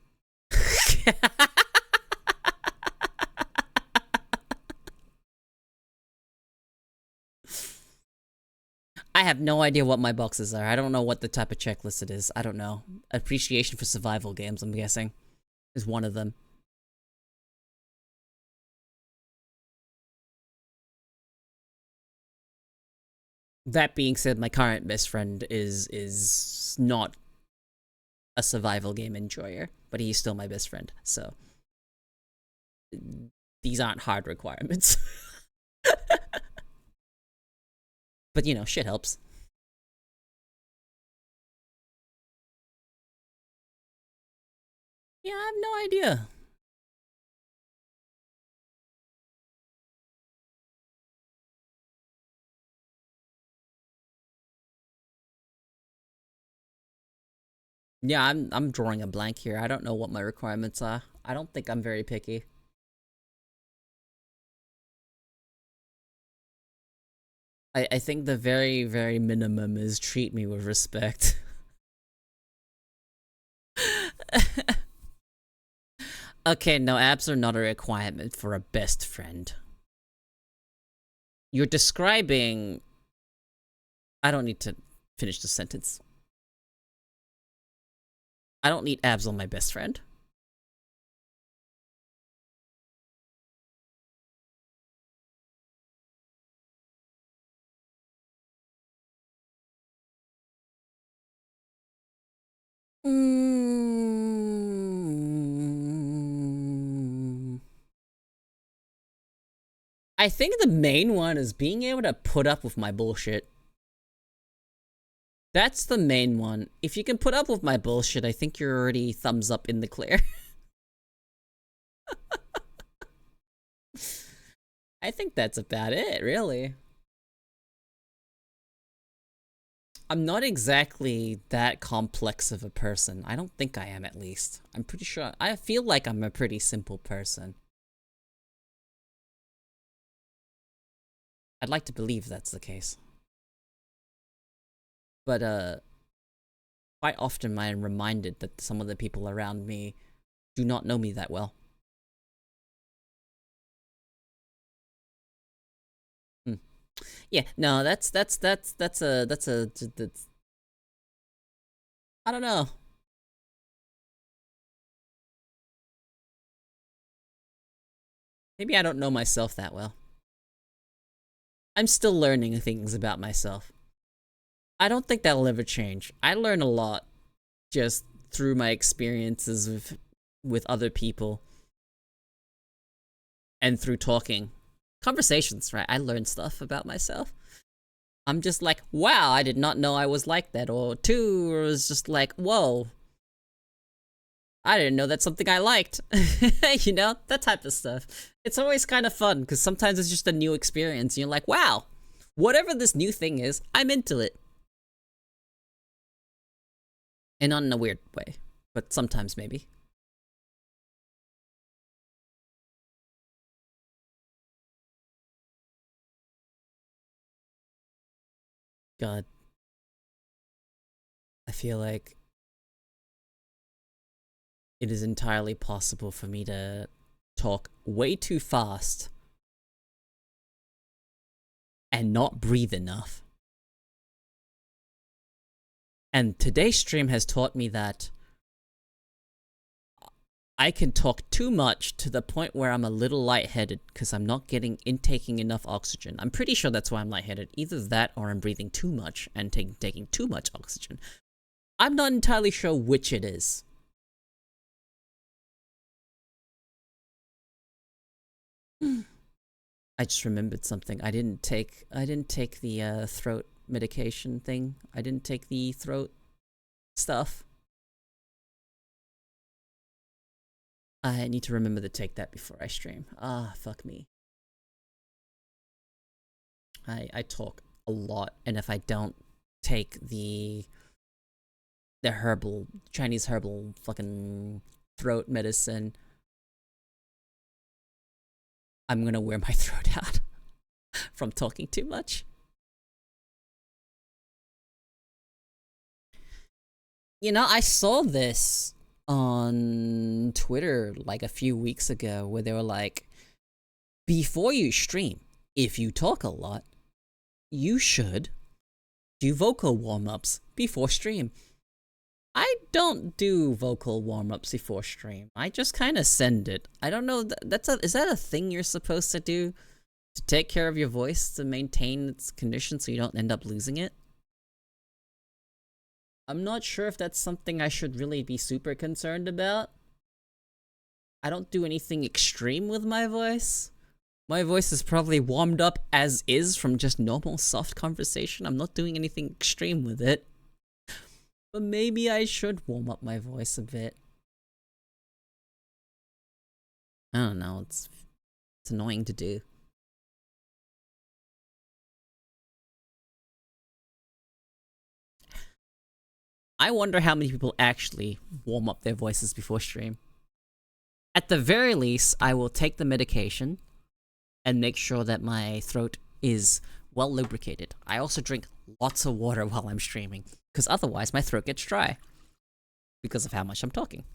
I have no idea what my boxes are. I don't know what the type of checklist it is. I don't know. Appreciation for survival games, I'm guessing, is one of them. That being said, my current best friend is not a survival game enjoyer, but he's still my best friend, so these aren't hard requirements. But, you know, shit helps. Yeah, I have no idea. Yeah, I'm drawing a blank here. I don't know what my requirements are. I don't think I'm very picky. I think the very, very minimum is treat me with respect. Okay, no, abs are not a requirement for a best friend. You're describing... I don't need to finish the sentence. I don't need abs on my best friend. I think the main one is being able to put up with my bullshit. That's the main one. If you can put up with my bullshit, I think you're already thumbs up in the clear. I think that's about it, really. I'm not exactly that complex of a person. I don't think I am, at least. I'm pretty sure. I feel like I'm a pretty simple person. I'd like to believe that's the case. But, quite often I'm reminded that some of the people around me do not know me that well. Hmm. Yeah, no, that's I don't know. Maybe I don't know myself that well. I'm still learning things about myself. I don't think that'll ever change. I learn a lot just through my experiences with other people and through talking. Conversations, right? I learn stuff about myself. I'm just like, wow, I did not know I was like that. Or two, or it was just like, whoa, I didn't know that's something I liked. You know, that type of stuff. It's always kind of fun because sometimes it's just a new experience. And you're like, wow, whatever this new thing is, I'm into it. And not in a weird way, but sometimes maybe. God, I feel like it is entirely possible for me to talk way too fast and not breathe enough. And today's stream has taught me that I can talk too much to the point where I'm a little lightheaded because I'm not taking enough oxygen. I'm pretty sure that's why I'm lightheaded. Either that or I'm breathing too much and taking too much oxygen. I'm not entirely sure which it is. I just remembered something. I didn't take the throat medication thing. I didn't take the throat stuff. I need to remember to take that before I stream. Ah, fuck me. I talk a lot, and if I don't take the herbal Chinese herbal fucking throat medicine, I'm gonna wear my throat out from talking too much. You know, I saw this on Twitter like a few weeks ago where they were like, before you stream, if you talk a lot, you should do vocal warm-ups before stream. I don't do vocal warm-ups before stream. I just kind of send it. I don't know, is that a thing you're supposed to do to take care of your voice to maintain its condition so you don't end up losing it? I'm not sure if that's something I should really be super concerned about. I don't do anything extreme with my voice. My voice is probably warmed up as is from just normal soft conversation. I'm not doing anything extreme with it. But maybe I should warm up my voice a bit. I don't know, it's annoying to do. I wonder how many people actually warm up their voices before stream. At the very least, I will take the medication and make sure that my throat is well lubricated. I also drink lots of water while I'm streaming, because otherwise my throat gets dry because of how much I'm talking.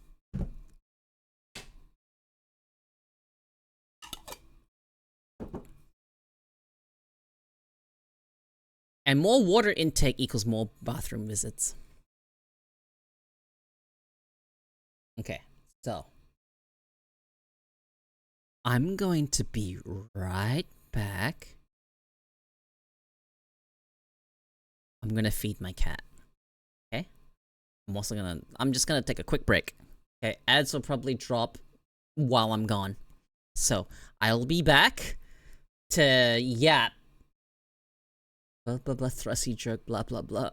And more water intake equals more bathroom visits. Okay, so I'm going to be right back. I'm gonna feed my cat. Okay? I'm just gonna take a quick break. Okay, ads will probably drop while I'm gone. So, I'll be back to yap. Blah blah blah, thrusty jerk, blah blah blah.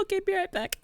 Okay, be right back.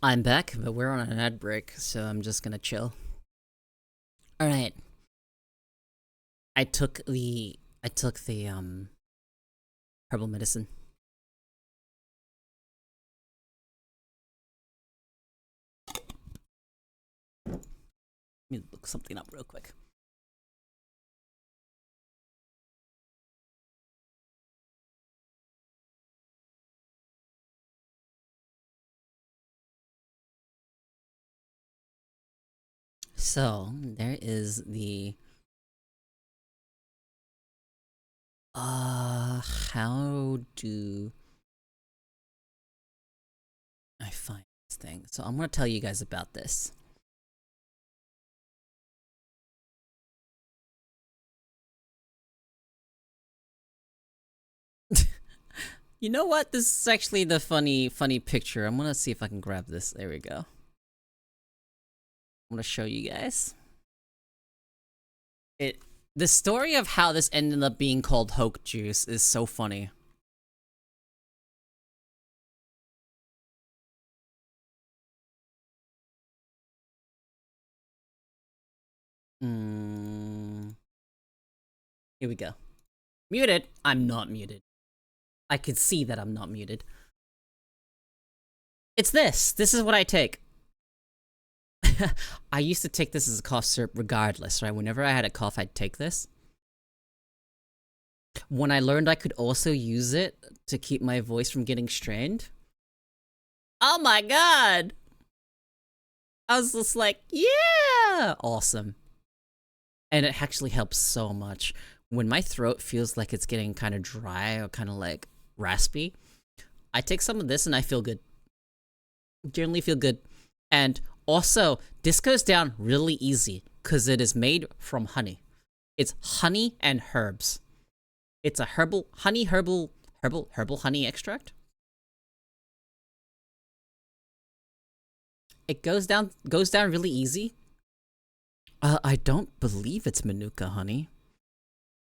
I'm back, but we're on an ad break, so I'm just gonna chill. Alright. I took the herbal medicine. Let me look something up real quick. So, there is the how do I find this thing? So I'm gonna tell you guys about this. You know what? This is actually the funny picture. I'm gonna see if I can grab this. There we go. I'm gonna show you guys. The story of how this ended up being called Hoke Juice is so funny. Here we go. Muted? I'm not muted. I can see that I'm not muted. It's this. This is what I take. I used to take this as a cough syrup regardless, right? Whenever I had a cough, I'd take this. When I learned I could also use it to keep my voice from getting strained. Oh my god! I was just like, yeah! Awesome. And it actually helps so much. When my throat feels like it's getting kind of dry or kind of like raspy, I take some of this and I feel good. Generally feel good. And also, this goes down really easy because it is made from honey. It's honey and herbs. It's a herbal honey extract. It goes down really easy. I don't believe it's Manuka honey.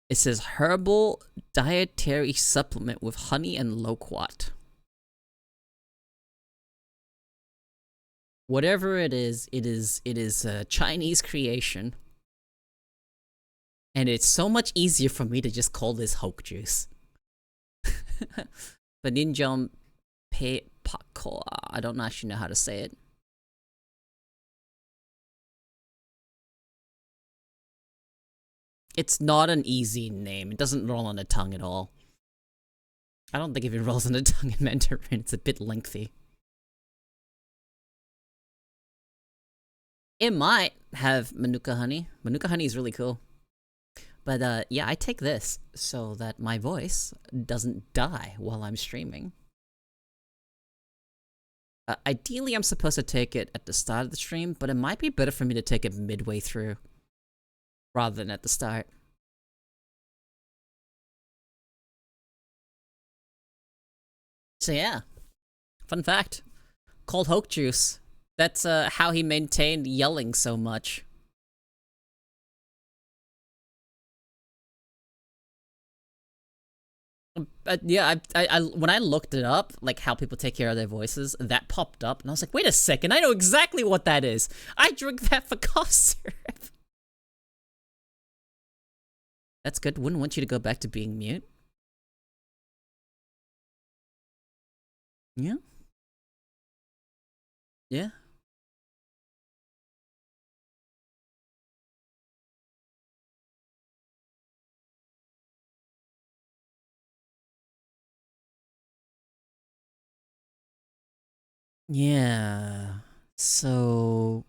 It says herbal dietary supplement with honey and loquat. Whatever it is a Chinese creation. And it's so much easier for me to just call this Hoke Juice. Baninjom Pe Pakoa. I don't actually know how to say it. It's not an easy name. It doesn't roll on the tongue at all. I don't think if it rolls on the tongue in Mandarin, it's a bit lengthy. It might have Manuka honey. Manuka honey is really cool. But yeah, I take this so that my voice doesn't die while I'm streaming. Ideally, I'm supposed to take it at the start of the stream, but it might be better for me to take it midway through rather than at the start. So yeah, fun fact. Called Hoke Juice. That's how he maintained yelling so much. Yeah, I when I looked it up, like how people take care of their voices, that popped up, and I was like, wait a second, I know exactly what that is. I drink that for cough syrup. That's good. Wouldn't want you to go back to being mute. Yeah. Yeah. Yeah. So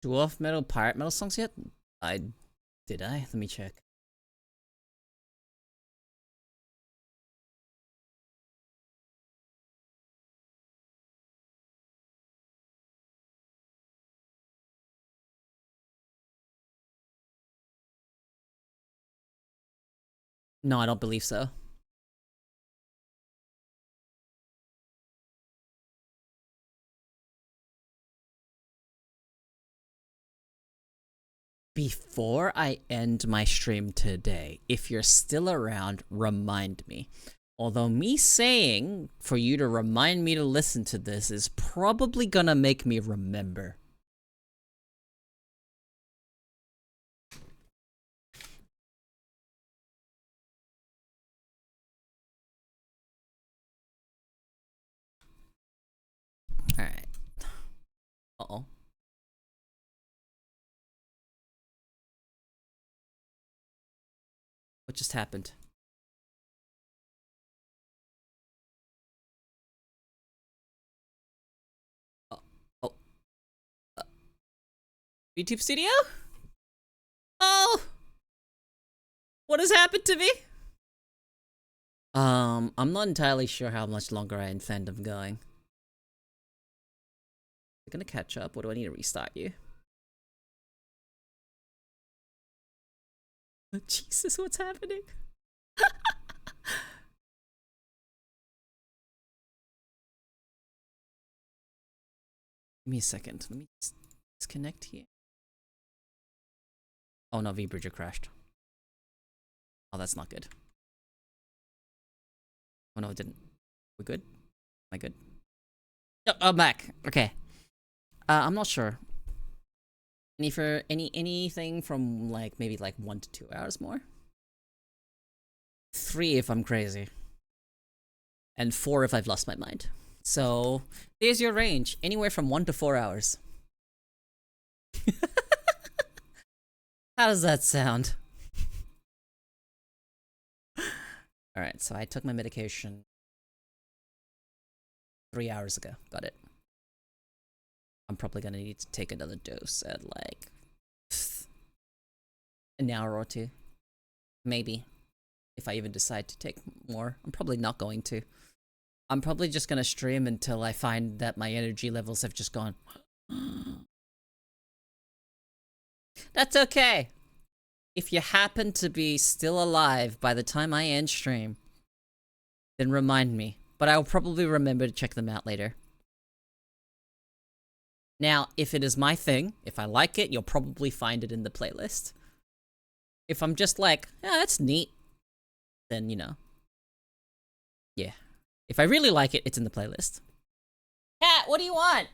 dwarf metal, pirate metal songs yet? Did I? Let me check. No, I don't believe so. Before I end my stream today, if you're still around, remind me. Although me saying for you to remind me to listen to this is probably gonna make me remember. Alright. Uh-oh. What just happened? Oh. Oh. YouTube Studio? Oh! What has happened to me? I'm not entirely sure how much longer I intend of going. Is it gonna catch up, or do I need to restart you? Oh, Jesus, what's happening? Give me a second. Let me disconnect here. Oh no, VBridger crashed. Oh, that's not good. Oh no, it didn't. We good? Am I good? Oh, I'm back. Okay. I'm not sure. Anything from like maybe like 1 to 2 hours more? 3 if I'm crazy. And 4 if I've lost my mind. So there's your range. Anywhere from 1 to 4 hours. How does that sound? Alright, so I took my medication 3 hours ago. Got it. I'm probably gonna need to take another dose at like an hour or two. Maybe. If I even decide to take more. I'm probably not going to. I'm probably just gonna stream until I find that my energy levels have just gone. That's okay. If you happen to be still alive by the time I end stream, then remind me. But I'll probably remember to check them out later. Now, if it is my thing, if I like it, you'll probably find it in the playlist. If I'm just like, yeah, that's neat, then, you know. Yeah. If I really like it, it's in the playlist. Cat, what do you want?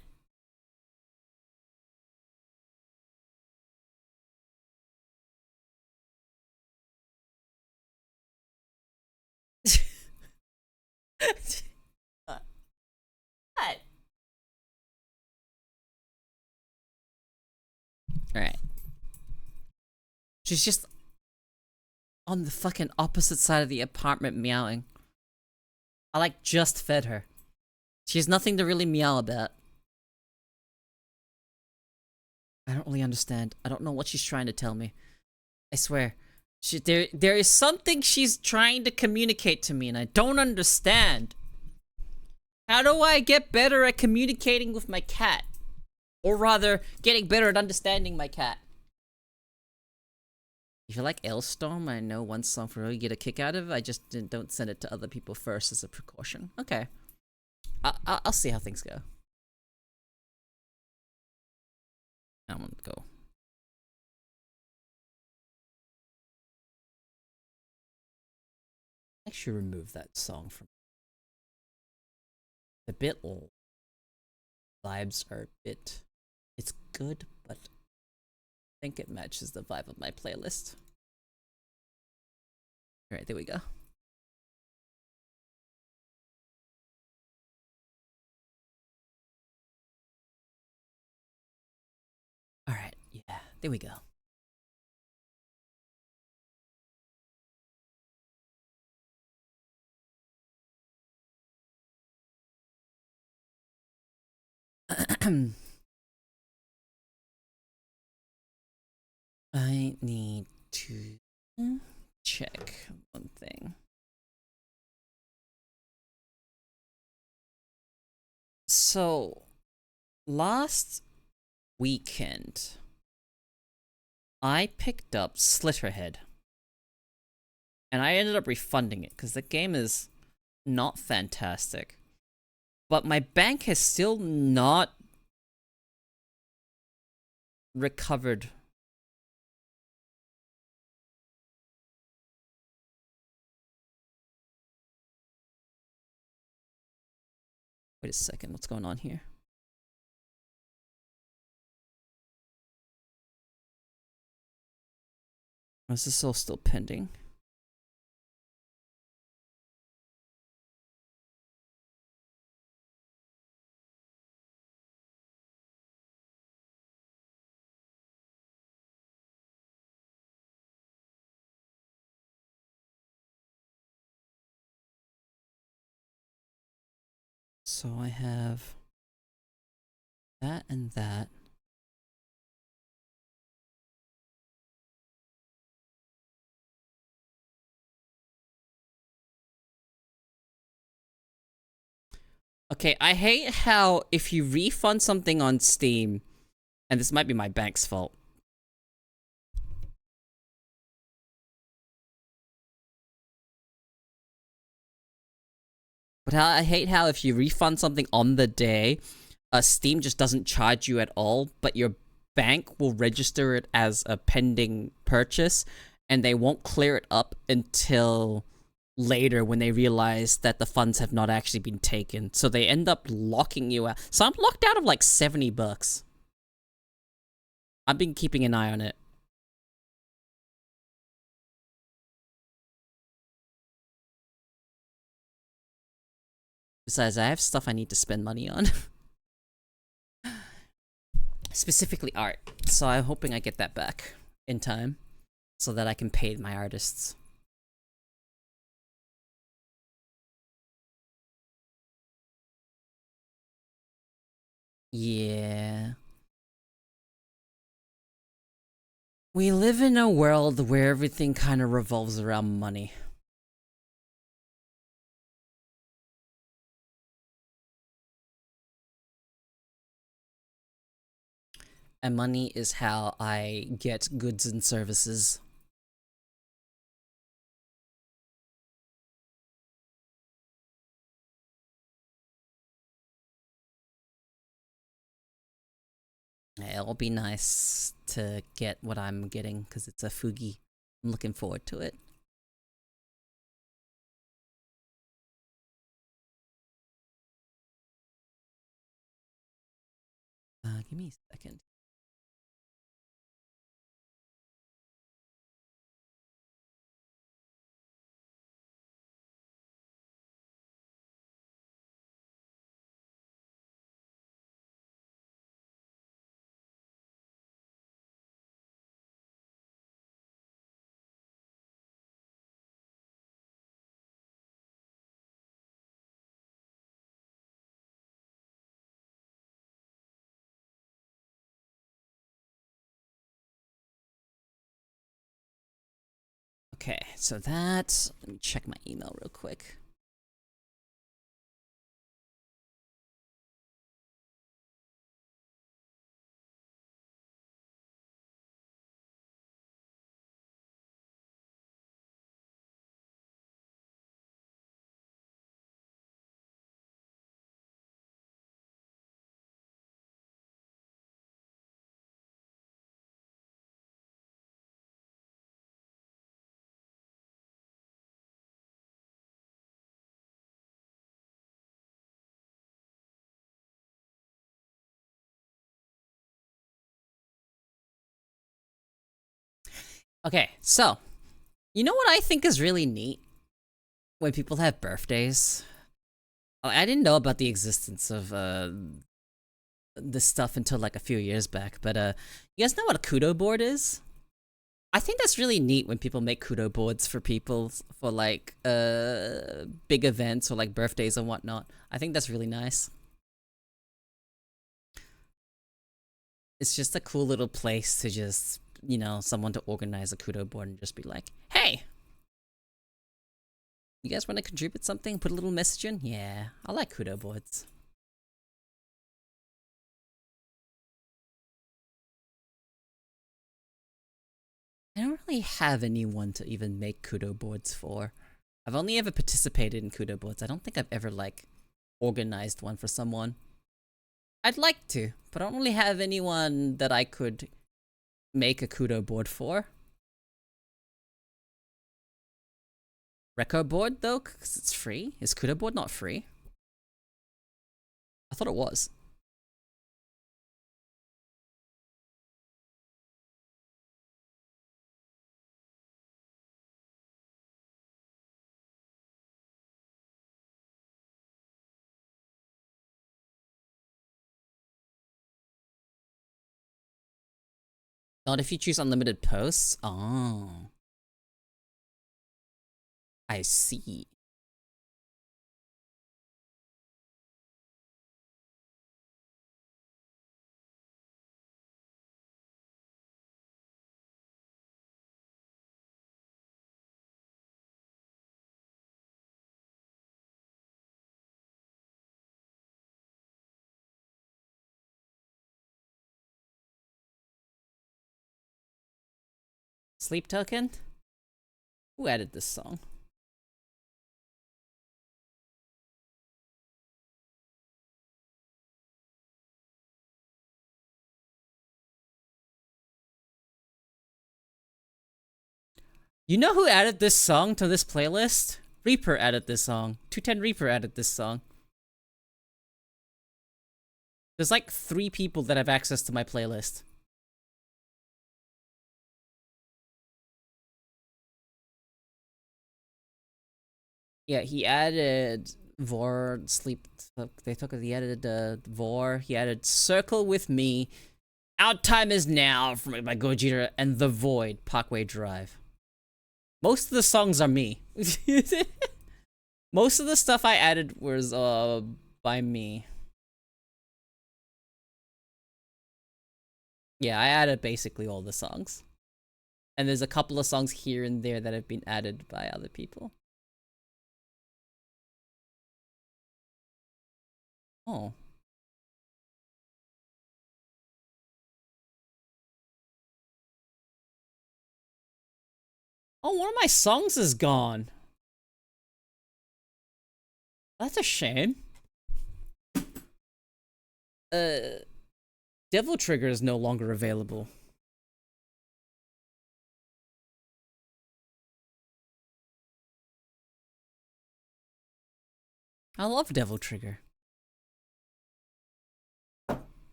What? Alright. She's just on the fucking opposite side of the apartment meowing. I like just fed her. She has nothing to really meow about. I don't really understand. I don't know what she's trying to tell me. I swear. There is something she's trying to communicate to me and I don't understand. How do I get better at communicating with my cat? Or rather, getting better at understanding my cat. If you like Elstorm, I know one song for really get a kick out of. I just don't send it to other people first as a precaution. Okay. I'll see how things go. I'm gonna go. I should remove that song from the bit. Vibes are a bit. It's good, but I think it matches the vibe of my playlist. Alright, there we go. Alright, yeah, there we go. I need to check one thing. So, last weekend, I picked up Slitterhead. and I ended up refunding it because the game is not fantastic. But my bank has still not recovered. Wait a second, what's going on here? Is this all still pending? So I have that and that. Okay, I hate how if you refund something on Steam, and this might be my bank's fault. But I hate how if you refund something on the day, Steam just doesn't charge you at all, but your bank will register it as a pending purchase, and they won't clear it up until later when they realize that the funds have not actually been taken. So they end up locking you out. So I'm locked out of like $70. I've been keeping an eye on it. Besides, I have stuff I need to spend money on. Specifically art. So I'm hoping I get that back in time so that I can pay my artists. Yeah. We live in a world where everything kind of revolves around money. And money is how I get goods and services. It'll be nice to get what I'm getting because it's a Fugi. I'm looking forward to it. Give me a second. Okay, so that. Let me check my email real quick. Okay, so. You know what I think is really neat? When people have birthdays. I didn't know about the existence of this stuff until like a few years back, but you guys know what a kudo board is? I think that's really neat when people make kudo boards for people for like big events or like birthdays and whatnot. I think that's really nice. It's just a cool little place to just, you know, someone to organize a kudo board and just be like, hey, you guys want to contribute something? Put a little message in? Yeah, I like kudo boards. I I don't really have anyone to even make kudo boards for. I've only ever participated in kudo boards. I don't think I've ever, like, organized one for someone. I'd like to, but I don't really have anyone that I could make a kudo board for. Reco board, though, because it's free? Is kudo board not free? I thought it was. Not if you choose unlimited posts? Oh. I see. Sleep token? Who added this song? You know who added this song to this playlist? Reaper added this song. 210 Reaper added this song. There's like 3 people that have access to my playlist. Yeah, he added Vor Sleep. He added Vor. He added Circle with Me. Out Time Is Now from by Gojira and The Void, Parkway Drive. Most of the songs are me. Most of the stuff I added was by me. Yeah, I added basically all the songs. And there's a couple of songs here and there that have been added by other people. Oh. Oh, one of my songs is gone. That's a shame. Devil Trigger is no longer available. I love Devil Trigger.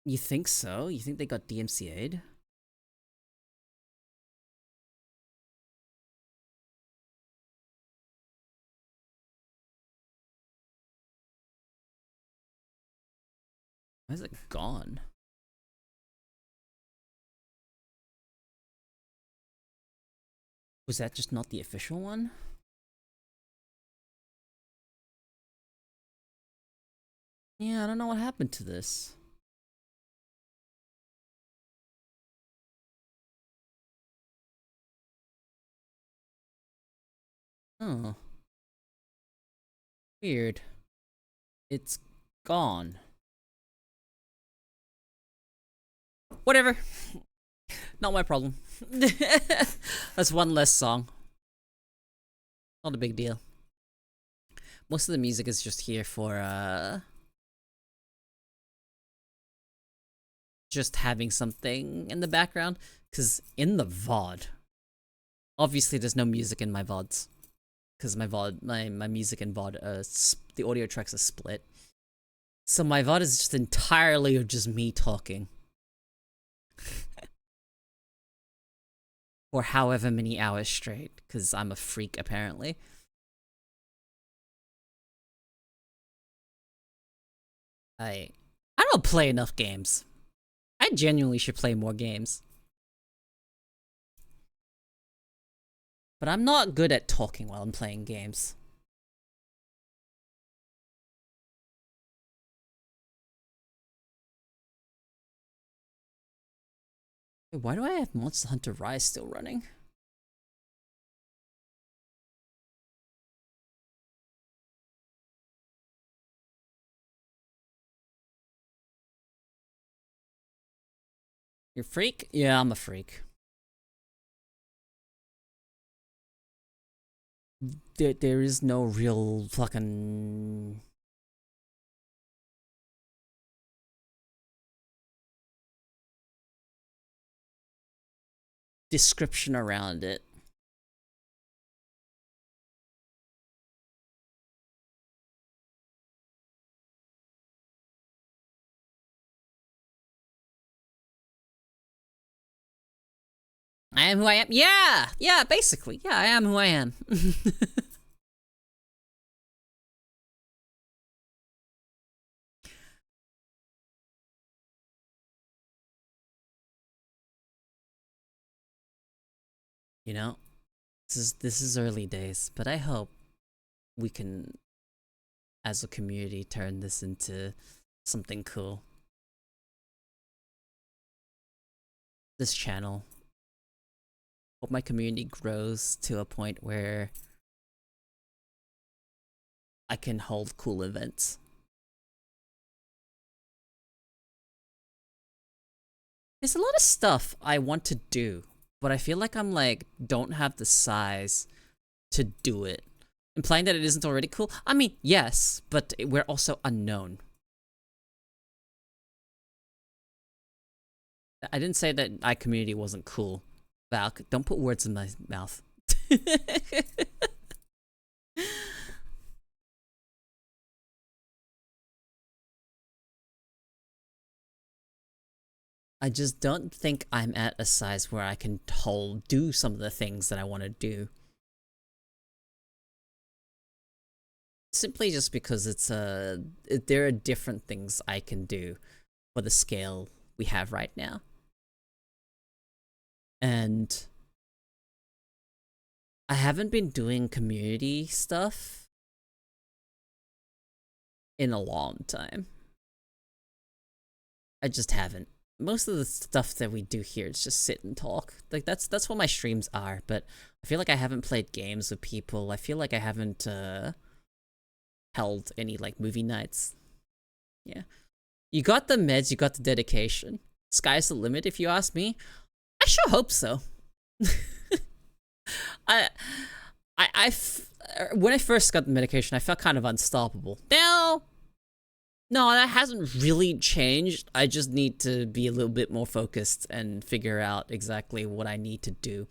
You think so? You think they got DMCA'd? Why is it gone? Was that just not the official one? Yeah, I don't know what happened to this. Oh. Weird. It's gone. Whatever. Not my problem. That's one less song. Not a big deal. Most of the music is just here for, just having something in the background. Because in the VOD, obviously there's no music in my VODs. Because my VOD, my music and VOD, the audio tracks are split. So my VOD is just entirely of just me talking. For however many hours straight, because I'm a freak apparently. I don't play enough games. I genuinely should play more games. But I'm not good at talking while I'm playing games. Wait, why do I have Monster Hunter Rise still running? You're a freak? Yeah, I'm a freak. There is no real fucking description around it. I am who I am. Yeah! Yeah, basically. Yeah, I am who I am. You know, this is early days, but I hope we can, as a community, turn this into something cool. This channel. Hope my community grows to a point where I can hold cool events. There's a lot of stuff I want to do, but I feel like I'm like, don't have the size to do it. Implying that it isn't already cool? I mean, yes, but we're also unknown. I didn't say that my community wasn't cool. Valk, don't put words in my mouth. I just don't think I'm at a size where I can do some of the things that I want to do. Simply just because there are different things I can do for the scale we have right now. And I haven't been doing community stuff in a long time. I just haven't. Most of the stuff that we do here is just sit and talk. Like that's what my streams are, but I feel like I haven't played games with people. I feel like I haven't held any like movie nights. Yeah. You got the meds, you got the dedication. Sky's the limit if you ask me. I sure hope so. When I first got the medication, I felt kind of unstoppable. Now, no, that hasn't really changed. I just need to be a little bit more focused and figure out exactly what I need to do.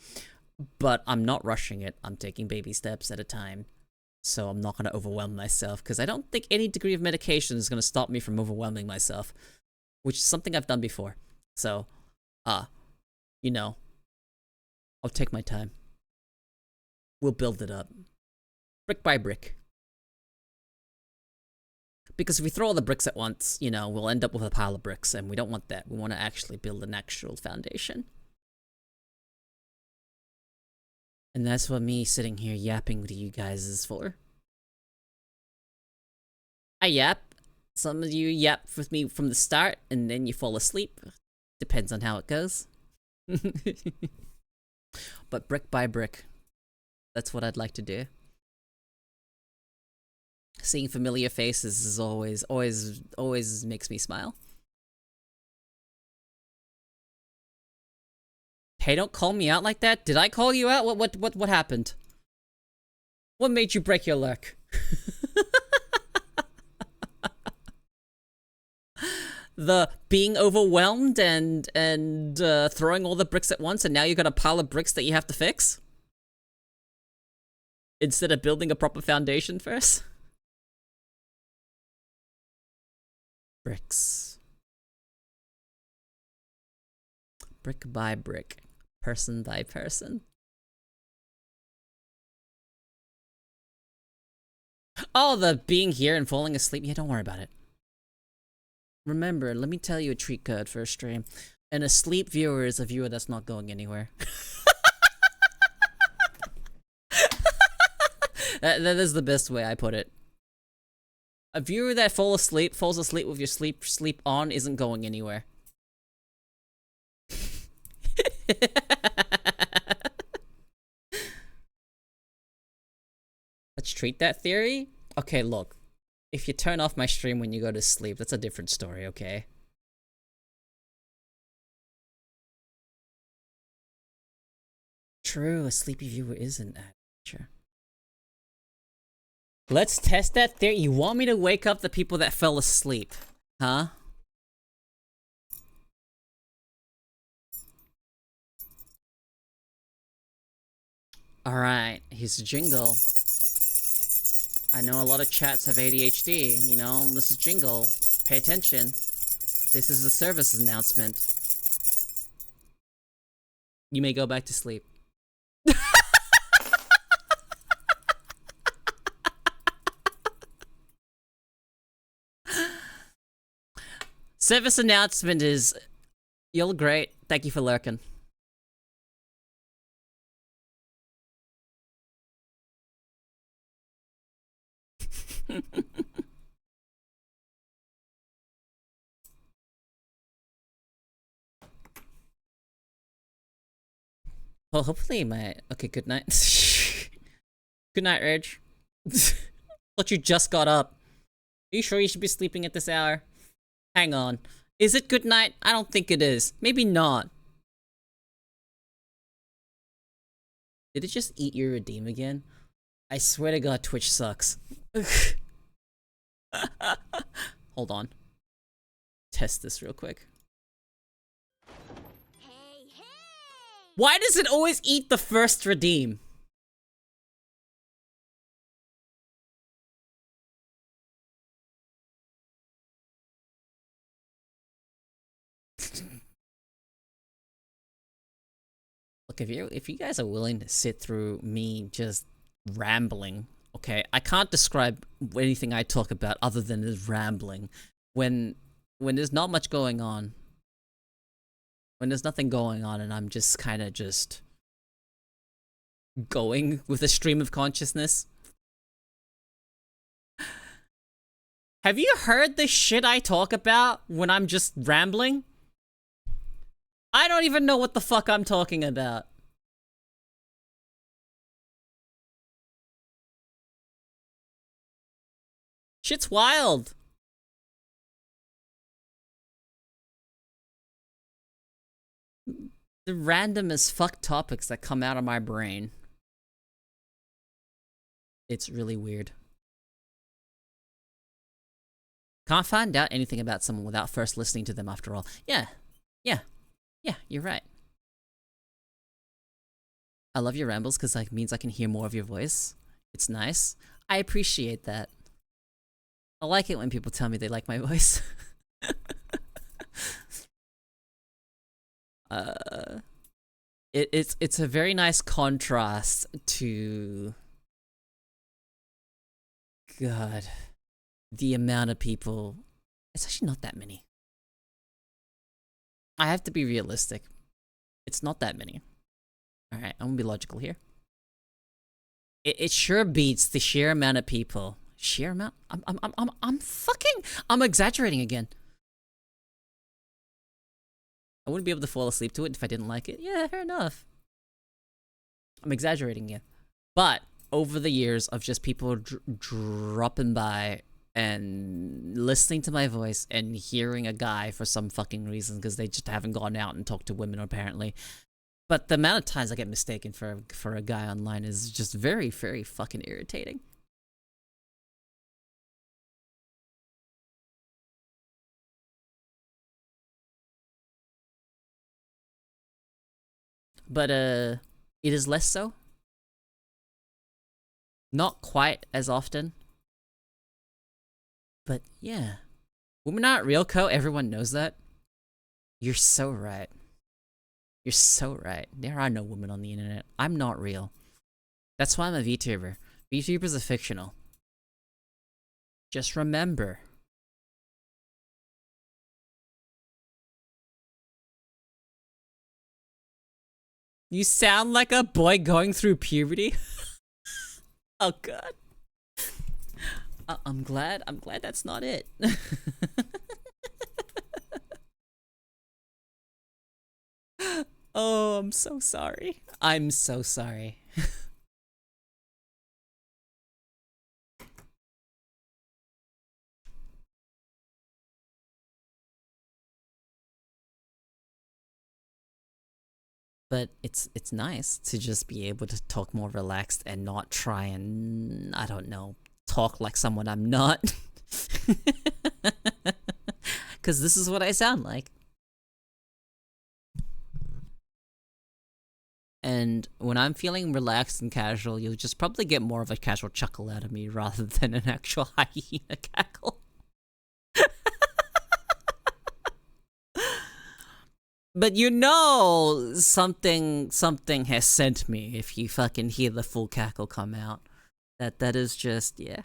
But I'm not rushing it. I'm taking baby steps at a time. So I'm not going to overwhelm myself, because I don't think any degree of medication is going to stop me from overwhelming myself, which is something I've done before. So, you know, I'll take my time. We'll build it up. Brick by brick. Because if we throw all the bricks at once, you know, we'll end up with a pile of bricks, and we don't want that. We want to actually build an actual foundation. And that's what me sitting here yapping to you guys is for. I yap. Some of you yap with me from the start, and then you fall asleep. Depends on how it goes. But brick by brick. That's what I'd like to do. Seeing familiar faces is always makes me smile. Hey, don't call me out like that. Did I call you out? What happened? What made you break your luck? The being overwhelmed and throwing all the bricks at once, and now you got a pile of bricks that you have to fix? Instead of building a proper foundation first? Bricks. Brick by brick. Person by person. Oh, the being here and falling asleep? Yeah, don't worry about it. Remember, let me tell you a treat code for a stream. An asleep viewer is a viewer that's not going anywhere. That is the best way I put it. A viewer that falls asleep with your sleep on isn't going anywhere. Let's treat that theory. Okay, look. If you turn off my stream when you go to sleep, that's a different story, okay? True, a sleepy viewer isn't that. Sure. Let's test that theory. You want me to wake up the people that fell asleep, huh? Alright, here's a jingle. I know a lot of chats have ADHD, you know, this is jingle. Pay attention. This is the service announcement. You may go back to sleep. Service announcement is, you look great. Thank you for lurking. Well, hopefully my... Okay, good night. Good night, Reg. Thought you just got up. Are you sure you should be sleeping at this hour? Hang on. Is it good night? I don't think it is. Maybe not. Did it just eat your redeem again? I swear to God, Twitch sucks. Hold on. Test this real quick. Hey, hey! Why does it always eat the first redeem? Look, if you guys are willing to sit through me just rambling, okay, I can't describe anything I talk about other than as rambling. When there's not much going on, when there's nothing going on, and I'm just kind of just going with a stream of consciousness. Have you heard the shit I talk about when I'm just rambling? I don't even know what the fuck I'm talking about. Shit's wild. The random as fuck topics that come out of my brain. It's really weird. Can't find out anything about someone without first listening to them after all. Yeah, you're right. I love your rambles because that means I can hear more of your voice. It's nice. I appreciate that. I like it when people tell me they like my voice. It's a very nice contrast to... God. The amount of people... It's actually not that many. I have to be realistic. It's not that many. Alright, I'm gonna be logical here. It sure beats the sheer amount of people. Sheer amount? I'm exaggerating again. I wouldn't be able to fall asleep to it if I didn't like it. Yeah, fair enough. I'm exaggerating again. But over the years of just people dropping by and listening to my voice and hearing a guy for some fucking reason because they just haven't gone out and talked to women apparently. But the amount of times I get mistaken for a guy online is just very, very fucking irritating. But it is less so. Not quite as often. But yeah. Women aren't real, Co. Everyone knows that. You're so right. You're so right. There are no women on the internet. I'm not real. That's why I'm a VTuber. VTubers are fictional. Just remember. You sound like a boy going through puberty. Oh god. I'm glad that's not it. Oh, I'm so sorry. I'm so sorry. But it's nice to just be able to talk more relaxed and not try and, I don't know, talk like someone I'm not. Because this is what I sound like. And when I'm feeling relaxed and casual, you'll just probably get more of a casual chuckle out of me rather than an actual hyena cackle. But you know something has sent me if you fucking hear the full cackle come out. That is just, yeah.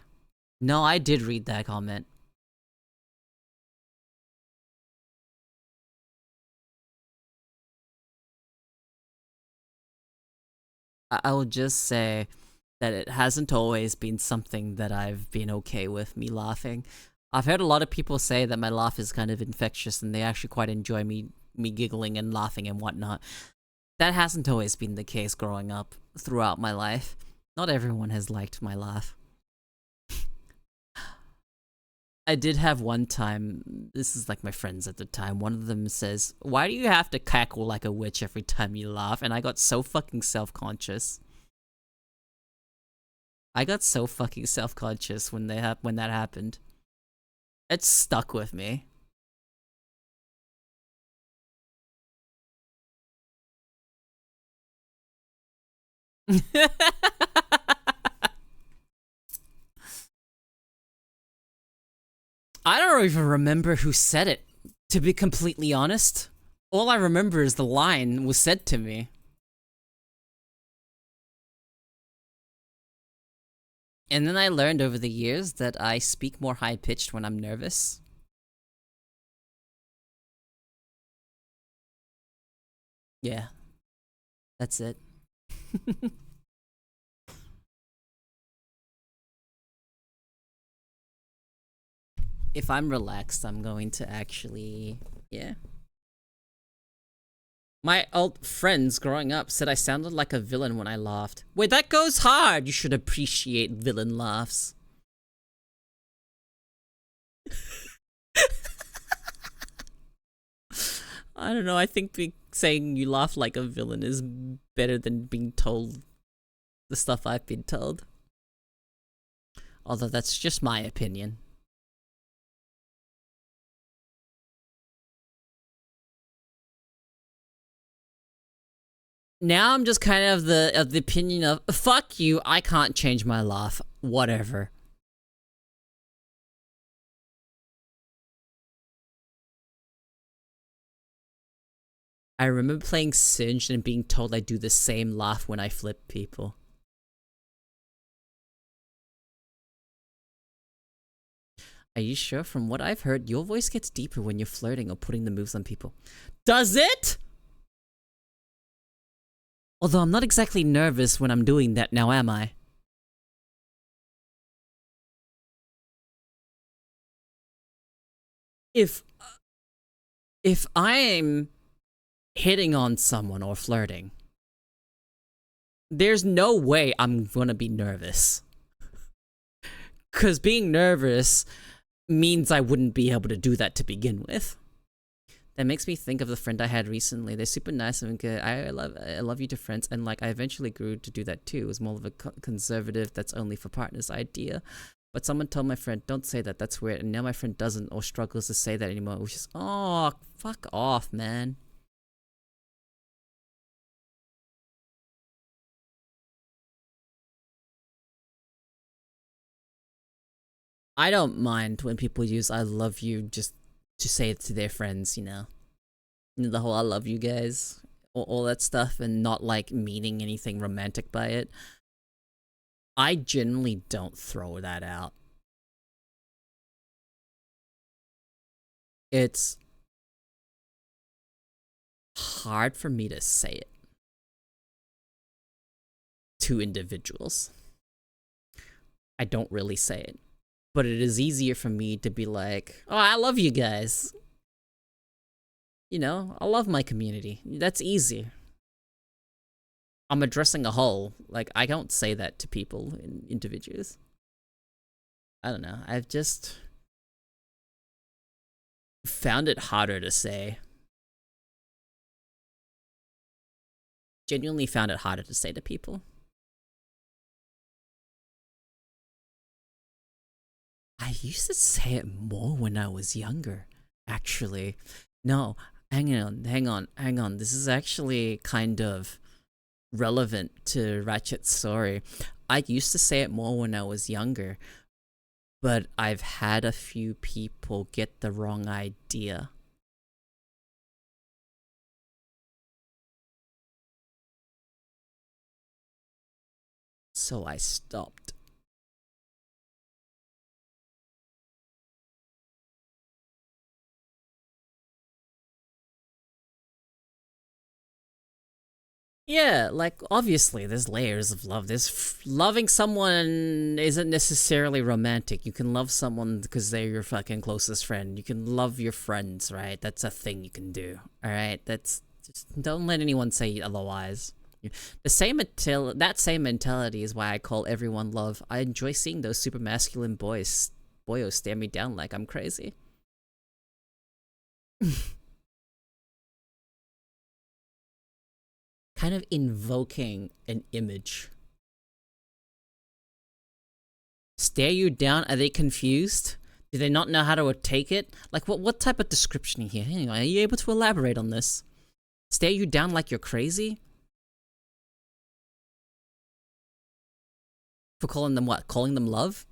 No, I did read that comment. I will just say that it hasn't always been something that I've been okay with, me laughing. I've heard a lot of people say that my laugh is kind of infectious and they actually quite enjoy me giggling and laughing and whatnot. That hasn't always been the case growing up throughout my life. Not everyone has liked my laugh. I did have one time, this is like my friends at the time, one of them says, "Why do you have to cackle like a witch every time you laugh?" And I got so fucking self-conscious. I got so fucking self-conscious when that happened. It stuck with me. I don't even remember who said it, to be completely honest. All I remember is the line was said to me. And then I learned over the years that I speak more high-pitched when I'm nervous. Yeah. That's it. If I'm relaxed, I'm going to actually, yeah. My old friends growing up said I sounded like a villain when I laughed. Wait, that goes hard! You should appreciate villain laughs. I don't know, I think saying you laugh like a villain is better than being told the stuff I've been told. Although that's just my opinion. Now I'm just kind of the opinion of, fuck you, I can't change my laugh. Whatever. I remember playing Singed and being told I do the same laugh when I flip people. Are you sure? From what I've heard, your voice gets deeper when you're flirting or putting the moves on people. Does it? Although I'm not exactly nervous when I'm doing that now, am I? If I'm hitting on someone or flirting, there's no way I'm gonna be nervous. Cause being nervous means I wouldn't be able to do that to begin with. That makes me think of the friend I had recently. They're super nice and good. I love you to friends, and like I eventually grew to do that too. It was more of a conservative, that's only for partners idea. But someone told my friend, "Don't say that. That's weird." And now my friend doesn't or struggles to say that anymore. Which is, oh, fuck off, man. I don't mind when people use "I love you" just to say it to their friends. The whole "I love you guys," all that stuff, and not like meaning anything romantic by it. I generally don't throw that out. It's hard for me to say it to individuals. I don't really say it. But it is easier for me to be like, "Oh, I love you guys." I love my community. That's easy. I'm addressing a whole. Like, I don't say that to people in individuals. I don't know. I've just found it harder to say. Genuinely found it harder to say to people. I used to say it more when I was younger, actually. No, hang on. This is actually kind of relevant to Ratchet's story. I used to say it more when I was younger, but I've had a few people get the wrong idea. So I stopped. Yeah, like, obviously, there's layers of love. Loving someone isn't necessarily romantic. You can love someone because they're your fucking closest friend. You can love your friends, right? That's a thing you can do, alright? That's, just don't let anyone say otherwise. That same mentality is why I call everyone love. I enjoy seeing those super masculine boyos stare me down like I'm crazy. Kind of invoking an image. Stare you down? Are they confused? Do they not know how to take it? Like, what type of description here? Anyway, are you able to elaborate on this? Stare you down like you're crazy? For calling them what? Calling them love?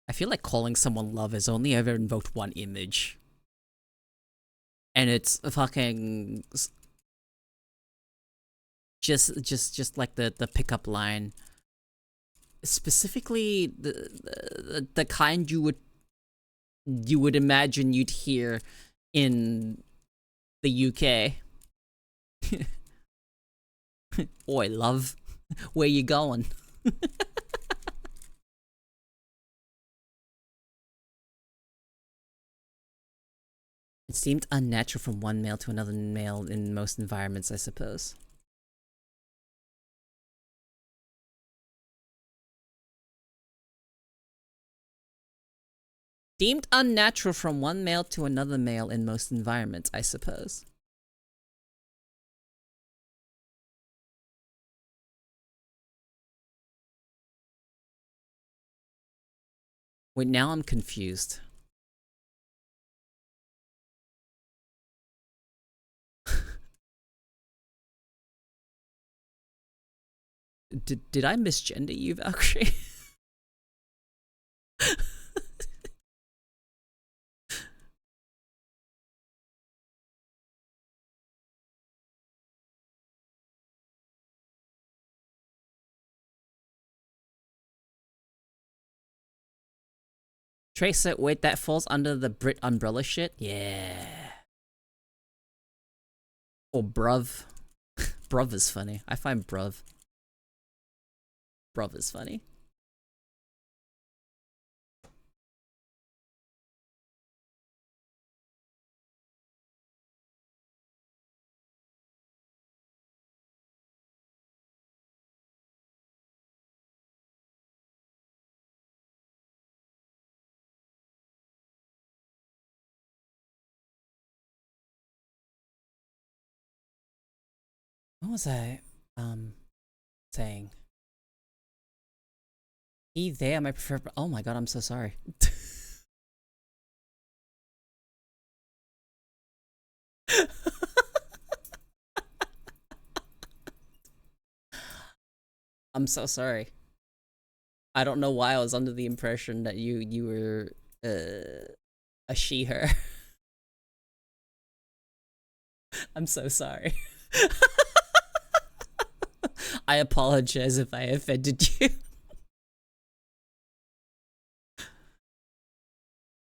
I feel like calling someone love has only ever invoked one image. And it's fucking just like the pickup line. Specifically the kind you would imagine you'd hear in the UK. Oi, love, where you going? It seemed unnatural from one male to another male in most environments, I suppose. Deemed unnatural from one male to another male in most environments, I suppose. Wait, now I'm confused. Did I misgender you, Valkyrie? Tracer, wait, that falls under the Brit umbrella shit? Yeah. Or bruv. Bruv is funny. I find bruv. Bruv is funny. What was I, saying? He, they are my preferred. Oh my god, I'm so sorry. I'm so sorry. I don't know why I was under the impression that you were a she her. I'm so sorry. I apologize if I offended you.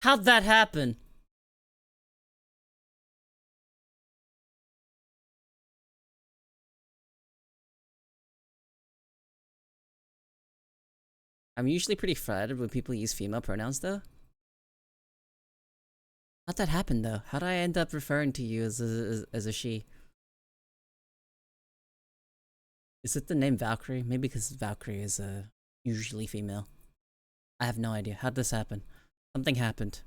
How'd that happen? I'm usually pretty flattered when people use female pronouns though. How'd that happen though? How'd I end up referring to you as a she? Is it the name Valkyrie? Maybe because Valkyrie is usually female. I have no idea. How'd this happen? Something happened.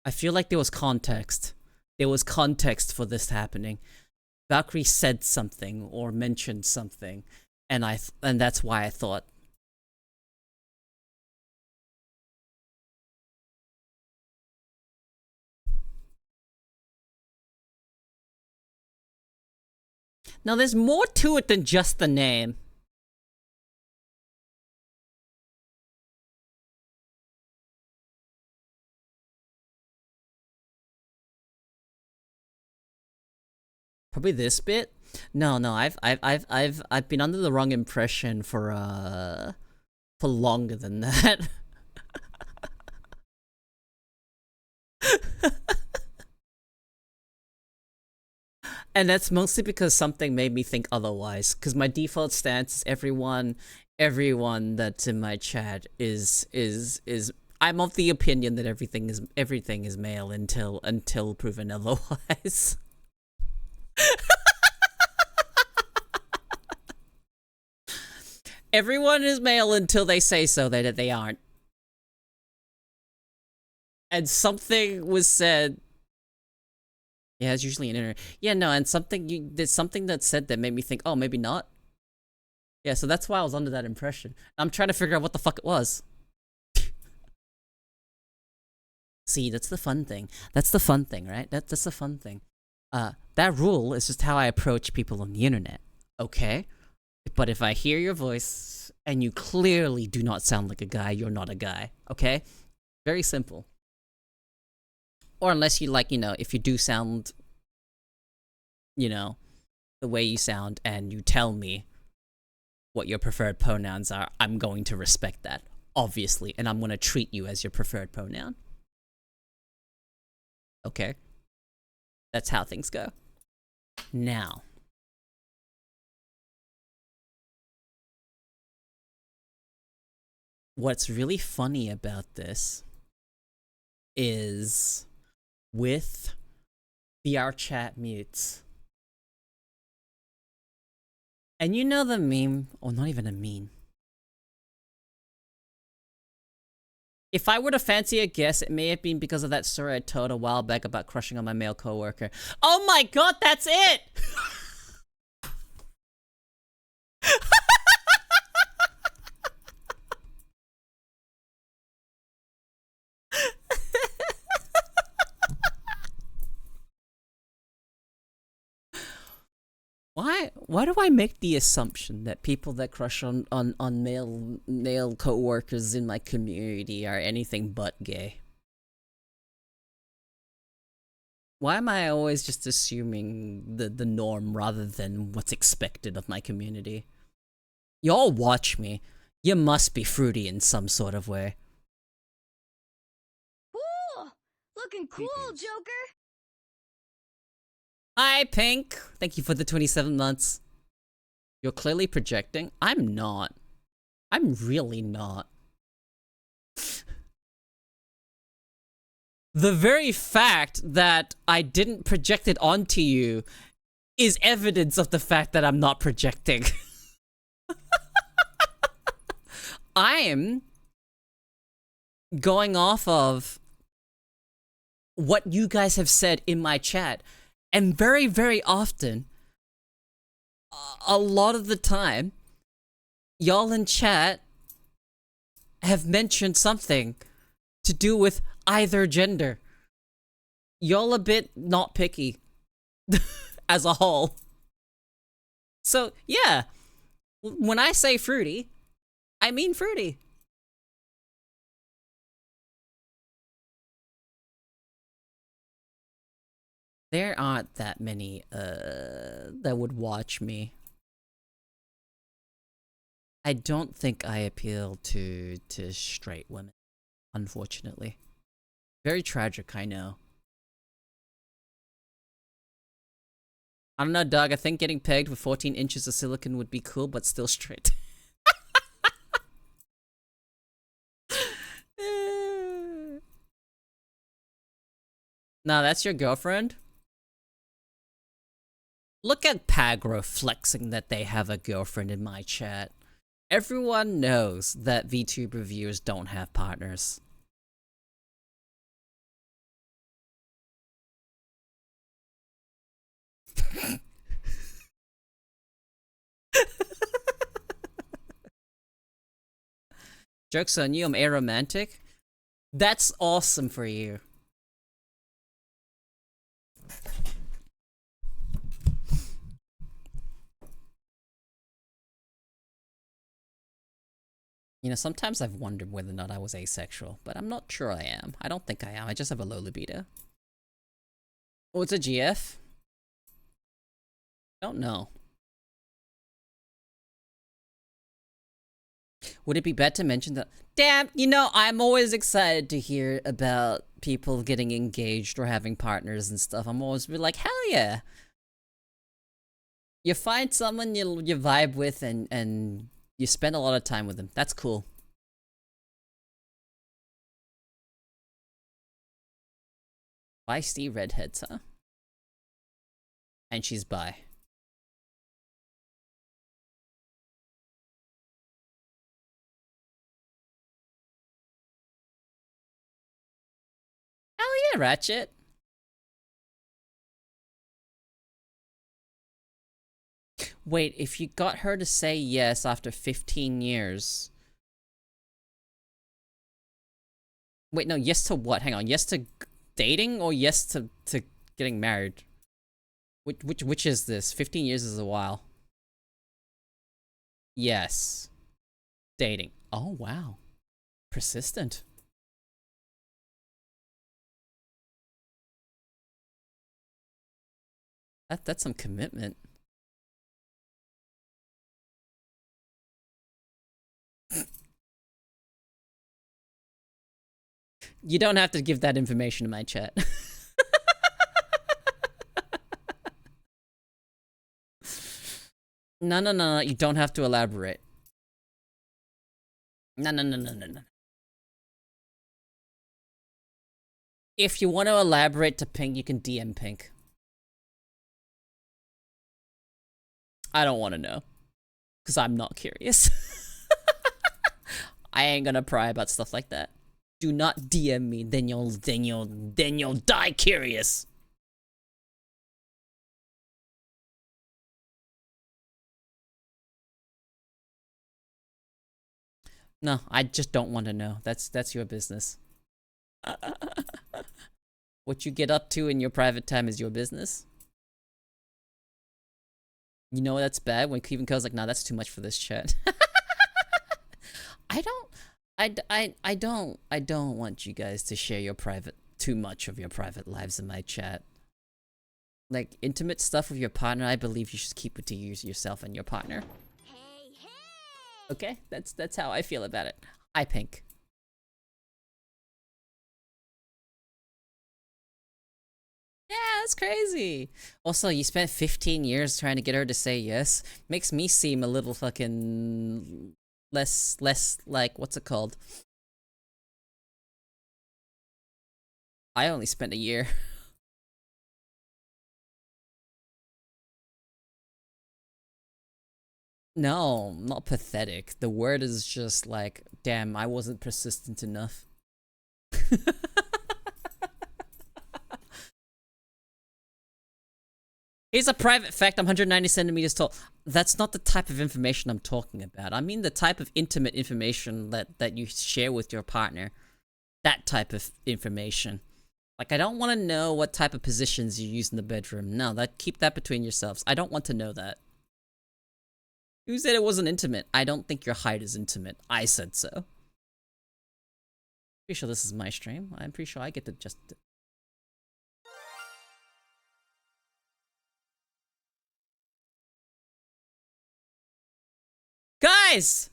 I feel like there was context. There was context for this happening. Valkyrie said something or mentioned something, and that's why I thought. Now there's more to it than just the name. Probably this bit. No, I've been under the wrong impression for longer than that. And that's mostly because something made me think otherwise. Because my default stance is everyone that's in my chat is I'm of the opinion that everything is male until proven otherwise. Everyone is male until they say so that they aren't. And something was said. Yeah, it's usually an internet. Yeah, no, and there's something that said that made me think, oh, maybe not. Yeah, so that's why I was under that impression. I'm trying to figure out what the fuck it was. See, that's the fun thing. That's the fun thing, right? That's the fun thing. That rule is just how I approach people on the internet. Okay? But if I hear your voice and you clearly do not sound like a guy, you're not a guy. Okay? Very simple. Or unless you like, if you do sound, the way you sound and you tell me what your preferred pronouns are, I'm going to respect that, obviously, and I'm going to treat you as your preferred pronoun. Okay? That's how things go. Now, what's really funny about this is with VR chat mutes. And you know the meme, or not even a meme. If I were to fancy a guess, it may have been because of that story I told a while back about crushing on my male coworker. Oh my god, that's it! Why do I make the assumption that people that crush on male co-workers in my community are anything but gay? Why am I always just assuming the norm rather than what's expected of my community? Y'all watch me. You must be fruity in some sort of way. Cool! Looking cool, Joker! Hi, Pink. Thank you for the 27 months. You're clearly projecting. I'm not. I'm really not. The very fact that I didn't project it onto you is evidence of the fact that I'm not projecting. I am going off of what you guys have said in my chat. And very, very often, a lot of the time, y'all in chat have mentioned something to do with either gender. Y'all a bit not picky as a whole. So, yeah, when I say fruity, I mean fruity. There aren't that many that would watch me. I don't think I appeal to straight women, unfortunately. Very tragic, I know. I don't know, Doug. I think getting pegged with 14 inches of silicone would be cool, but still straight. Nah, that's your girlfriend? Look at Pagro flexing that they have a girlfriend in my chat. Everyone knows that VTuber viewers don't have partners. Joke's on you, I'm aromantic. That's awesome for you. You know, sometimes I've wondered whether or not I was asexual, but I'm not sure I am. I don't think I am. I just have a low libido. What's a GF? Don't know. Would it be bad to mention that? Damn, you know, I'm always excited to hear about people getting engaged or having partners and stuff. I'm always be like, hell yeah. You find someone you vibe with and you spend a lot of time with them. That's cool. Feisty redheads, huh? And she's bi. Hell yeah, Ratchet. Wait, if you got her to say yes after 15 years... Wait, no, yes to what? Hang on, yes to dating or yes to getting married? Which is this? 15 years is a while. Yes. Dating. Oh, wow. Persistent. That's some commitment. You don't have to give that information to my chat. No, you don't have to elaborate. No. If you want to elaborate to Pink, you can DM Pink. I don't want to know. Because I'm not curious. I ain't gonna pry about stuff like that. Do not DM me, then you'll die curious. No, I just don't want to know. That's your business. What you get up to in your private time is your business. You know that's bad when Cleveland Co's like, nah, that's too much for this chat. I don't want you guys to share too much of your private lives in my chat. Like intimate stuff with your partner, I believe you should keep it to yourself and your partner. Hey. Okay, that's how I feel about it. Hi, Pink. Yeah, that's crazy. Also, you spent 15 years trying to get her to say yes. Makes me seem a little fucking less like, what's it called? I only spent a year. No, not pathetic. The word is just like, damn, I wasn't persistent enough. Here's a private fact, I'm 190 centimeters tall. That's not the type of information I'm talking about. I mean the type of intimate information that you share with your partner. That type of information. Like, I don't want to know what type of positions you use in the bedroom. No, keep that between yourselves. I don't want to know that. Who said it wasn't intimate? I don't think your height is intimate. I said so. Pretty sure this is my stream. I'm pretty sure I get to just... Guys!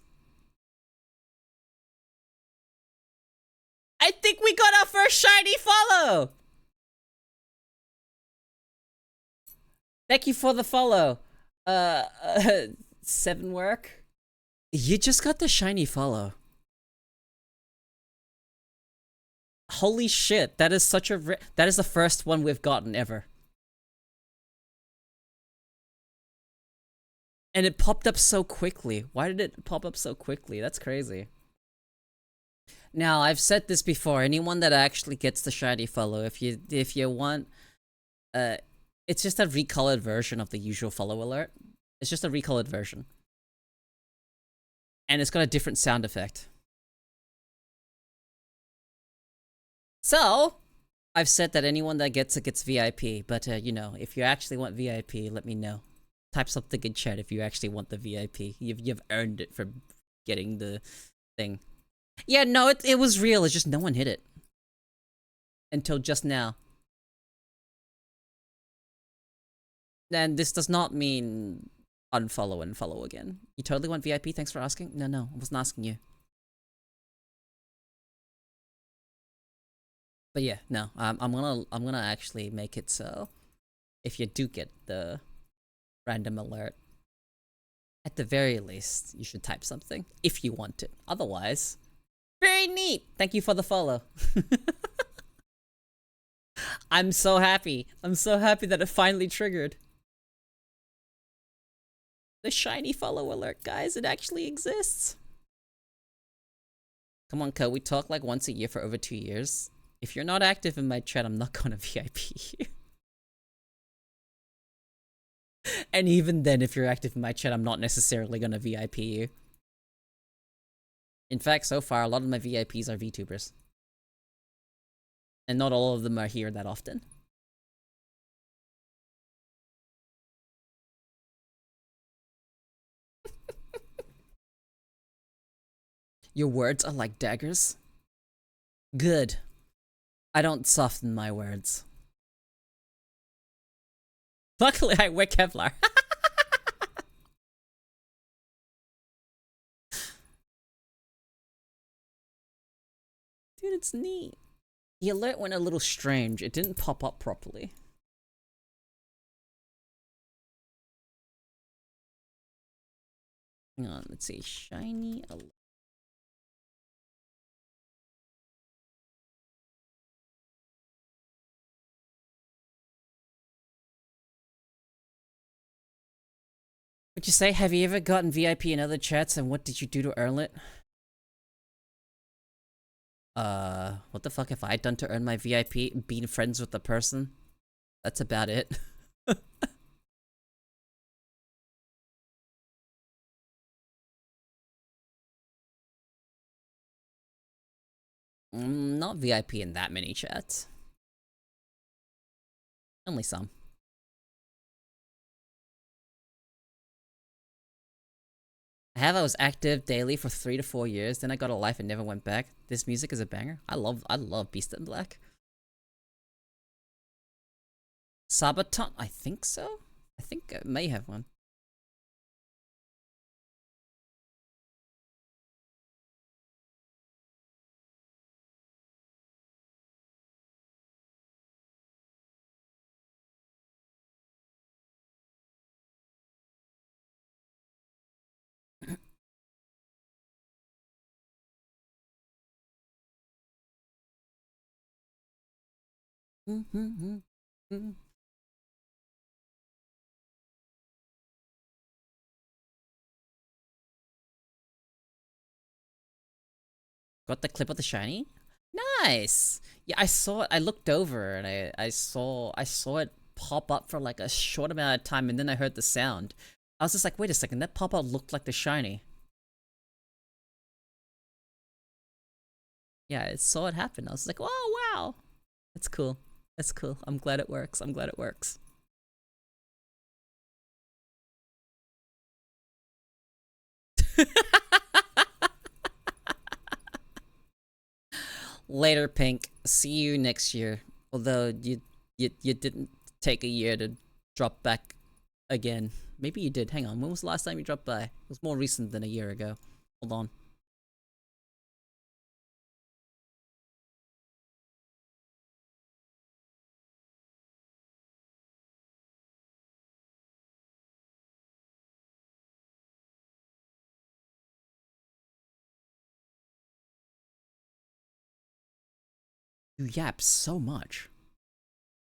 I think we got our first shiny follow! Thank you for the follow. 7 work? You just got the shiny follow. Holy shit, that is such a that is the first one we've gotten ever. And it popped up so quickly. Why did it pop up so quickly? That's crazy. Now, I've said this before, anyone that actually gets the shiny follow, if you want, uh, it's just a recolored version of the usual follow alert. It's just a recolored version. And it's got a different sound effect. So, I've said that anyone that gets it gets VIP, but you know, if you actually want VIP, let me know. Type something in chat if you actually want the VIP. You've earned it for getting the thing. Yeah, no, it was real, it's just no one hit it. Until just now. And this does not mean unfollow and follow again. You totally want VIP, thanks for asking? No, I wasn't asking you. But yeah, no, I'm gonna actually make it so if you do get the random alert, at the very least, you should type something if you want it. Otherwise, very neat. Thank you for the follow. I'm so happy. I'm so happy that it finally triggered. The shiny follow alert, guys. It actually exists. Come on, Co. We talk like once a year for over 2 years. If you're not active in my chat, I'm not gonna VIP you. And even then, if you're active in my chat, I'm not necessarily gonna VIP you. In fact, so far, a lot of my VIPs are VTubers. And not all of them are here that often. Your words are like daggers? Good. I don't soften my words. Luckily, I wear Kevlar. Dude, it's neat. The alert went a little strange. It didn't pop up properly. Hang on, let's see. Shiny alert. Would you say, have you ever gotten VIP in other chats and what did you do to earn it? What the fuck have I done to earn my VIP? Being friends with the person? That's about it. Not VIP in that many chats. Only some. I was active daily for 3 to 4 years, then I got a life and never went back. This music is a banger. I love Beast in Black. Sabaton? I think so? I think I may have one. Got the clip of the shiny? Nice! Yeah, I saw it. I looked over and I saw it pop up for like a short amount of time and then I heard the sound. I was just like, wait a second, that pop-up looked like the shiny. Yeah, I saw it happen. I was like, oh wow! That's cool. That's cool. I'm glad it works. I'm glad it works. Later, Pink. See you next year. Although you didn't take a year to drop back again. Maybe you did. Hang on. When was the last time you dropped by? It was more recent than a year ago. Hold on. You yap so much.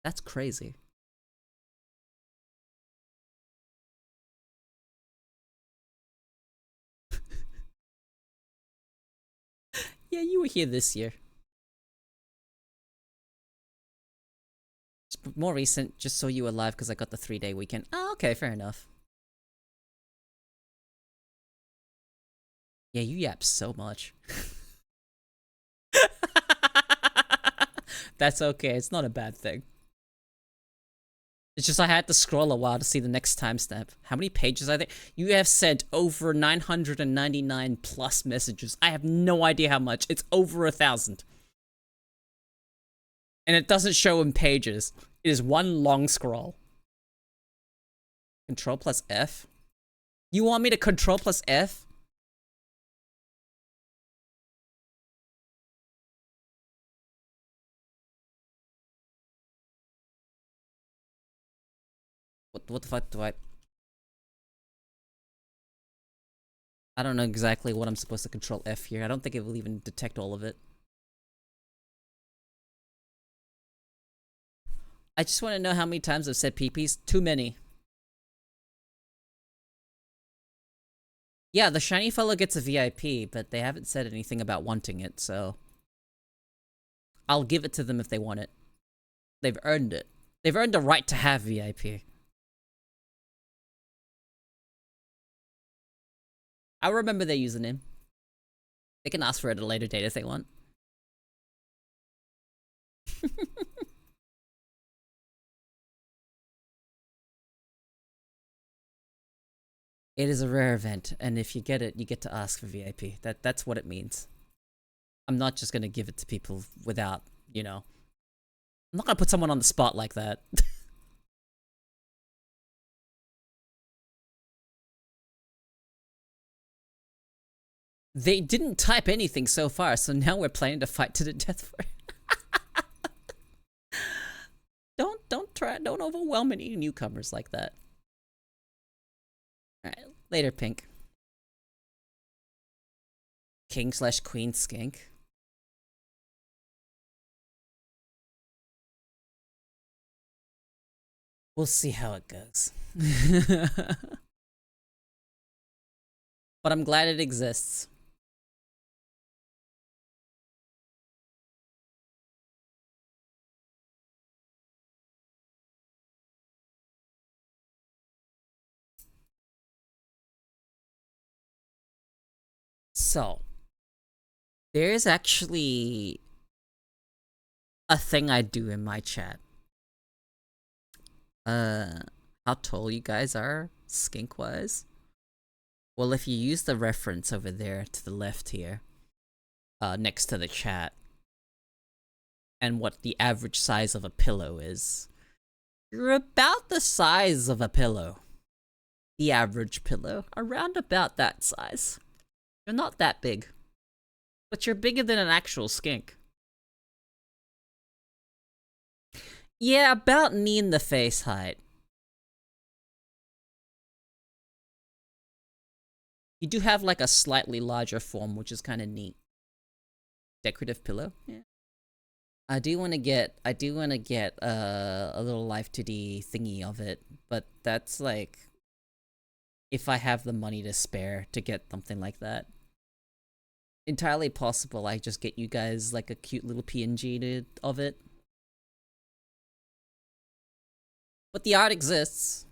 That's crazy. Yeah, you were here this year. More recent, just saw you alive because I got the 3-day weekend. Oh, okay, fair enough. Yeah, you yap so much. That's okay, it's not a bad thing. It's just I had to scroll a while to see the next timestamp. How many pages are there? You have sent over 999 plus messages. I have no idea how much. It's over 1,000. And it doesn't show in pages. It is one long scroll. Control plus F? You want me to control plus F? What the fuck do I don't know exactly what I'm supposed to control F here. I don't think it will even detect all of it. I just want to know how many times I've said peepees. Too many. Yeah, the shiny fellow gets a VIP, but they haven't said anything about wanting it, so I'll give it to them if they want it. They've earned it. They've earned the right to have VIP. I'll remember their username. They can ask for it at a later date if they want. It is a rare event, and if you get it, you get to ask for VIP. That's what it means. I'm not just gonna give it to people without, you know. I'm not gonna put someone on the spot like that. They didn't type anything so far, so now we're planning to fight to the death for it. Don't overwhelm any newcomers like that. Alright, later, Pink. King/Queen skink. We'll see how it goes. But I'm glad it exists. So, there's actually a thing I do in my chat. How tall you guys are, skink-wise? Well, if you use the reference over there to the left here, next to the chat, and what the average size of a pillow is, you're about the size of a pillow. The average pillow, around about that size. You're not that big. But you're bigger than an actual skink. Yeah, about knee in the face height. You do have like a slightly larger form, which is kind of neat. Decorative pillow? Yeah. I do want to get a little Life 2D thingy of it, but that's like if I have the money to spare to get something like that. Entirely possible I just get you guys like a cute little PNG of it. But the art exists.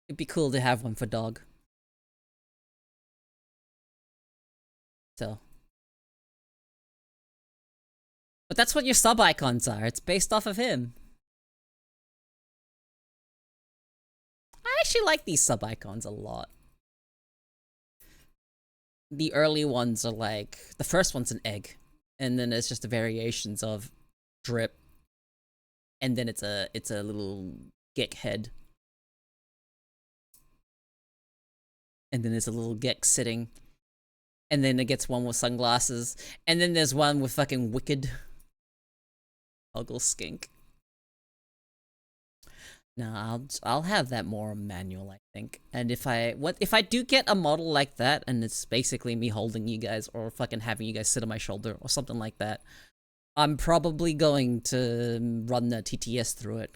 It'd be cool to have one for dog. So. But that's what your sub icons are. It's based off of him. I actually like these sub icons a lot. The early ones are like, the first one's an egg, and then it's just the variations of drip, and then it's a little Gek head, and then there's a little Gek sitting, and then it gets one with sunglasses, and then there's one with fucking wicked Uggle skink. No, I'll have that more manual, I think. And if I do get a model like that, and it's basically me holding you guys or fucking having you guys sit on my shoulder or something like that, I'm probably going to run the TTS through it.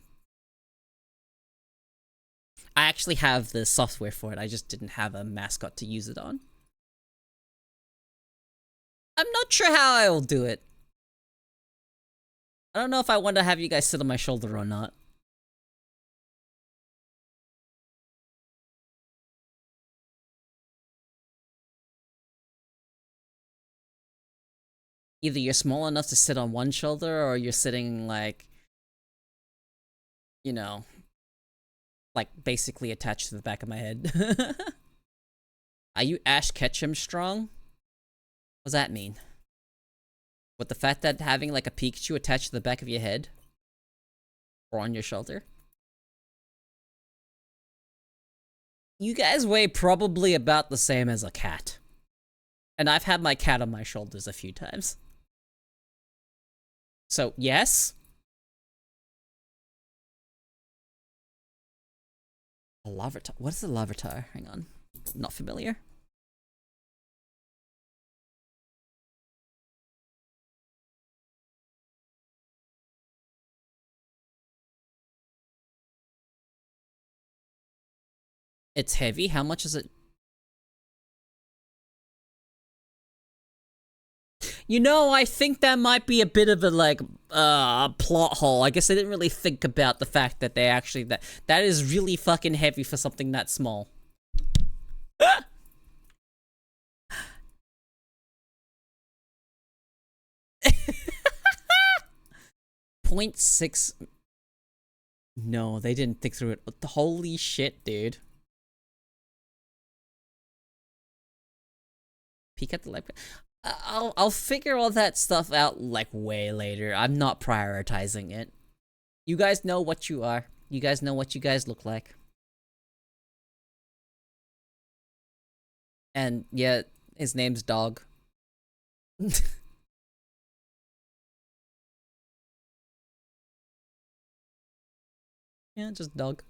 I actually have the software for it, I just didn't have a mascot to use it on. I'm not sure how I will do it. I don't know if I want to have you guys sit on my shoulder or not. Either you're small enough to sit on one shoulder, or you're sitting like, you know, like basically attached to the back of my head. Are you Ash Ketchum strong? What does that mean? With the fact that having like a Pikachu attached to the back of your head? Or on your shoulder? You guys weigh probably about the same as a cat. And I've had my cat on my shoulders a few times. So, yes? A Larvitar? What is a Larvitar? Hang on. Not familiar. It's heavy. How much is it? You know, I think that might be a bit of a, like, plot hole. I guess I didn't really think about the fact that they actually... That is really fucking heavy for something that small. 0.6... No, they didn't think through it. Holy shit, dude. Peek at the library. I'll figure all that stuff out like way later. I'm not prioritizing it. You guys know what you are. You guys know what you guys look like. And yeah, his name's Dog. Yeah, just Dog.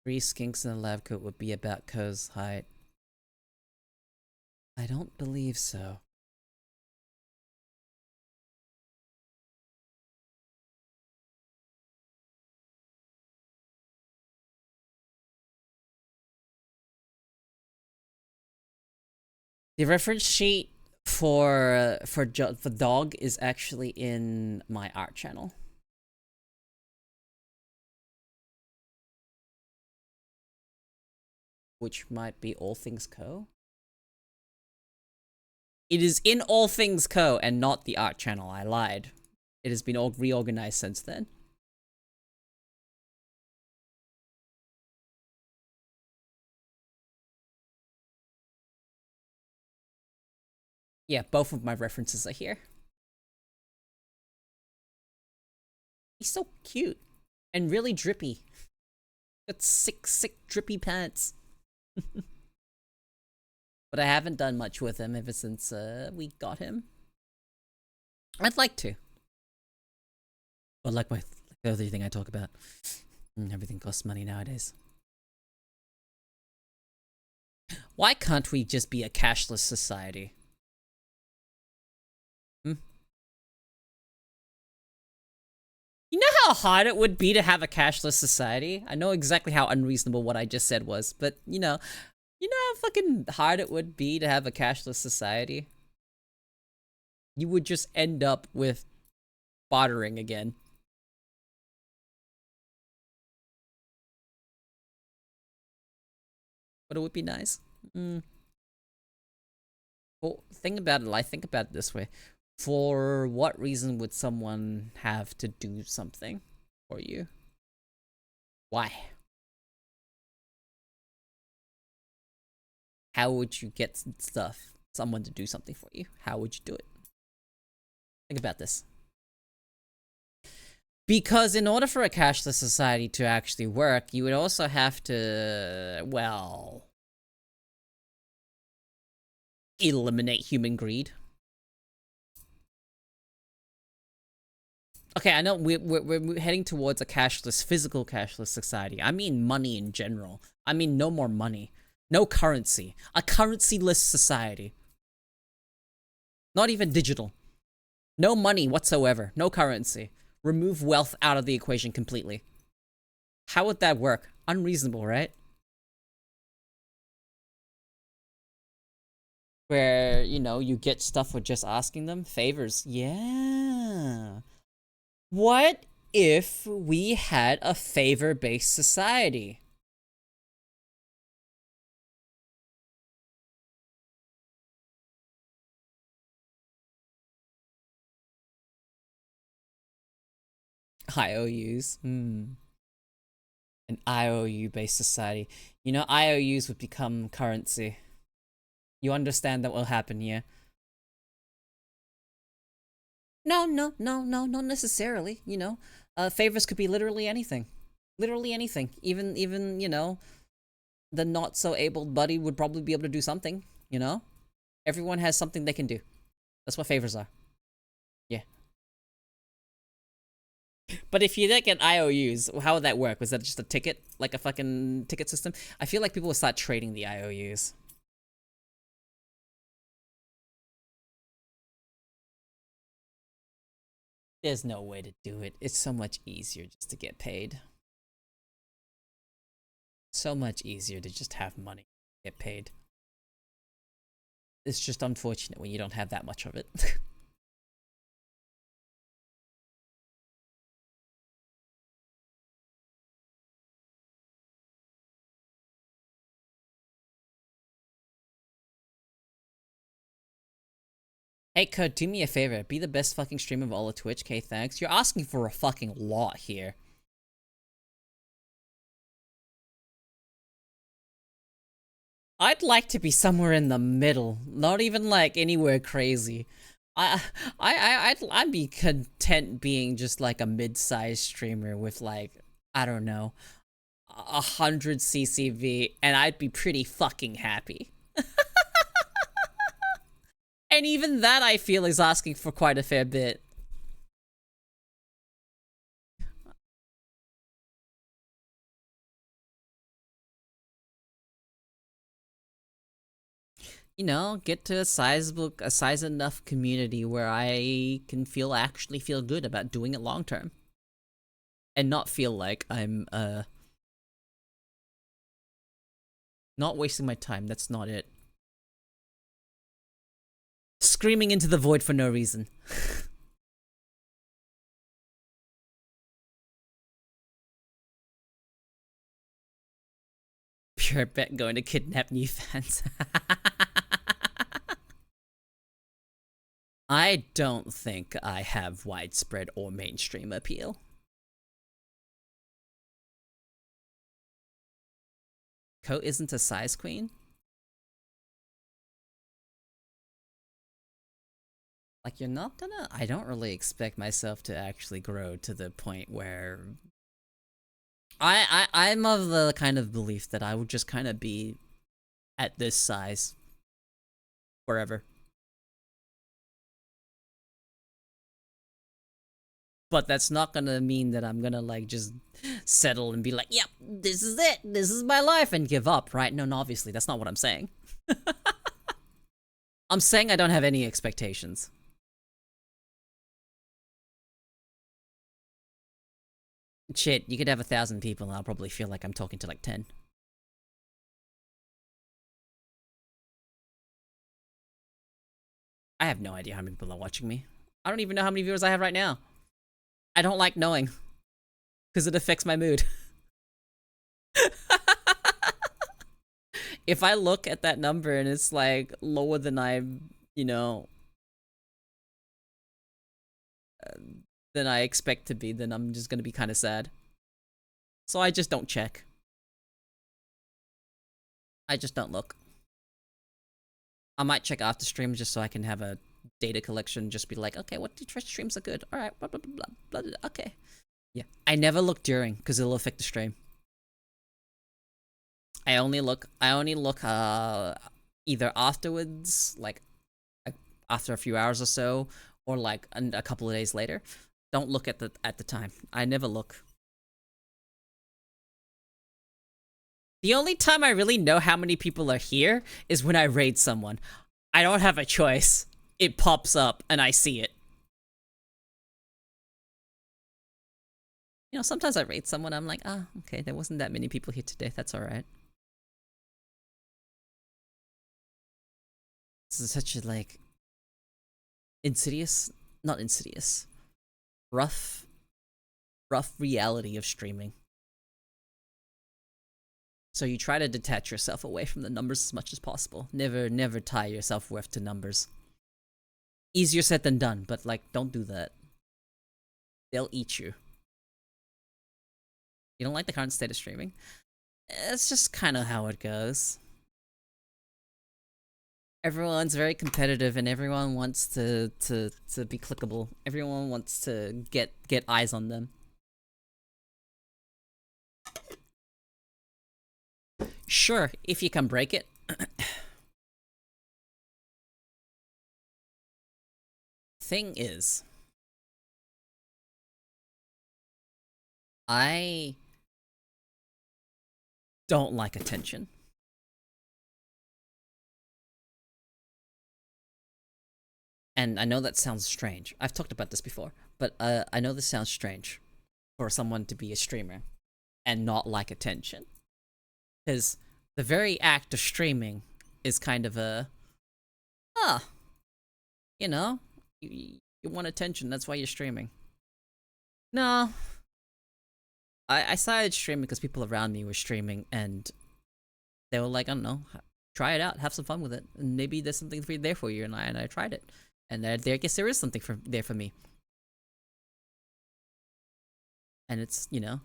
Three skinks in a lab coat would be about Ko's height. I don't believe so. The reference sheet for Dog is actually in my art channel. Which might be All Things Co. It is in All Things Co. and not the art channel. I lied. It has been all reorganized since then. Yeah, both of my references are here. He's so cute and really drippy. Got sick drippy pants. But I haven't done much with him ever since we got him. I'd like to. But like the other thing I talk about, everything costs money nowadays. Why can't we just be a cashless society? You know how hard it would be to have a cashless society? I know exactly how unreasonable what I just said was, but you know how fucking hard it would be to have a cashless society? You would just end up with bartering again. But it would be nice. Well, think about it. I think about it this way. For what reason would someone have to do something for you? Why? How would you get someone to do something for you? How would you do it? Think about this. Because in order for a cashless society to actually work, you would also have to, well, eliminate human greed. Okay, I know we're heading towards a cashless, physical cashless society. I mean money in general. I mean no more money. No currency. A currency-less society. Not even digital. No money whatsoever. No currency. Remove wealth out of the equation completely. How would that work? Unreasonable, right? Where, you know, you get stuff for just asking them. Favors. Yeah. What if we had a favor-based society? IOUs. An IOU-based society. You know, IOUs would become currency. You understand that will happen, yeah? No, not necessarily, you know. Favors could be literally anything. Literally anything. Even, you know, the not so abled buddy would probably be able to do something, you know? Everyone has something they can do. That's what favors are. Yeah. But if you didn't get IOUs, how would that work? Was that just a ticket? Like a fucking ticket system? I feel like people would start trading the IOUs. There's no way to do it. It's so much easier just to get paid. So much easier to just have money get paid. It's just unfortunate when you don't have that much of it. Hey, Code, do me a favor. Be the best fucking streamer of all of Twitch. Okay, thanks. You're asking for a fucking lot here. I'd like to be somewhere in the middle. Not even like anywhere crazy. I'd be content being just like a mid-sized streamer with like, I don't know, 100 CCV, and I'd be pretty fucking happy. And even that I feel is asking for quite a fair bit. You know, get to a size enough community where I can actually feel good about doing it long term. And not feel like I'm not wasting my time. That's not it. Screaming into the void for no reason. Pure bet going to kidnap new fans. I don't think I have widespread or mainstream appeal. Ko isn't a size queen? Like, you're not gonna... I don't really expect myself to actually grow to the point where... I'm of the kind of belief that I would just kind of be at this size forever. But that's not gonna mean that I'm gonna like just settle and be like, yep, this is it, this is my life, and give up, right? No, obviously, that's not what I'm saying. I'm saying I don't have any expectations. Shit, you could have 1,000 people and I'll probably feel like I'm talking to like 10. I have no idea how many people are watching me. I don't even know how many viewers I have right now. I don't like knowing. Because it affects my mood. If I look at that number and it's like lower than you know, than I expect to be, then I'm just gonna be kind of sad. So I just don't check. I just don't look. I might check after streams just so I can have a data collection, just be like, okay, what streams are good? Alright, blah, blah, blah, blah, blah, okay. Yeah. I never look during, because it'll affect the stream. I only look, either afterwards, like, after a few hours or so, or like a couple of days later. Don't look at the time. I never look. The only time I really know how many people are here is when I raid someone. I don't have a choice. It pops up and I see it. You know, sometimes I raid someone, I'm like, ah, okay, there wasn't that many people here today, that's alright. This is such a, like, not insidious, rough reality of streaming. So you try to detach yourself away from the numbers as much as possible. Never tie your self-worth to numbers. Easier said than done, but like, don't do that. They'll eat you. You don't like the current state of streaming? It's just kind of how it goes. Everyone's very competitive and everyone wants to be clickable. Everyone wants to get eyes on them. Sure, if you can break it. Thing is, I don't like attention. And I know that sounds strange. I've talked about this before, but I know this sounds strange for someone to be a streamer and not like attention. Because the very act of streaming is kind of a, you know, you want attention, that's why you're streaming. No. I started streaming because people around me were streaming and they were like, I don't know, try it out, have some fun with it, and maybe there's something there for you, and I tried it. And I guess there is something there for me. And it's, you know,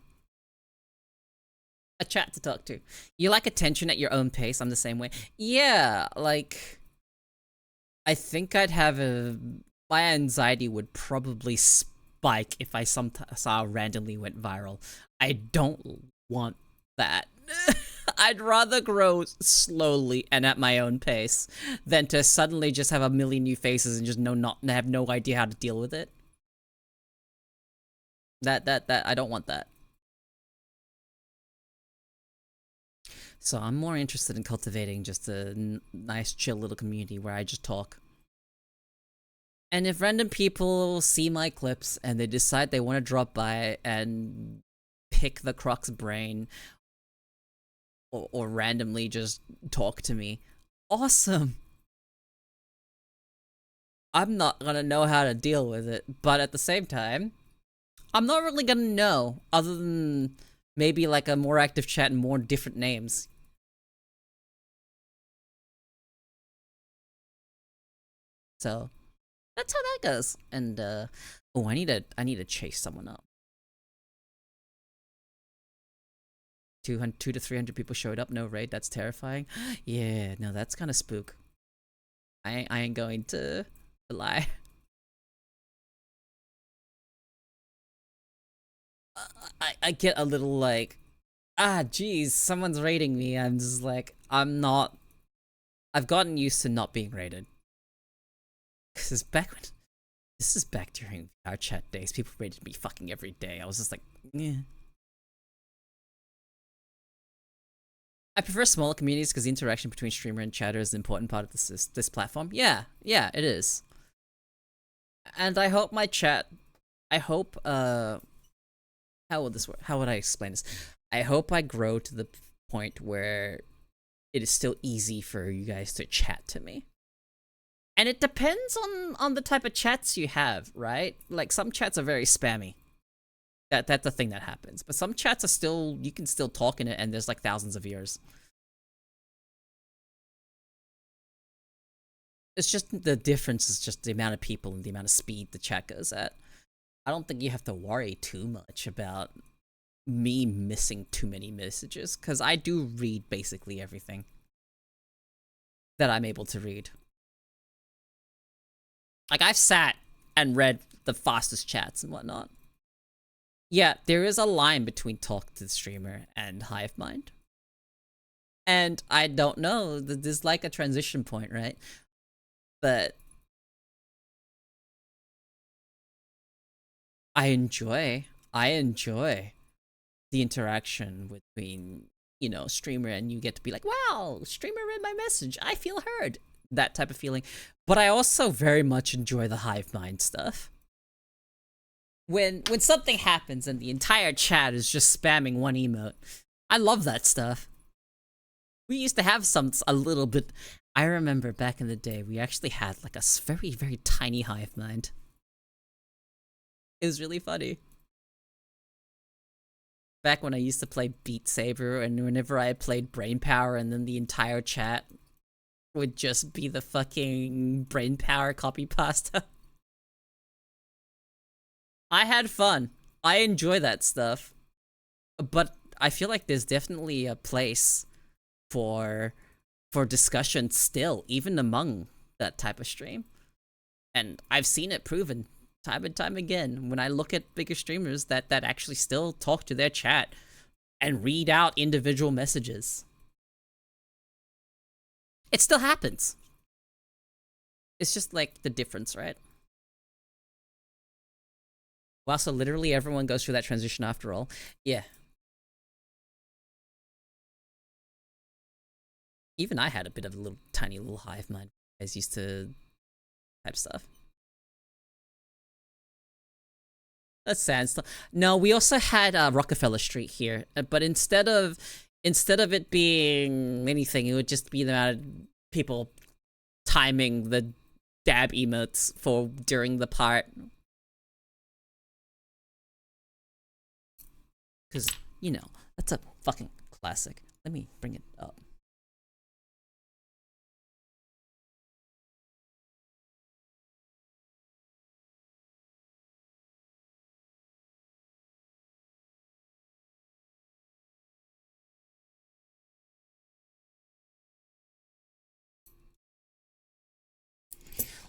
a chat to talk to. You like attention at your own pace, I'm the same way. Yeah, like, I think I'd have my anxiety would probably spike if I somehow randomly went viral. I don't want that. I'd rather grow slowly and at my own pace than to suddenly just have a million new faces and just have no idea how to deal with it. That I don't want that. So I'm more interested in cultivating just a nice chill little community where I just talk. And if random people see my clips and they decide they want to drop by and pick the Croc's brain or randomly just talk to me, awesome. I'm not gonna know how to deal with it, but at the same time, I'm not really gonna know other than maybe like a more active chat and more different names. So that's how that goes. And oh, I need to chase someone up. 2 to 300 people showed up, no raid. That's terrifying. Yeah, no, that's kind of spook. I ain't going to lie. I get a little like, geez, someone's raiding me. I'm just like, I'm not. I've gotten used to not being raided. Cause this is back during our chat days. People raided me fucking every day. I was just like, yeah. I prefer smaller communities because the interaction between streamer and chatter is an important part of this platform. Yeah, it is. And I hope my chat, how would this work? How would I explain this? I hope I grow to the point where it is still easy for you guys to chat to me. And it depends on the type of chats you have, right? Like, some chats are very spammy. That's the thing that happens. But some chats are still, you can still talk in it and there's like thousands of viewers. It's just, the difference is just the amount of people and the amount of speed the chat goes at. I don't think you have to worry too much about me missing too many messages, because I do read basically everything that I'm able to read. Like, I've sat and read the fastest chats and whatnot. Yeah, there is a line between talk to the streamer and hive mind. And I don't know, there's like a transition point, right? But I enjoy the interaction between, you know, streamer, and you get to be like, wow, streamer read my message, I feel heard. That type of feeling. But I also very much enjoy the hive mind stuff. When something happens and the entire chat is just spamming one emote. I love that stuff. We used to have a little bit. I remember back in the day, we actually had like a very, very tiny hive mind. It was really funny. Back when I used to play Beat Saber, and whenever I played Brain Power, and then the entire chat would just be the fucking Brain Power copy pasta. I had fun. I enjoy that stuff. But I feel like there's definitely a place for discussion still, even among that type of stream. And I've seen it proven time and time again when I look at bigger streamers that actually still talk to their chat and read out individual messages. It still happens. It's just like the difference, right? Wow, so literally everyone goes through that transition after all. Yeah. Even I had a bit of a little tiny little hive mind. I was used to type stuff. That's sad stuff. No, we also had Rockefeller Street here, but instead of it being anything, it would just be the amount of people timing the dab emotes for during the part. Because, you know, that's a fucking classic. Let me bring it up.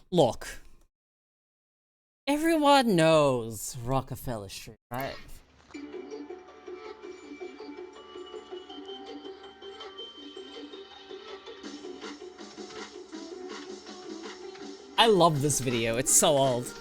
Look. Everyone knows Rockefeller Street, right? I love this video. It's so old.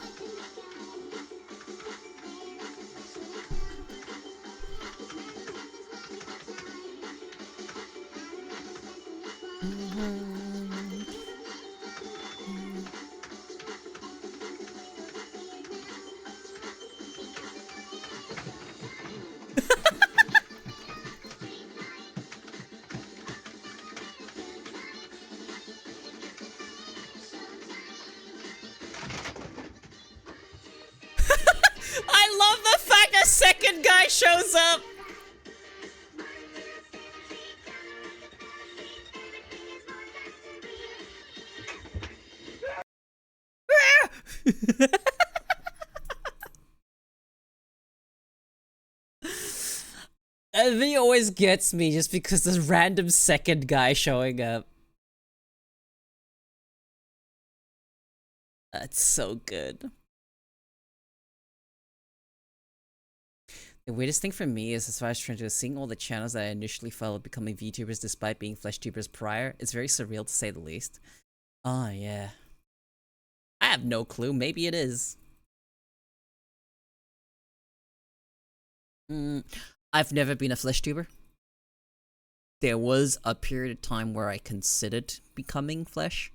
I love the fact a second guy shows up. And he always gets me just because this random second guy showing up. That's so good. The weirdest thing for me is, as far as trying to seeing all the channels that I initially followed becoming VTubers despite being FleshTubers prior. It's very surreal to say the least. Oh yeah. I have no clue. Maybe it is. I've never been a FleshTuber. There was a period of time where I considered becoming Flesh.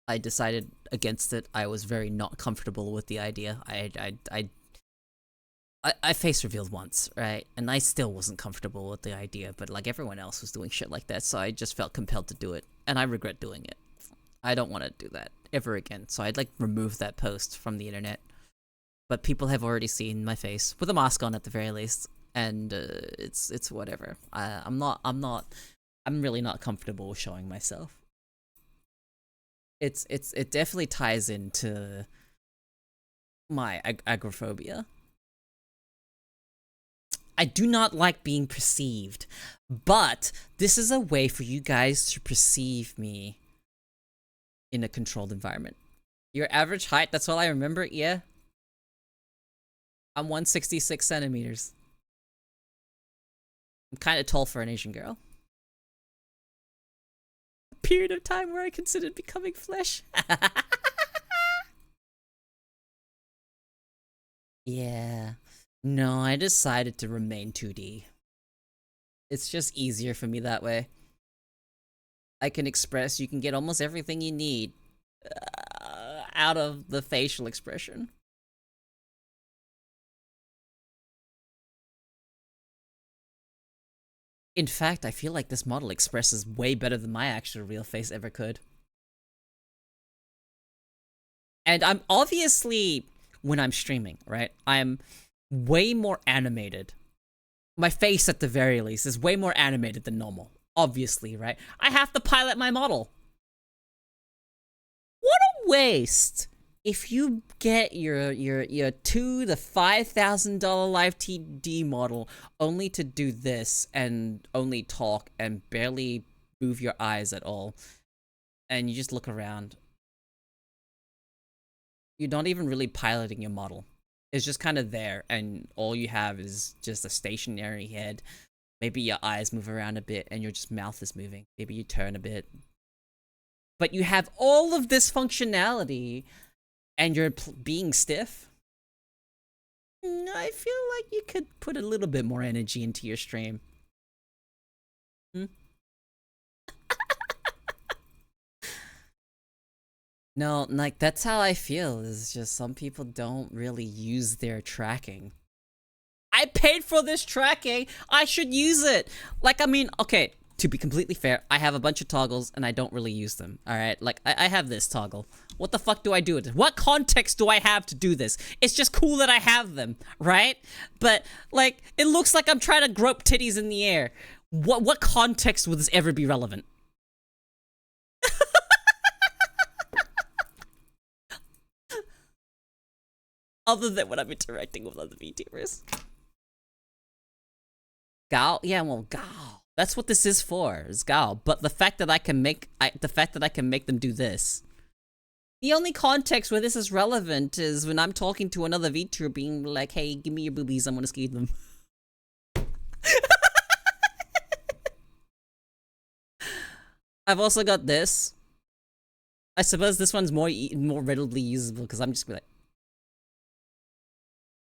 I decided against it. I was very not comfortable with the idea. I face revealed once, right? And I still wasn't comfortable with the idea, but like everyone else was doing shit like that, so I just felt compelled to do it. And I regret doing it. I don't want to do that ever again, so I'd like remove that post from the internet. But people have already seen my face, with a mask on at the very least, and it's whatever. I'm really not comfortable showing myself. It definitely ties into my agoraphobia. I do not like being perceived, but this is a way for you guys to perceive me in a controlled environment. Your average height, that's all I remember, yeah? I'm 166 centimeters. I'm kind of tall for an Asian girl. A period of time where I considered becoming Flesh. Yeah. No, I decided to remain 2D. It's just easier for me that way. I can express, you can get almost everything you need out of the facial expression. In fact, I feel like this model expresses way better than my actual real face ever could. And I'm obviously, when I'm streaming, right, I'm way more animated. My face, at the very least, is way more animated than normal. Obviously, right? I have to pilot my model. What a waste! If you get your $2,000 to $5,000 live TD model only to do this and only talk and barely move your eyes at all, and you just look around, you're not even really piloting your model. It's just kind of there, and all you have is just a stationary head. Maybe your eyes move around a bit, and your just mouth is moving. Maybe you turn a bit. But you have all of this functionality, and you're being stiff. I feel like you could put a little bit more energy into your stream. No, like, that's how I feel, is just some people don't really use their tracking. I paid for this tracking! I should use it! Like, I mean, okay, to be completely fair, I have a bunch of toggles and I don't really use them, alright? Like, I have this toggle. What the fuck do I do with it? What context do I have to do this? It's just cool that I have them, right? But, like, it looks like I'm trying to grope titties in the air. What context would this ever be relevant? Other than when I'm interacting with other VTubers. Gal? Yeah, well, Gal. That's what this is for, is Gal. But the fact that I can make them do this. The only context where this is relevant is when I'm talking to another VTuber being like, hey, give me your boobies, I'm gonna skeeve them. I've also got this. I suppose this one's more readily usable because I'm just like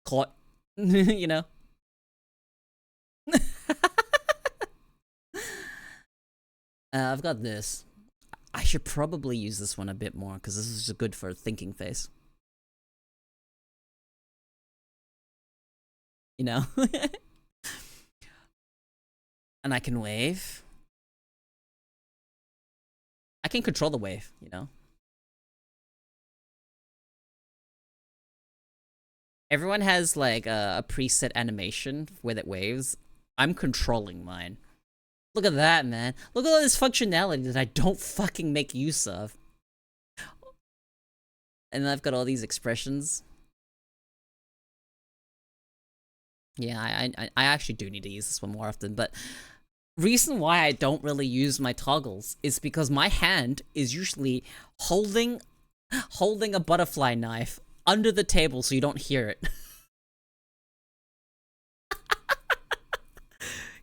caught, you know. I've got this. I should probably use this one a bit more because this is good for a thinking face. You know? And I can wave. I can control the wave, you know? Everyone has like a preset animation where it waves. I'm controlling mine. Look at that, man. Look at all this functionality that I don't fucking make use of. And then I've got all these expressions. Yeah, I actually do need to use this one more often, but reason why I don't really use my toggles is because my hand is usually holding a butterfly knife under the table so you don't hear it.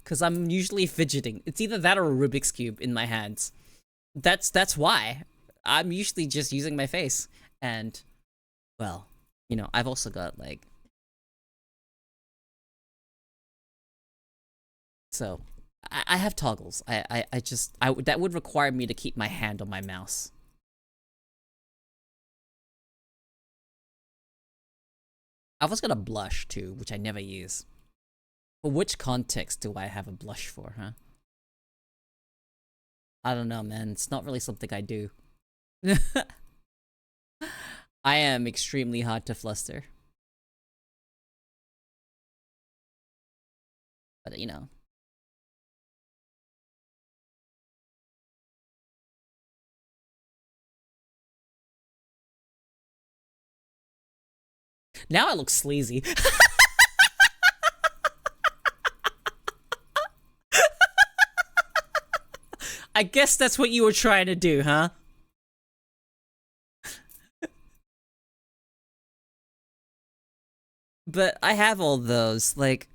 Because I'm usually fidgeting. It's either that or a Rubik's Cube in my hands. That's why. I'm usually just using my face. And, well, you know, I've also got, like... So, I have toggles. That would require me to keep my hand on my mouse. I've also got a blush, too, which I never use. For which context do I have a blush for, huh? I don't know, man. It's not really something I do. I am extremely hard to fluster. But, you know. Now I look sleazy. I guess that's what you were trying to do, huh? But I have all those. Like,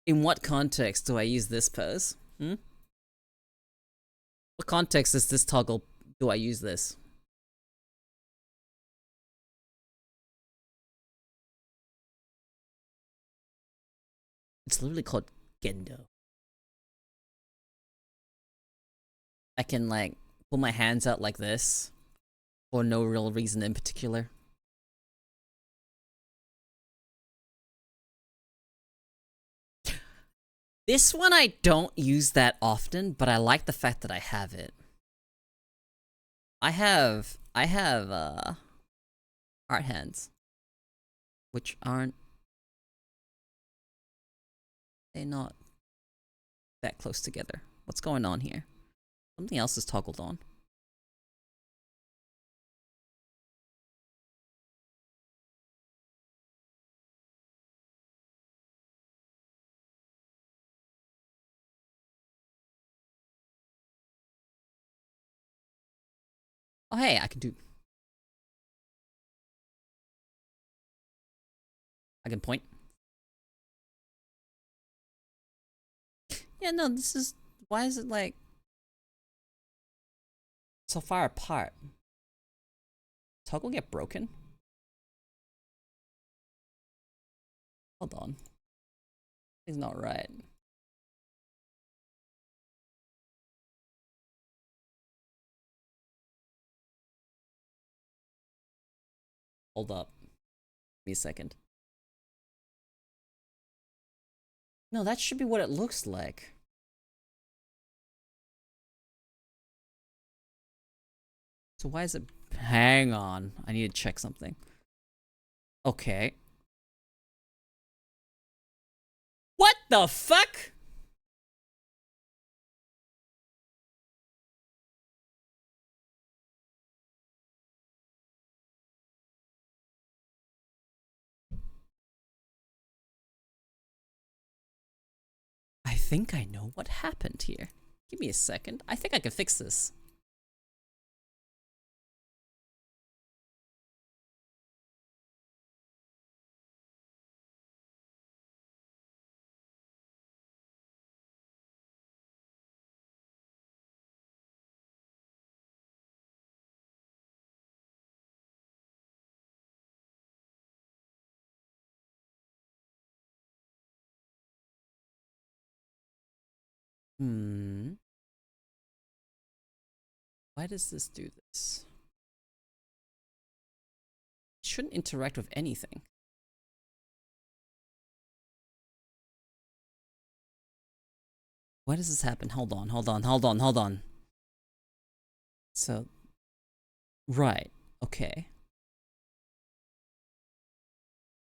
in what context do I use this pose? Hmm? What context is this toggle do I use this? It's literally called Gendo. I can like pull my hands out like this for no real reason in particular. This one I don't use that often, but I like the fact that I have it. I have art hands, which aren't they not that close together. What's going on here? Something else is toggled on. Oh hey, I can point. Yeah, no, this is, why is it like so far apart? Toggle get broken? Hold on. It's not right. Hold up. Give me a second. No, that should be what it looks like. So why is it... Hang on. I need to check something. Okay. What the fuck? I think I know what happened here. Give me a second. I think I can fix this. Why does this do this? It shouldn't interact with anything. Why does this happen? Hold on. So, right, okay.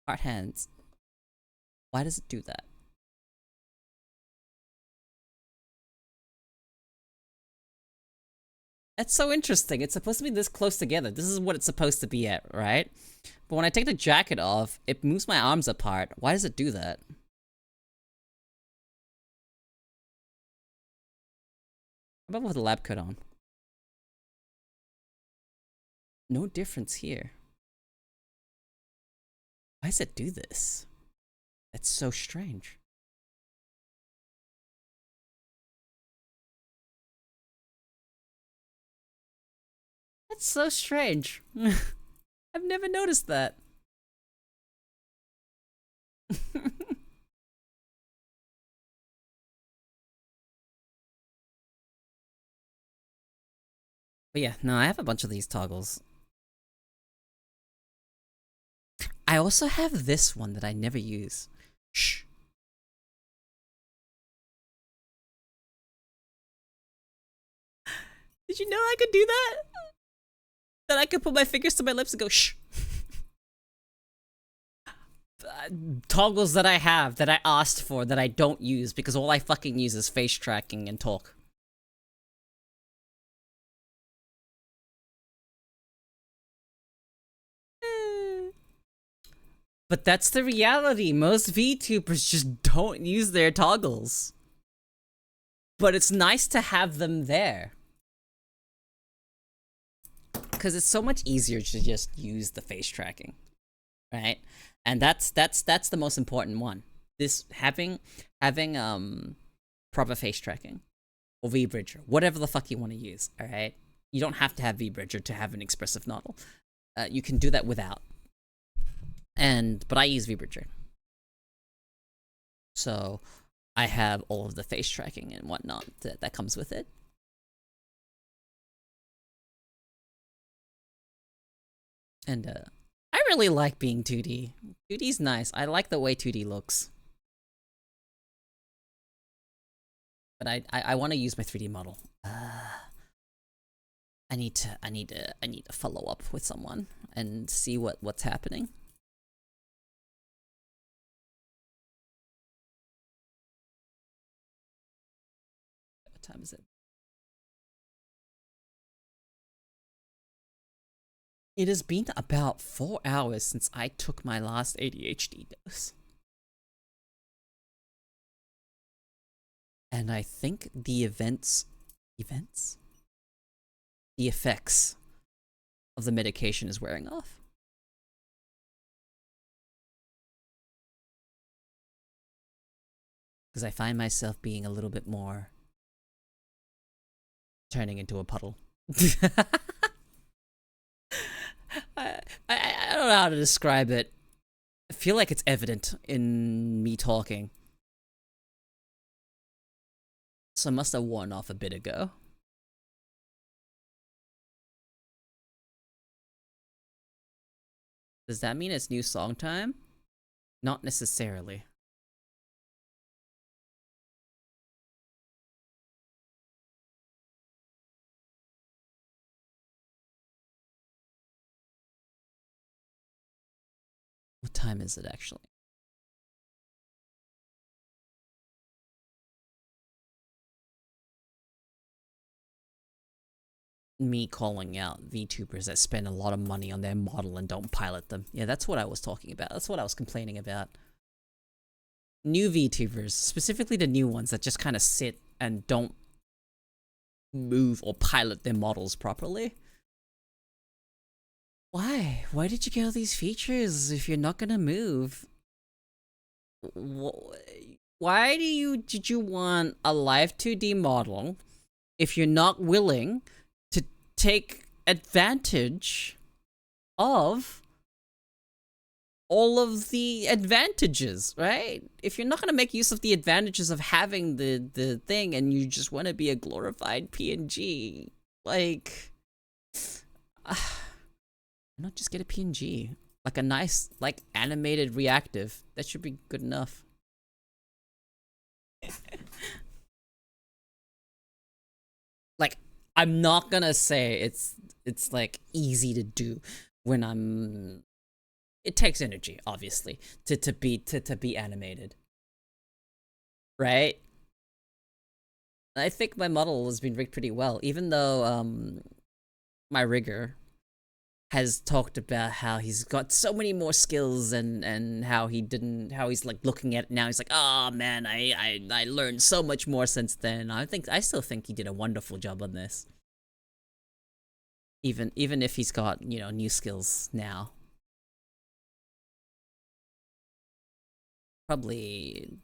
Art hands. Why does it do that? That's so interesting. It's supposed to be this close together. This is what it's supposed to be at, right? But when I take the jacket off, it moves my arms apart. Why does it do that? How about with the lab coat on? No difference here. Why does it do this? That's so strange. That's so strange. I've never noticed that. But yeah, no, I have a bunch of these toggles. I also have this one that I never use. Shh. Did you know I could do that? That I could put my fingers to my lips and go shh. Toggles that I have, that I asked for, that I don't use because all I fucking use is face tracking and talk. But that's the reality. Most VTubers just don't use their toggles. But it's nice to have them there. Because it's so much easier to just use the face tracking. Right? And that's the most important one. This having proper face tracking. Or VBridger. Whatever the fuck you want to use. Alright? You don't have to have VBridger to have an expressive noddle. You can do that without. But I use VBridger. So I have all of the face tracking and whatnot that comes with it. And I really like being 2D. 2D's nice. I like the way 2D looks. But I want to use my 3D model. I need to follow up with someone and see what's happening. What time is it? It has been about 4 hours since I took my last ADHD dose. And I think the the effects of the medication is wearing off. Because I find myself being a little bit more turning into a puddle. I don't know how to describe it. I feel like it's evident in me talking. So I must have worn off a bit ago. Does that mean it's new song time? Not necessarily. What time is it actually? Me calling out VTubers that spend a lot of money on their model and don't pilot them. Yeah, that's what I was talking about. That's what I was complaining about. New VTubers, specifically the new ones that just kind of sit and don't move or pilot their models properly. Why? Why did you get all these features if you're not gonna move? Why did you want a live 2D model if you're not willing to take advantage of all of the advantages, right? If you're not gonna make use of the advantages of having the thing and you just want to be a glorified PNG, like, why not just get a PNG? Like a nice, like, animated reactive. That should be good enough. Like, I'm not gonna say it's like easy to do when I'm. It takes energy, obviously, to be animated, right? I think my model has been rigged pretty well, even though my rigger has talked about how he's got so many more skills and how he's like looking at it now, he's like, oh man, I learned so much more since then. I still think he did a wonderful job on this. Even if he's got, you know, new skills now. Probably,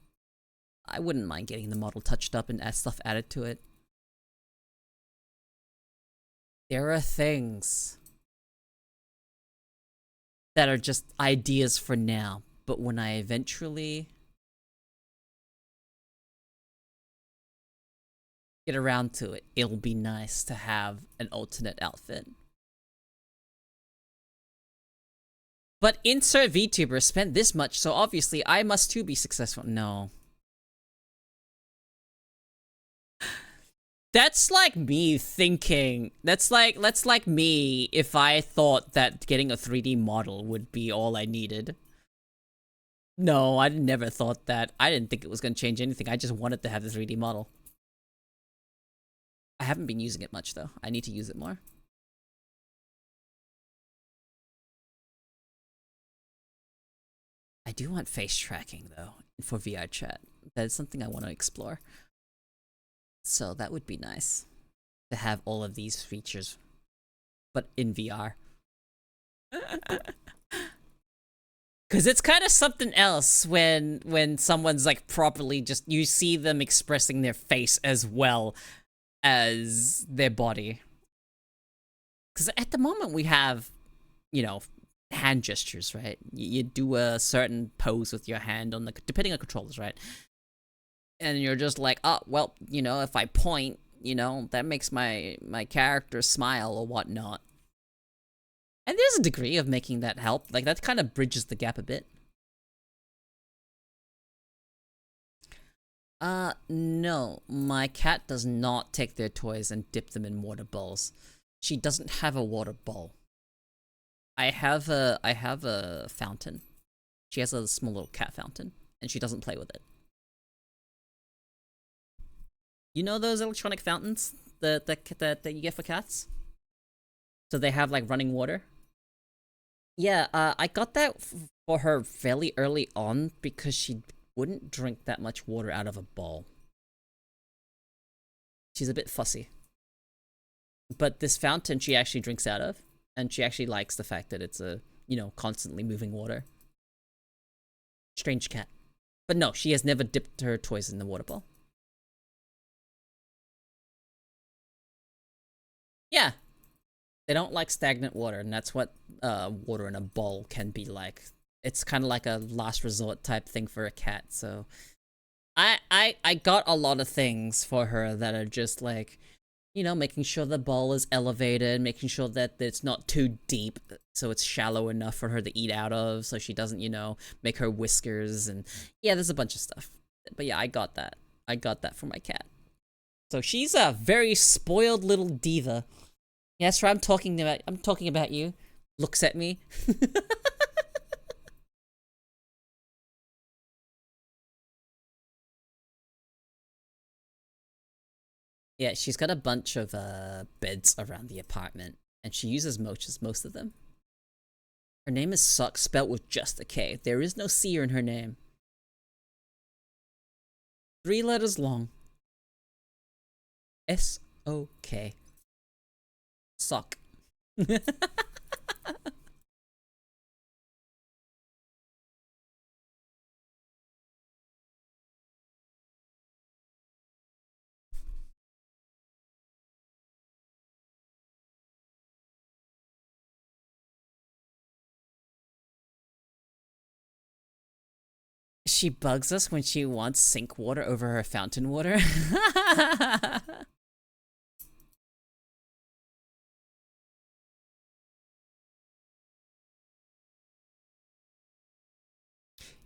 I wouldn't mind getting the model touched up and add stuff added to it. There are things that are just ideas for now, but when I eventually get around to it, it'll be nice to have an alternate outfit. But insert VTuber spent this much, so obviously I must too be successful. No. That's like me thinking, that's like me if I thought that getting a 3D model would be all I needed. No, I never thought that. I didn't think it was gonna change anything. I just wanted to have the 3D model. I haven't been using it much though. I need to use it more. I do want face tracking though for VR chat. That is something I want to explore. So that would be nice to have all of these features, but in VR. Cause it's kind of something else when someone's like properly just, you see them expressing their face as well as their body. Cause at the moment we have, you know, hand gestures, right? You do a certain pose with your hand on the depending on controllers, right? And you're just like, oh well, you know, if I point, you know, that makes my character smile or whatnot. And there's a degree of making that help. Like that kind of bridges the gap a bit. No, my cat does not take their toys and dip them in water bowls. She doesn't have a water bowl. I have a fountain. She has a small little cat fountain, and she doesn't play with it. You know those electronic fountains that you get for cats? So they have like running water. Yeah, I got that for her fairly early on because she wouldn't drink that much water out of a bowl. She's a bit fussy. But this fountain she actually drinks out of, and she actually likes the fact that it's a, you know, constantly moving water. Strange cat. But no, she has never dipped her toys in the water bowl. Yeah. They don't like stagnant water, and that's what water in a bowl can be like. It's kind of like a last resort type thing for a cat, so I got a lot of things for her that are just like, you know, making sure the bowl is elevated, making sure that it's not too deep, so it's shallow enough for her to eat out of, so she doesn't, you know, make her whiskers, and yeah, there's a bunch of stuff. But yeah, I got that. I got that for my cat. So she's a very spoiled little diva. Yeah, that's right, I'm talking about you. Looks at me. Yeah, she's got a bunch of beds around the apartment, and she uses most of them. Her name is Suck, spelled with just a K. There is no C in her name. 3 letters long. S-O-K. Suck. She bugs us when she wants sink water over her fountain water.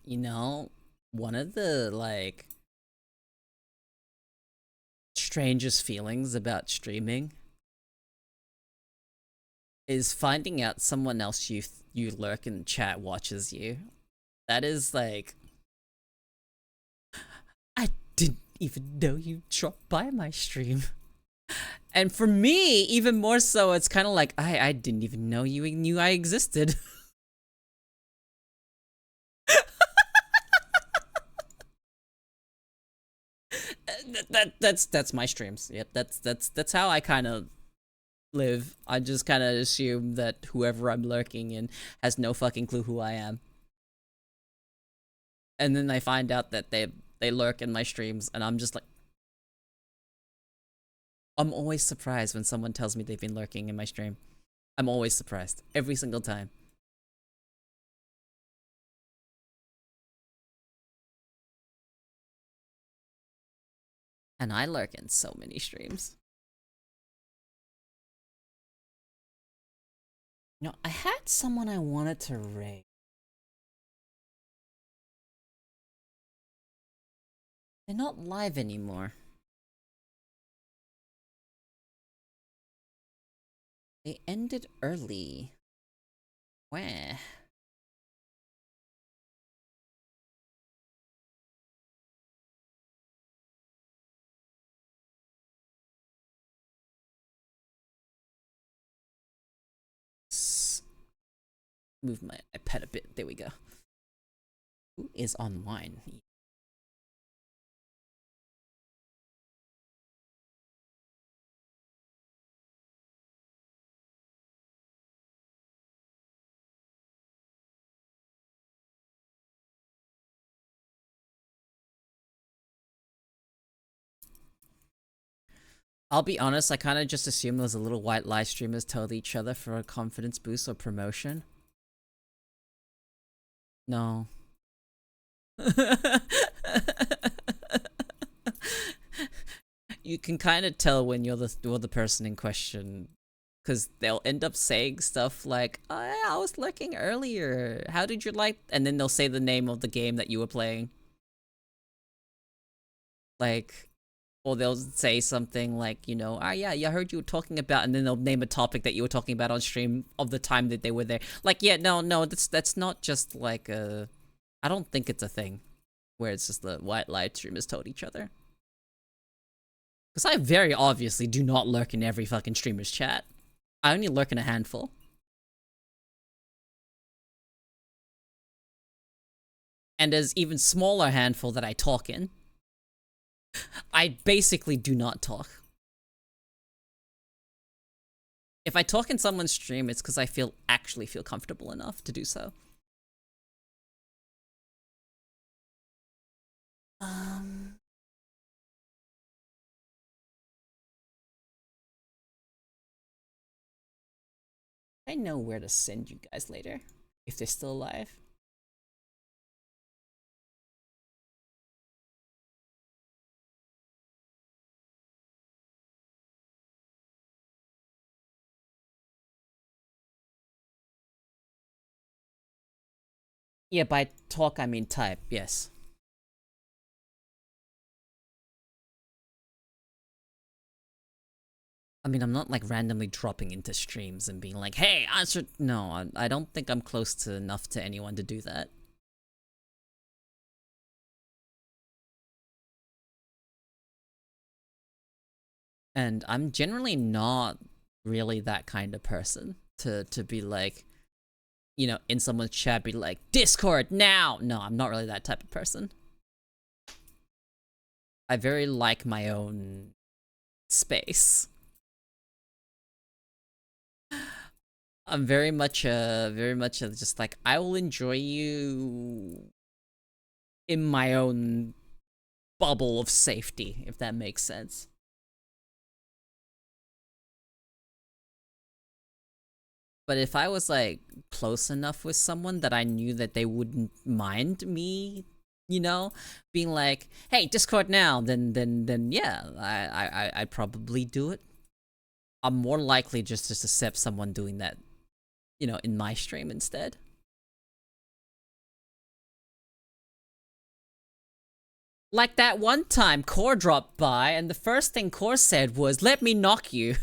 You know, one of the, like, strangest feelings about streaming is finding out someone else you lurk in chat watches you. That is like, I didn't even know you dropped by my stream. And for me, even more so, it's kind of like, I didn't even know you knew I existed. That's my streams. Yep, that's how I kind of live. I just kind of assume that whoever I'm lurking in has no fucking clue who I am. And then I find out that they lurk in my streams, and I'm just like, I'm always surprised when someone tells me they've been lurking in my stream. I'm always surprised every single time. And I lurk in so many streams. You know, I had someone I wanted to raid. They're not live anymore. They ended early. Where? Move my iPad a bit. There we go. Who is online? I'll be honest, I kind of just assumed those little white live streamers told each other for a confidence boost or promotion. No. You can kind of tell when you're the person in question, because they'll end up saying stuff like, "Oh, yeah, I was lurking earlier. How did you like?" And then they'll say the name of the game that you were playing. Like, or they'll say something like, you know, "Ah, yeah, I heard you were talking about," and then they'll name a topic that you were talking about on stream of the time that they were there. Like, yeah, no, that's not just like a. I don't think it's a thing where it's just the white light streamers told each other. Because I very obviously do not lurk in every fucking streamer's chat. I only lurk in a handful. And there's even smaller handful that I talk in. I basically do not talk. If I talk in someone's stream, it's because I actually feel comfortable enough to do so. I know where to send you guys later, if they're still alive. Yeah, by talk I mean type, yes. I mean, I'm not like randomly dropping into streams and being like, "Hey, answer." No, I don't think I'm close to enough to anyone to do that. And I'm generally not really that kind of person to be like, you know, in someone's chat be like, "Discord now." No, I'm not really that type of person. I very like my own space. I'm very much just like, I will enjoy you in my own bubble of safety, if that makes sense. But if I was like close enough with someone that I knew that they wouldn't mind me, you know, being like, "Hey, Discord now," then yeah, I'd probably do it. I'm more likely just accept someone doing that, you know, in my stream instead. Like that one time Core dropped by and the first thing Core said was, "Let me knock you."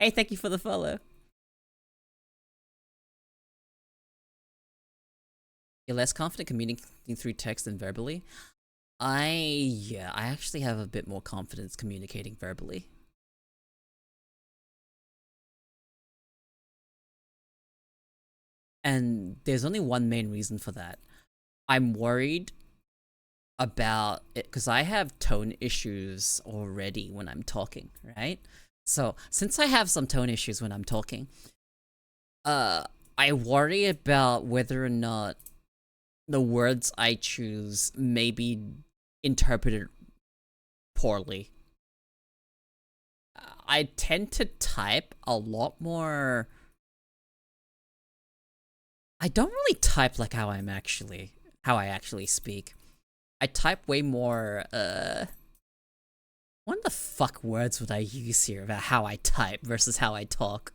Hey, thank you for the follow. You're less confident communicating through text than verbally? Yeah, I actually have a bit more confidence communicating verbally. And there's only one main reason for that. I'm worried about it because I have tone issues already when I'm talking, right? So, since I have some tone issues when I'm talking, I worry about whether or not the words I choose may be interpreted poorly. I tend to type a lot more. I don't really type like how I actually speak. I type way more, what the fuck words would I use here about how I type versus how I talk?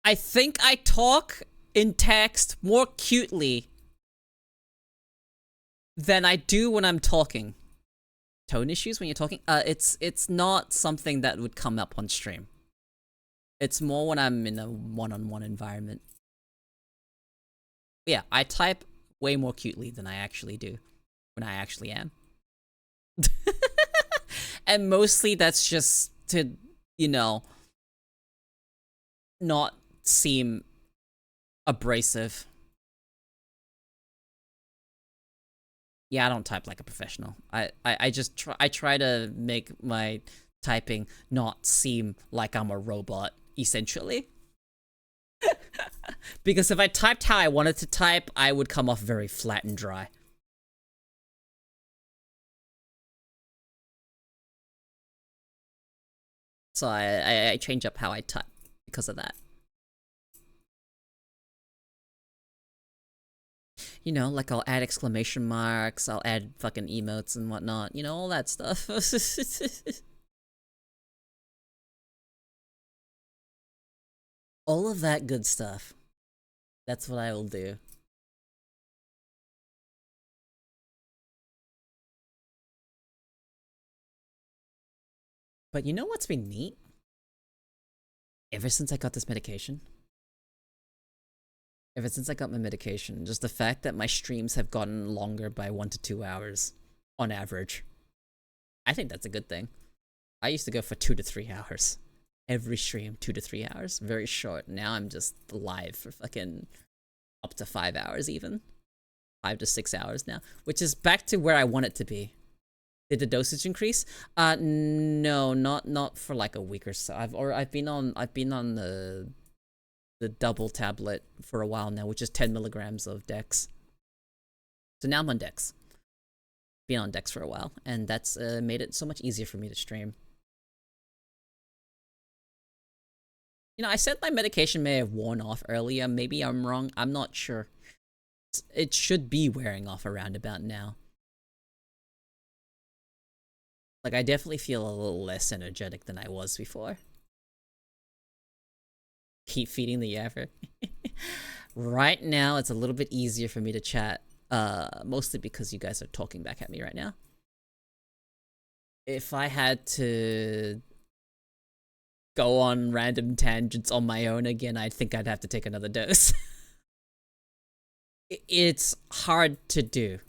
I think I talk in text more cutely than I do when I'm talking. Tone issues when you're talking? It's not something that would come up on stream. It's more when I'm in a one-on-one environment. Yeah, I type way more cutely than I actually do when I actually am. And mostly that's just to, you know, not seem abrasive. Yeah, I don't type like a professional. I just try to make my typing not seem like I'm a robot, essentially. Because if I typed how I wanted to type, I would come off very flat and dry. So I change up how I type because of that. You know, like I'll add exclamation marks, I'll add fucking emotes and whatnot, you know, all that stuff. All of that good stuff. That's what I will do. But you know what's been neat? Ever since I got this medication, ever since I got my medication, just the fact that my streams have gotten longer by 1 to 2 hours on average. I think that's a good thing. I used to go for 2 to 3 hours. Every stream, 2 to 3 hours. Very short. Now I'm just live for fucking up to 5 hours even. 5 to 6 hours now. Which is back to where I want it to be. Did the dosage increase? No, not for like a week or so. I've been on the double tablet for a while now, which is 10 milligrams of Dex. So now I'm on Dex. Been on Dex for a while, and that's made it so much easier for me to stream. You know, I said my medication may have worn off earlier. Maybe I'm wrong. I'm not sure. It should be wearing off around about now. Like, I definitely feel a little less energetic than I was before. Keep feeding the Yaffer. Right now, it's a little bit easier for me to chat. Mostly because you guys are talking back at me right now. If I had to go on random tangents on my own again, I think I'd have to take another dose. It's hard to do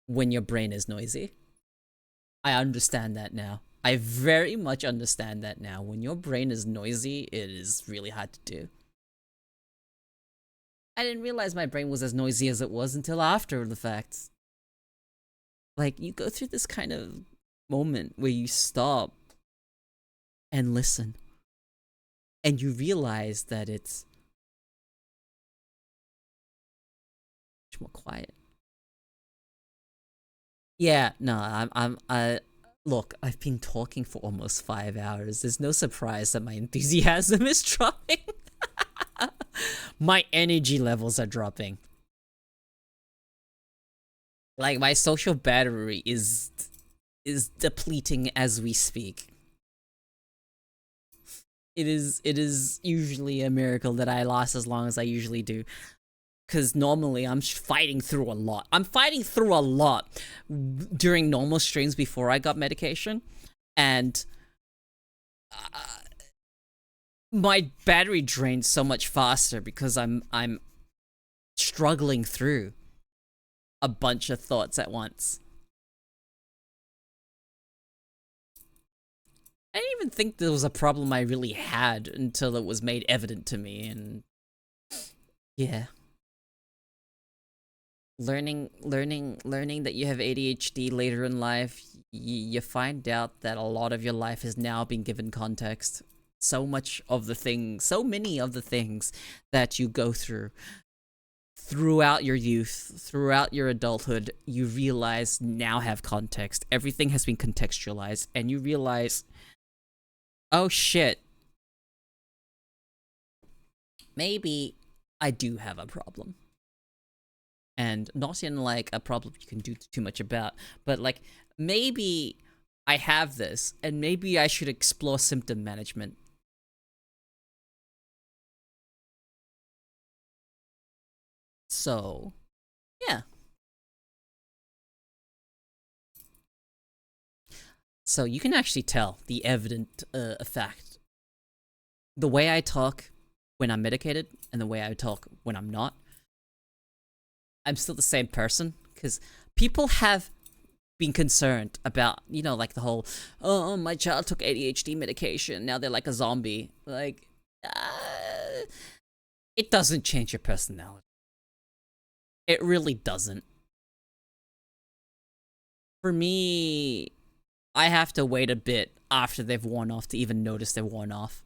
when your brain is noisy. I understand that now. I very much understand that now. When your brain is noisy, it is really hard to do. I didn't realize my brain was as noisy as it was until after the fact. Like, you go through this kind of moment where you stop and listen. And you realize that it's much more quiet. Yeah, no, I look, I've been talking for almost 5 hours. There's no surprise that my enthusiasm is dropping. My energy levels are dropping. Like, my social battery is depleting as we speak. It is usually a miracle that I last as long as I usually do. Because normally I'm fighting through a lot. I'm fighting through a lot during normal streams before I got medication. And my battery drains so much faster because I'm struggling through a bunch of thoughts at once. I didn't even think there was a problem I really had until it was made evident to me, and yeah. Learning that you have ADHD later in life, you find out that a lot of your life has now been given context. So many of the things that you go through throughout your youth, throughout your adulthood, you realize now have context. Everything has been contextualized, and you realize, oh shit, maybe I do have a problem. And not in like a problem you can do too much about, but like maybe I have this and maybe I should explore symptom management. So, yeah. So you can actually tell the evident effect. The way I talk when I'm medicated and the way I talk when I'm not. I'm still the same person, because people have been concerned about, you know, like the whole, oh, my child took ADHD medication, now they're like a zombie. Like, it doesn't change your personality. It really doesn't. For me, I have to wait a bit after they've worn off to even notice they're worn off.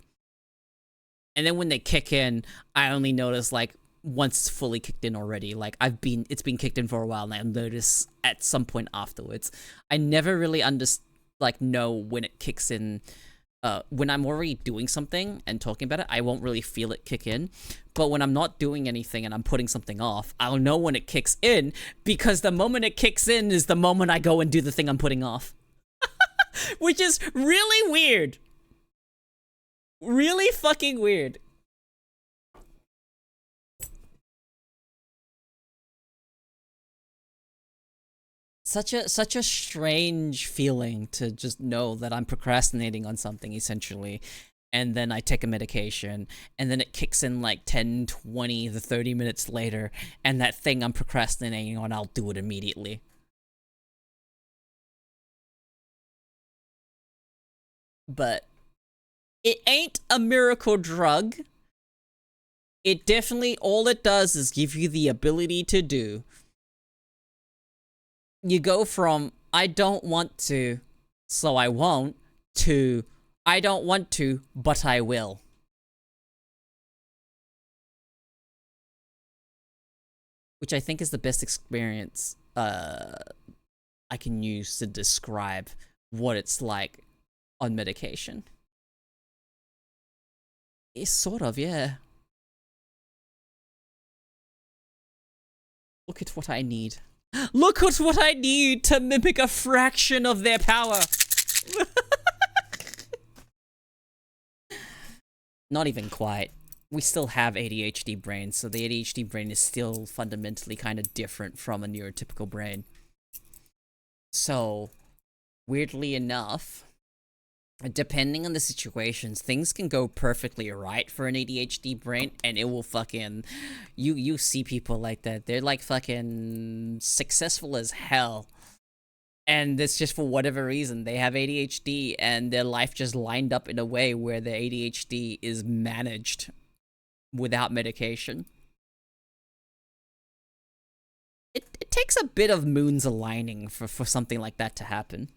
And then when they kick in, I only notice like once it's fully kicked in already. Like it's been kicked in for a while and I notice at some point afterwards. I never really know when it kicks in when I'm already doing something and talking about it, I won't really feel it kick in. But when I'm not doing anything and I'm putting something off, I'll know when it kicks in, because the moment it kicks in is the moment I go and do the thing I'm putting off. Which is really weird. Really fucking weird. Such a strange feeling to just know that I'm procrastinating on something, essentially, and then I take a medication, and then it kicks in like 10, 20, the 30 minutes later, and that thing I'm procrastinating on, I'll do it immediately. But it ain't a miracle drug. It definitely, all it does is give you the ability to do. You go from, I don't want to, so I won't, to, I don't want to, but I will. Which I think is the best experience I can use to describe what it's like on medication. It's sort of, yeah. Look at what I need. Look at what I need to mimic a fraction of their power! Not even quite. We still have ADHD brains, so the ADHD brain is still fundamentally kind of different from a neurotypical brain. So, weirdly enough, depending on the situations, things can go perfectly right for an ADHD brain, and it will fucking... You see people like that, they're like fucking successful as hell. And it's just for whatever reason, they have ADHD, and their life just lined up in a way where the ADHD is managed without medication. It takes a bit of moons aligning for something like that to happen.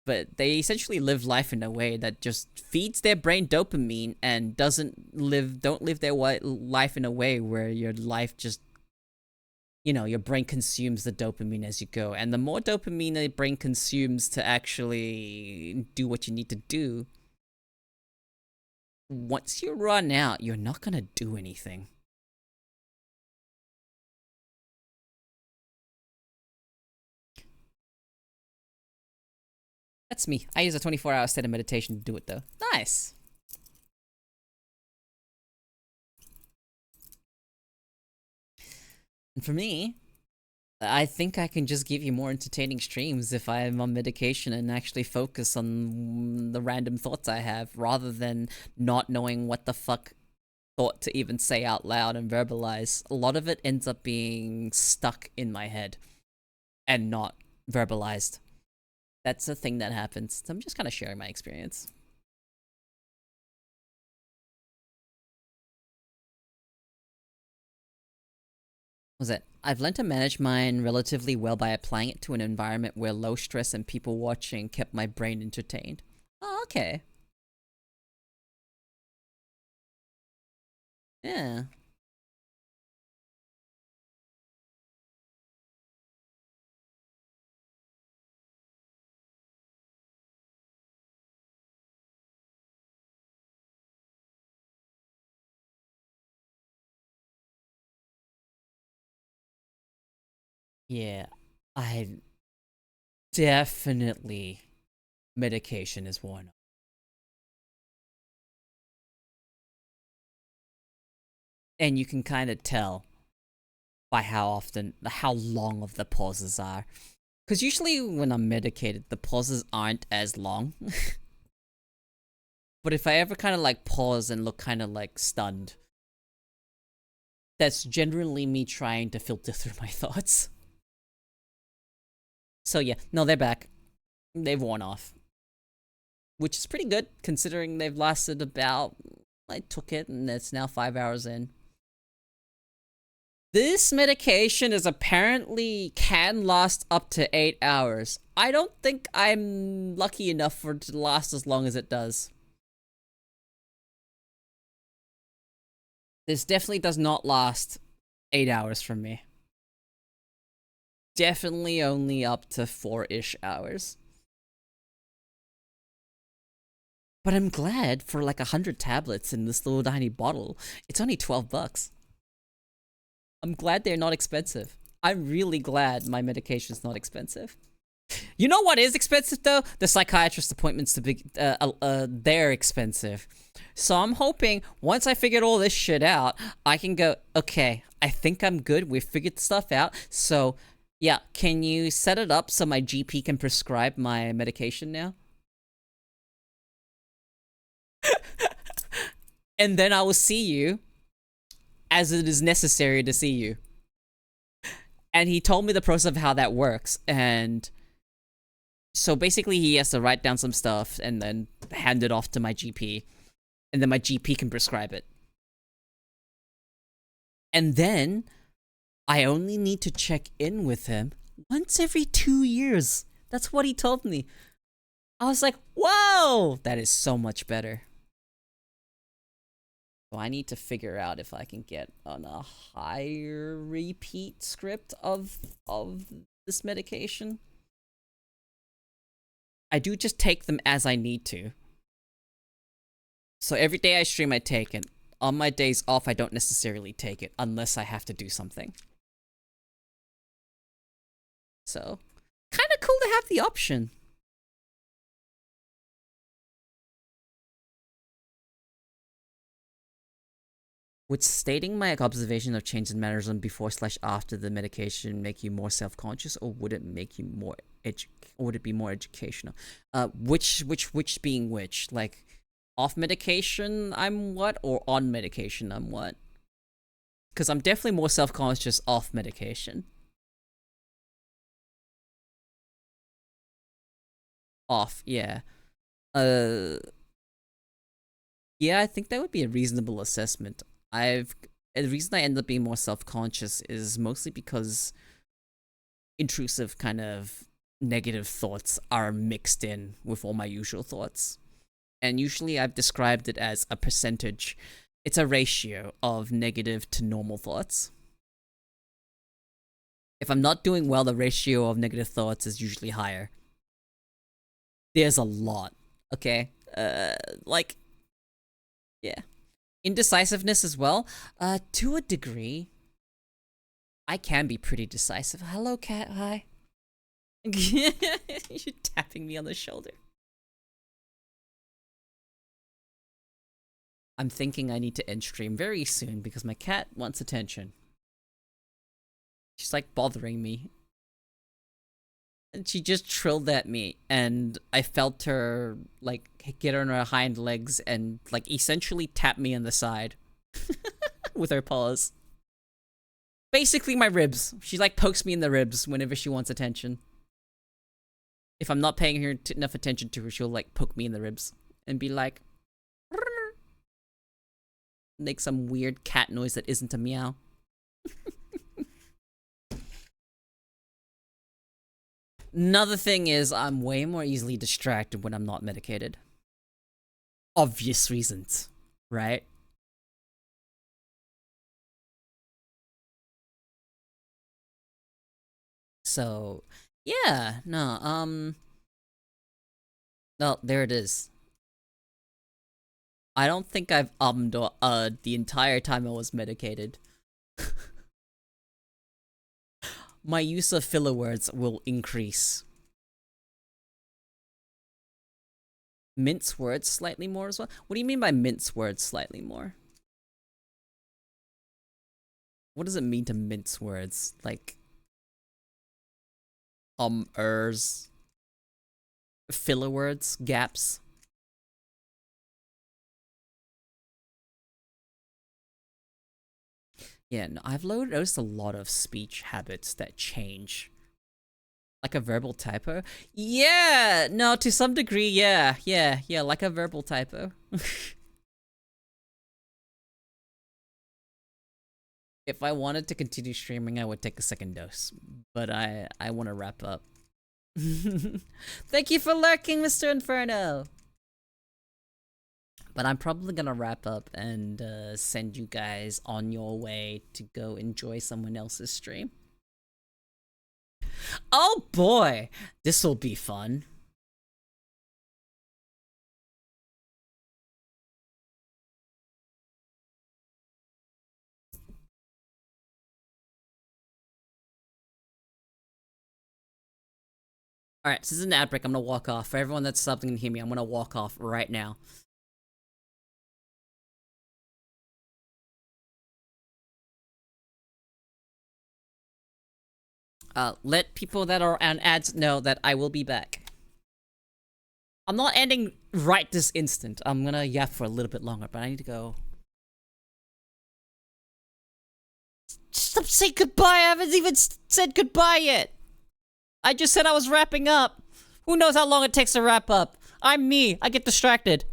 But they essentially live life in a way that just feeds their brain dopamine and don't live their life in a way where your life just, you know, your brain consumes the dopamine as you go. And the more dopamine the brain consumes to actually do what you need to do, once you run out, you're not gonna do anything. That's me. I use a 24-hour state of meditation to do it, though. Nice. And for me, I think I can just give you more entertaining streams if I'm on medication and actually focus on the random thoughts I have, rather than not knowing what the fuck thought to even say out loud and verbalize. A lot of it ends up being stuck in my head and not verbalized. That's a thing that happens. So I'm just kind of sharing my experience. What was it? I've learned to manage mine relatively well by applying it to an environment where low stress and people watching kept my brain entertained. Oh, okay. Yeah. Yeah. I definitely... medication is one. And you can kind of tell by how long of the pauses are. Because usually when I'm medicated, the pauses aren't as long. But if I ever kind of like pause and look kind of like stunned, that's generally me trying to filter through my thoughts. So yeah, no, they're back. They've worn off. Which is pretty good, considering they've lasted about... I took it, and it's now 5 hours in. This medication is apparently can last up to 8 hours. I don't think I'm lucky enough for it to last as long as it does. This definitely does not last 8 hours from me. Definitely only up to 4-ish hours. But I'm glad for like 100 tablets in this little tiny bottle, it's only $12. I'm glad they're not expensive. I'm really glad my medication's not expensive. You know what is expensive though? The psychiatrist appointments to be they're expensive. So I'm hoping once I figured all this shit out, I can go, okay, I think I'm good. We've figured stuff out. So yeah, can you set it up so my GP can prescribe my medication now? And then I will see you as it is necessary to see you. And he told me the process of how that works, and so basically he has to write down some stuff and then hand it off to my GP, and then my GP can prescribe it. And then I only need to check in with him once every 2 years. That's what he told me. I was like, whoa, that is so much better. So I need to figure out if I can get on a higher repeat script of this medication. I do just take them as I need to. So every day I stream, I take it. On my days off, I don't necessarily take it unless I have to do something. So, kind of cool to have the option. Would stating my observation of change in mannerism before/after the medication make you more self-conscious, or would it make you more or would it be more educational? Which being which? Like, off medication, I'm what, or on medication, I'm what? Because I'm definitely more self-conscious off medication. Off, yeah. Yeah, I think that would be a reasonable assessment. The reason I end up being more self-conscious is mostly because intrusive kind of negative thoughts are mixed in with all my usual thoughts. And usually I've described it as a percentage. It's a ratio of negative to normal thoughts. If I'm not doing well, the ratio of negative thoughts is usually higher. There's a lot, okay? Like, yeah. Indecisiveness as well. To a degree, I can be pretty decisive. Hello, cat. Hi. You're tapping me on the shoulder. I'm thinking I need to end stream very soon because my cat wants attention. She's like bothering me. And she just trilled at me, and I felt her like get on her hind legs and like essentially tap me on the side with her paws. Basically my ribs. She like pokes me in the ribs whenever she wants attention. If I'm not paying her enough attention to her, she'll like poke me in the ribs and be like, make some weird cat noise that isn't a meow. Another thing is, I'm way more easily distracted when I'm not medicated. Obvious reasons, right? So, yeah, no, there it is. I don't think I've the entire time I was medicated. My use of filler words will increase. Mince words slightly more as well? What do you mean by mince words slightly more? What does it mean to mince words? Like, ers, filler words, gaps? Yeah, no, I've noticed a lot of speech habits that change. Like a verbal typo? Yeah! No, to some degree, yeah, like a verbal typo. If I wanted to continue streaming, I would take a second dose. But I want to wrap up. Thank you for lurking, Mr. Inferno! But I'm probably gonna wrap up and send you guys on your way to go enjoy someone else's stream. Oh boy! This'll be fun. Alright, since it's an ad break, I'm gonna walk off. For everyone that's subbed and can hear me, I'm gonna walk off right now. Let people that are on ads know that I will be back. I'm not ending right this instant. I'm gonna yap for a little bit longer, but I need to go. Stop saying goodbye. I haven't even said goodbye yet. I just said I was wrapping up. Who knows how long it takes to wrap up? I'm me. I get distracted.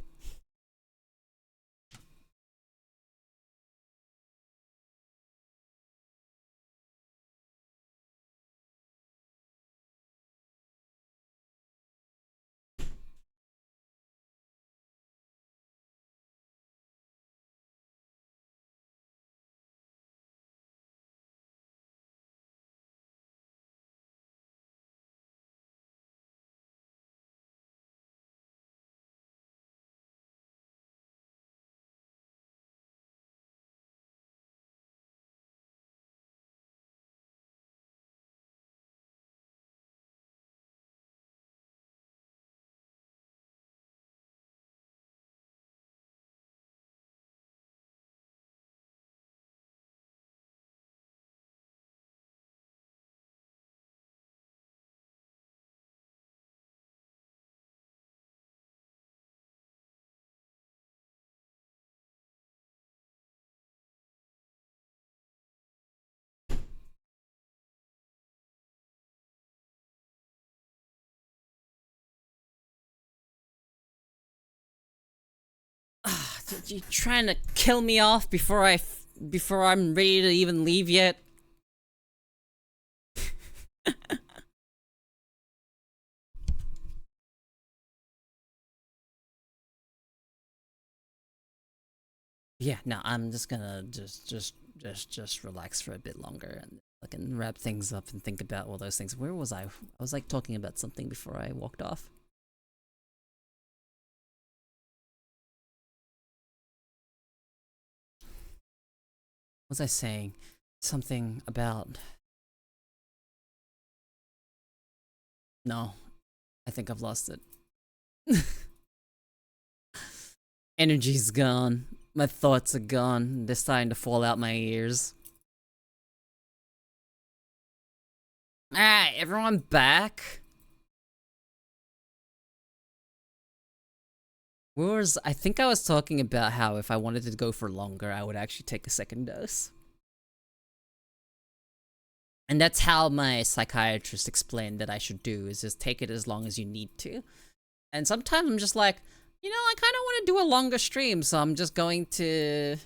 You trying to kill me off before I'm ready to even leave yet? Yeah, no, I'm just gonna just relax for a bit longer and fucking wrap things up and think about all those things. Where was I? I was like talking about something before I walked off. What was I saying? Something about... No, I think I've lost it. Energy's gone. My thoughts are gone. They're starting to fall out my ears. Alright, everyone back? I think I was talking about how if I wanted to go for longer, I would actually take a second dose. And that's how my psychiatrist explained that I should do, is just take it as long as you need to. And sometimes I'm just like, you know, I kind of want to do a longer stream, so I'm just going to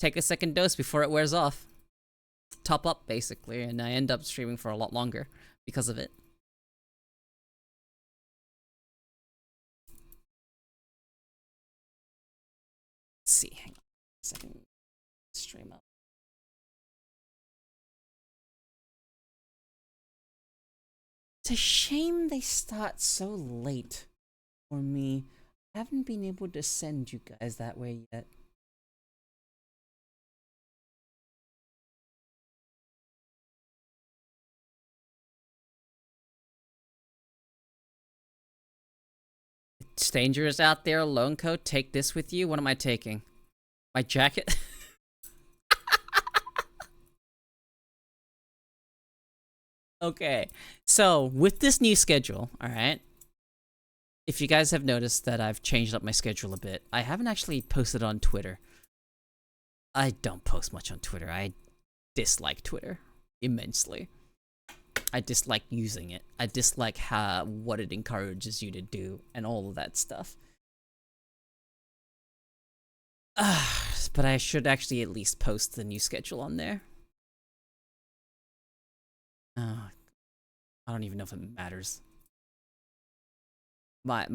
take a second dose before it wears off. Top up, basically, and I end up streaming for a lot longer because of it. Let's see, hang on a second. Stream up. It's a shame they start so late for me. I haven't been able to send you guys that way yet. It's dangerous out there, Lone Coat. Take this with you. What am I taking? My jacket? Okay, so with this new schedule, alright? If you guys have noticed that I've changed up my schedule a bit, I haven't actually posted on Twitter. I don't post much on Twitter. I dislike Twitter immensely. I dislike using it. I dislike what it encourages you to do and all of that stuff. But I should actually at least post the new schedule on there. I don't even know if it matters. My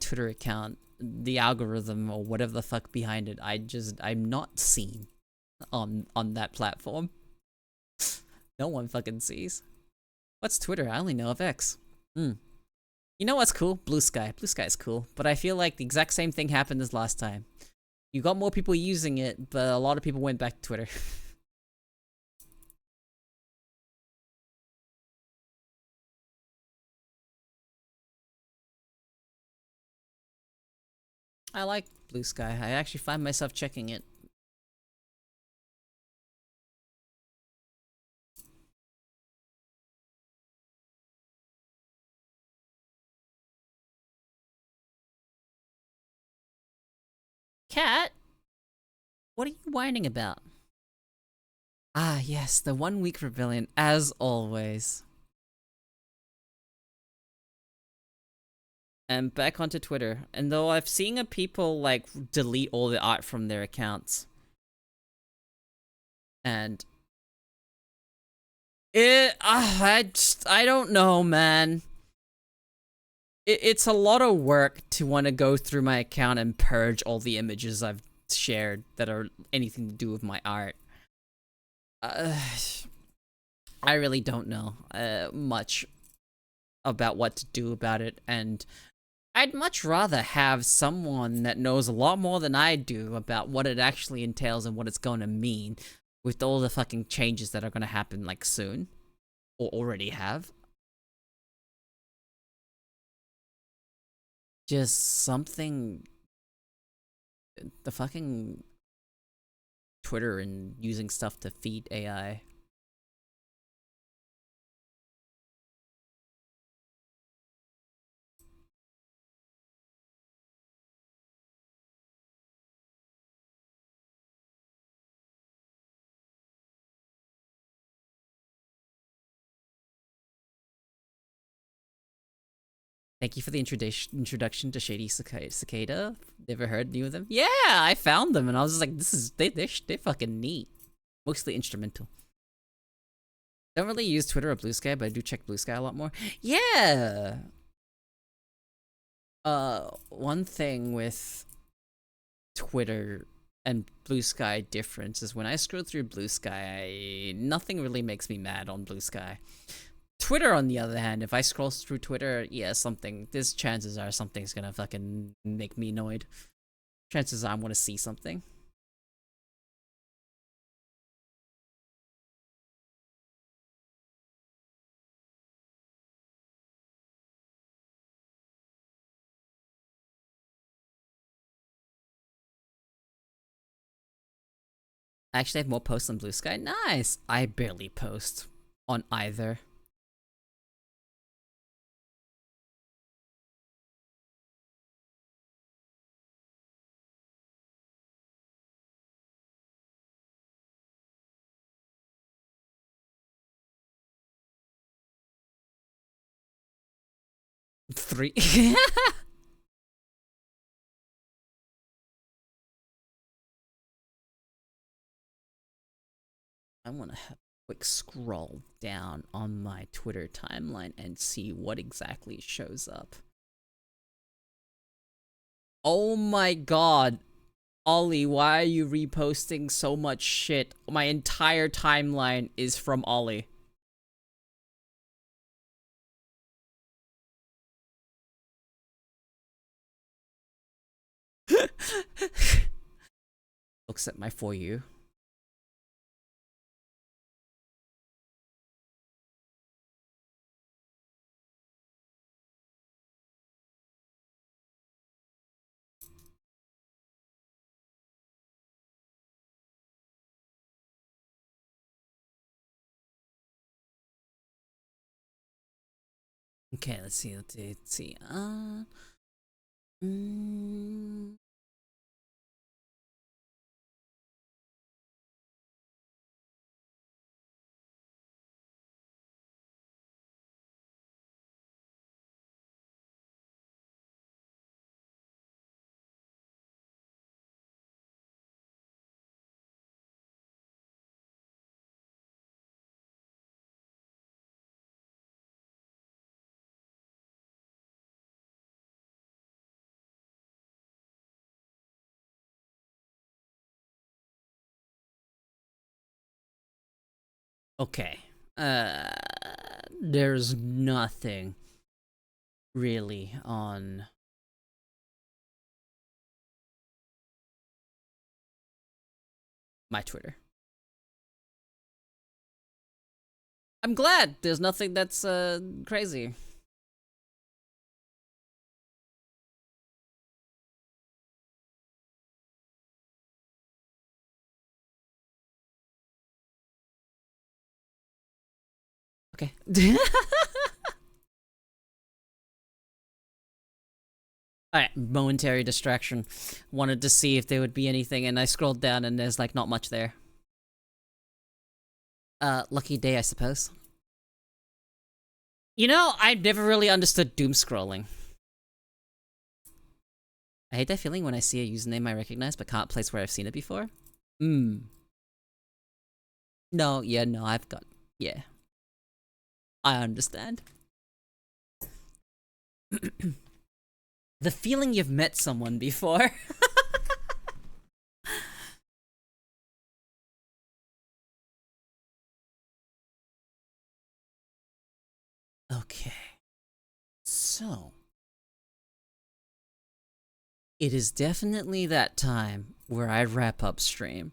Twitter account, the algorithm or whatever the fuck behind it, I'm not seen on that platform. No one fucking sees. What's Twitter? I only know of X. You know what's cool? Blue Sky. Blue Sky is cool, but I feel like the exact same thing happened as last time. You got more people using it, but a lot of people went back to Twitter. I like Blue Sky. I actually find myself checking it. Cat, what are you whining about? Ah, yes, the 1 week rebellion, as always. And back onto Twitter. And though I've seen people like delete all the art from their accounts. And I don't know, man. It's a lot of work to want to go through my account and purge all the images I've shared that are anything to do with my art. I really don't know much about what to do about it, and I'd much rather have someone that knows a lot more than I do about what it actually entails and what it's going to mean with all the fucking changes that are going to happen like soon or already have. Just something, the fucking Twitter and using stuff to feed AI. Thank you for the introduction to Shady Cicada. Never heard any of them? Yeah, I found them and I was just like, this is they fucking neat. Mostly instrumental. Don't really use Twitter or Blue Sky, but I do check Blue Sky a lot more. Yeah. One thing with Twitter and Blue Sky difference is when I scroll through Blue Sky, nothing really makes me mad on Blue Sky. Twitter, on the other hand, if I scroll through Twitter, yeah, there's chances are something's gonna fucking make me annoyed. Chances are I'm gonna see something. I actually have more posts on Blue Sky. Nice! I barely post on either. Three. I want to have a quick scroll down on my Twitter timeline and see what exactly shows up. Oh my god. Ollie, why are you reposting so much shit? My entire timeline is from Ollie. Looks at my For You. Okay, let's see. Mm, okay. There's nothing really on my Twitter. I'm glad there's nothing that's crazy. Okay. Alright, momentary distraction. Wanted to see if there would be anything, and I scrolled down and there's like not much there. Lucky day, I suppose. You know, I've never really understood doom scrolling. I hate that feeling when I see a username I recognize but can't place where I've seen it before. No, yeah, no, I've got... Yeah. I understand. The feeling you've met someone before. Okay. So... It is definitely that time where I wrap up stream.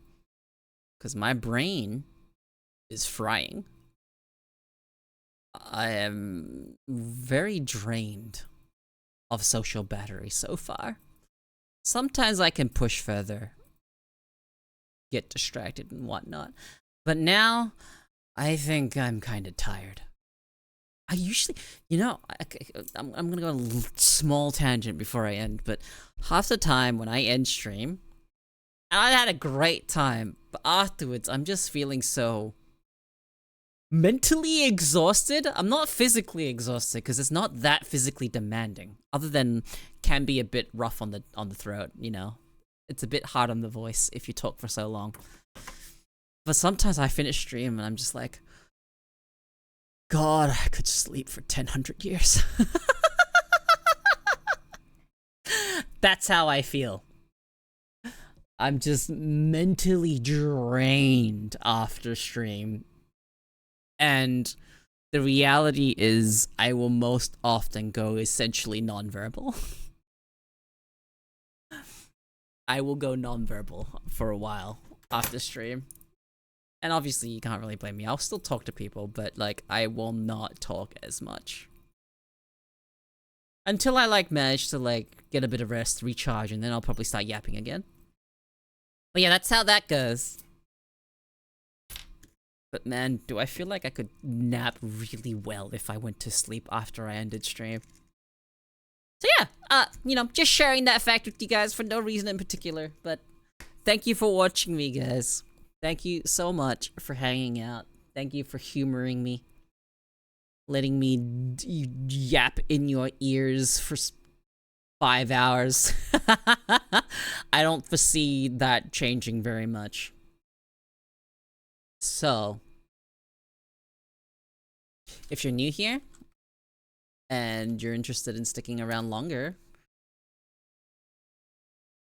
Because my brain is frying. I am very drained of social battery so far. Sometimes I can push further, get distracted and whatnot. But now, I think I'm kind of tired. I usually, you know, I'm gonna go on a small tangent before I end, but half the time when I end stream, I had a great time, but afterwards I'm just feeling so mentally exhausted. I'm not physically exhausted because it's not that physically demanding, other than can be a bit rough on the throat, you know. It's a bit hard on the voice if you talk for so long. But sometimes I finish stream and I'm just like, God, I could sleep for 1,000 years. That's how I feel. I'm just mentally drained after stream. And the reality is I will most often go essentially nonverbal. I will go nonverbal for a while after stream. And obviously you can't really blame me. I'll still talk to people, but like I will not talk as much. Until I like manage to like get a bit of rest, recharge, and then I'll probably start yapping again. But yeah, that's how that goes. But man, do I feel like I could nap really well if I went to sleep after I ended stream. So yeah, you know, just sharing that fact with you guys for no reason in particular, but thank you for watching me, guys. Thank you so much for hanging out. Thank you for humoring me. Letting me yap in your ears for 5 hours. I don't foresee that changing very much. So, if you're new here, and you're interested in sticking around longer,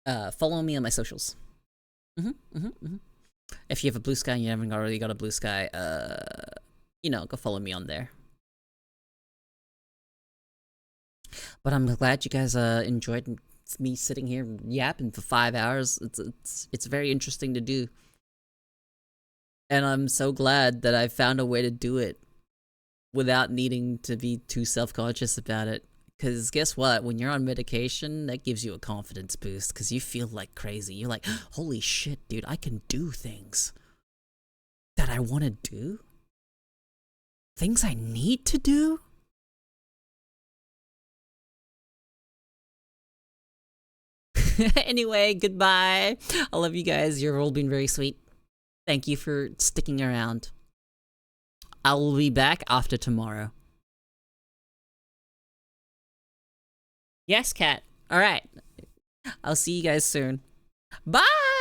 follow me on my socials. If you have a Blue Sky and you haven't already got a Blue Sky, you know, go follow me on there. But I'm glad you guys enjoyed me sitting here yapping for 5 hours. It's very interesting to do. And I'm so glad that I found a way to do it without needing to be too self-conscious about it. Because guess what? When you're on medication, that gives you a confidence boost because you feel like crazy. You're like, holy shit, dude, I can do things that I want to do? Things I need to do? Anyway, goodbye. I love you guys. You've all been very sweet. Thank you for sticking around. I will be back after tomorrow. Yes, cat. Alright. I'll see you guys soon. Bye!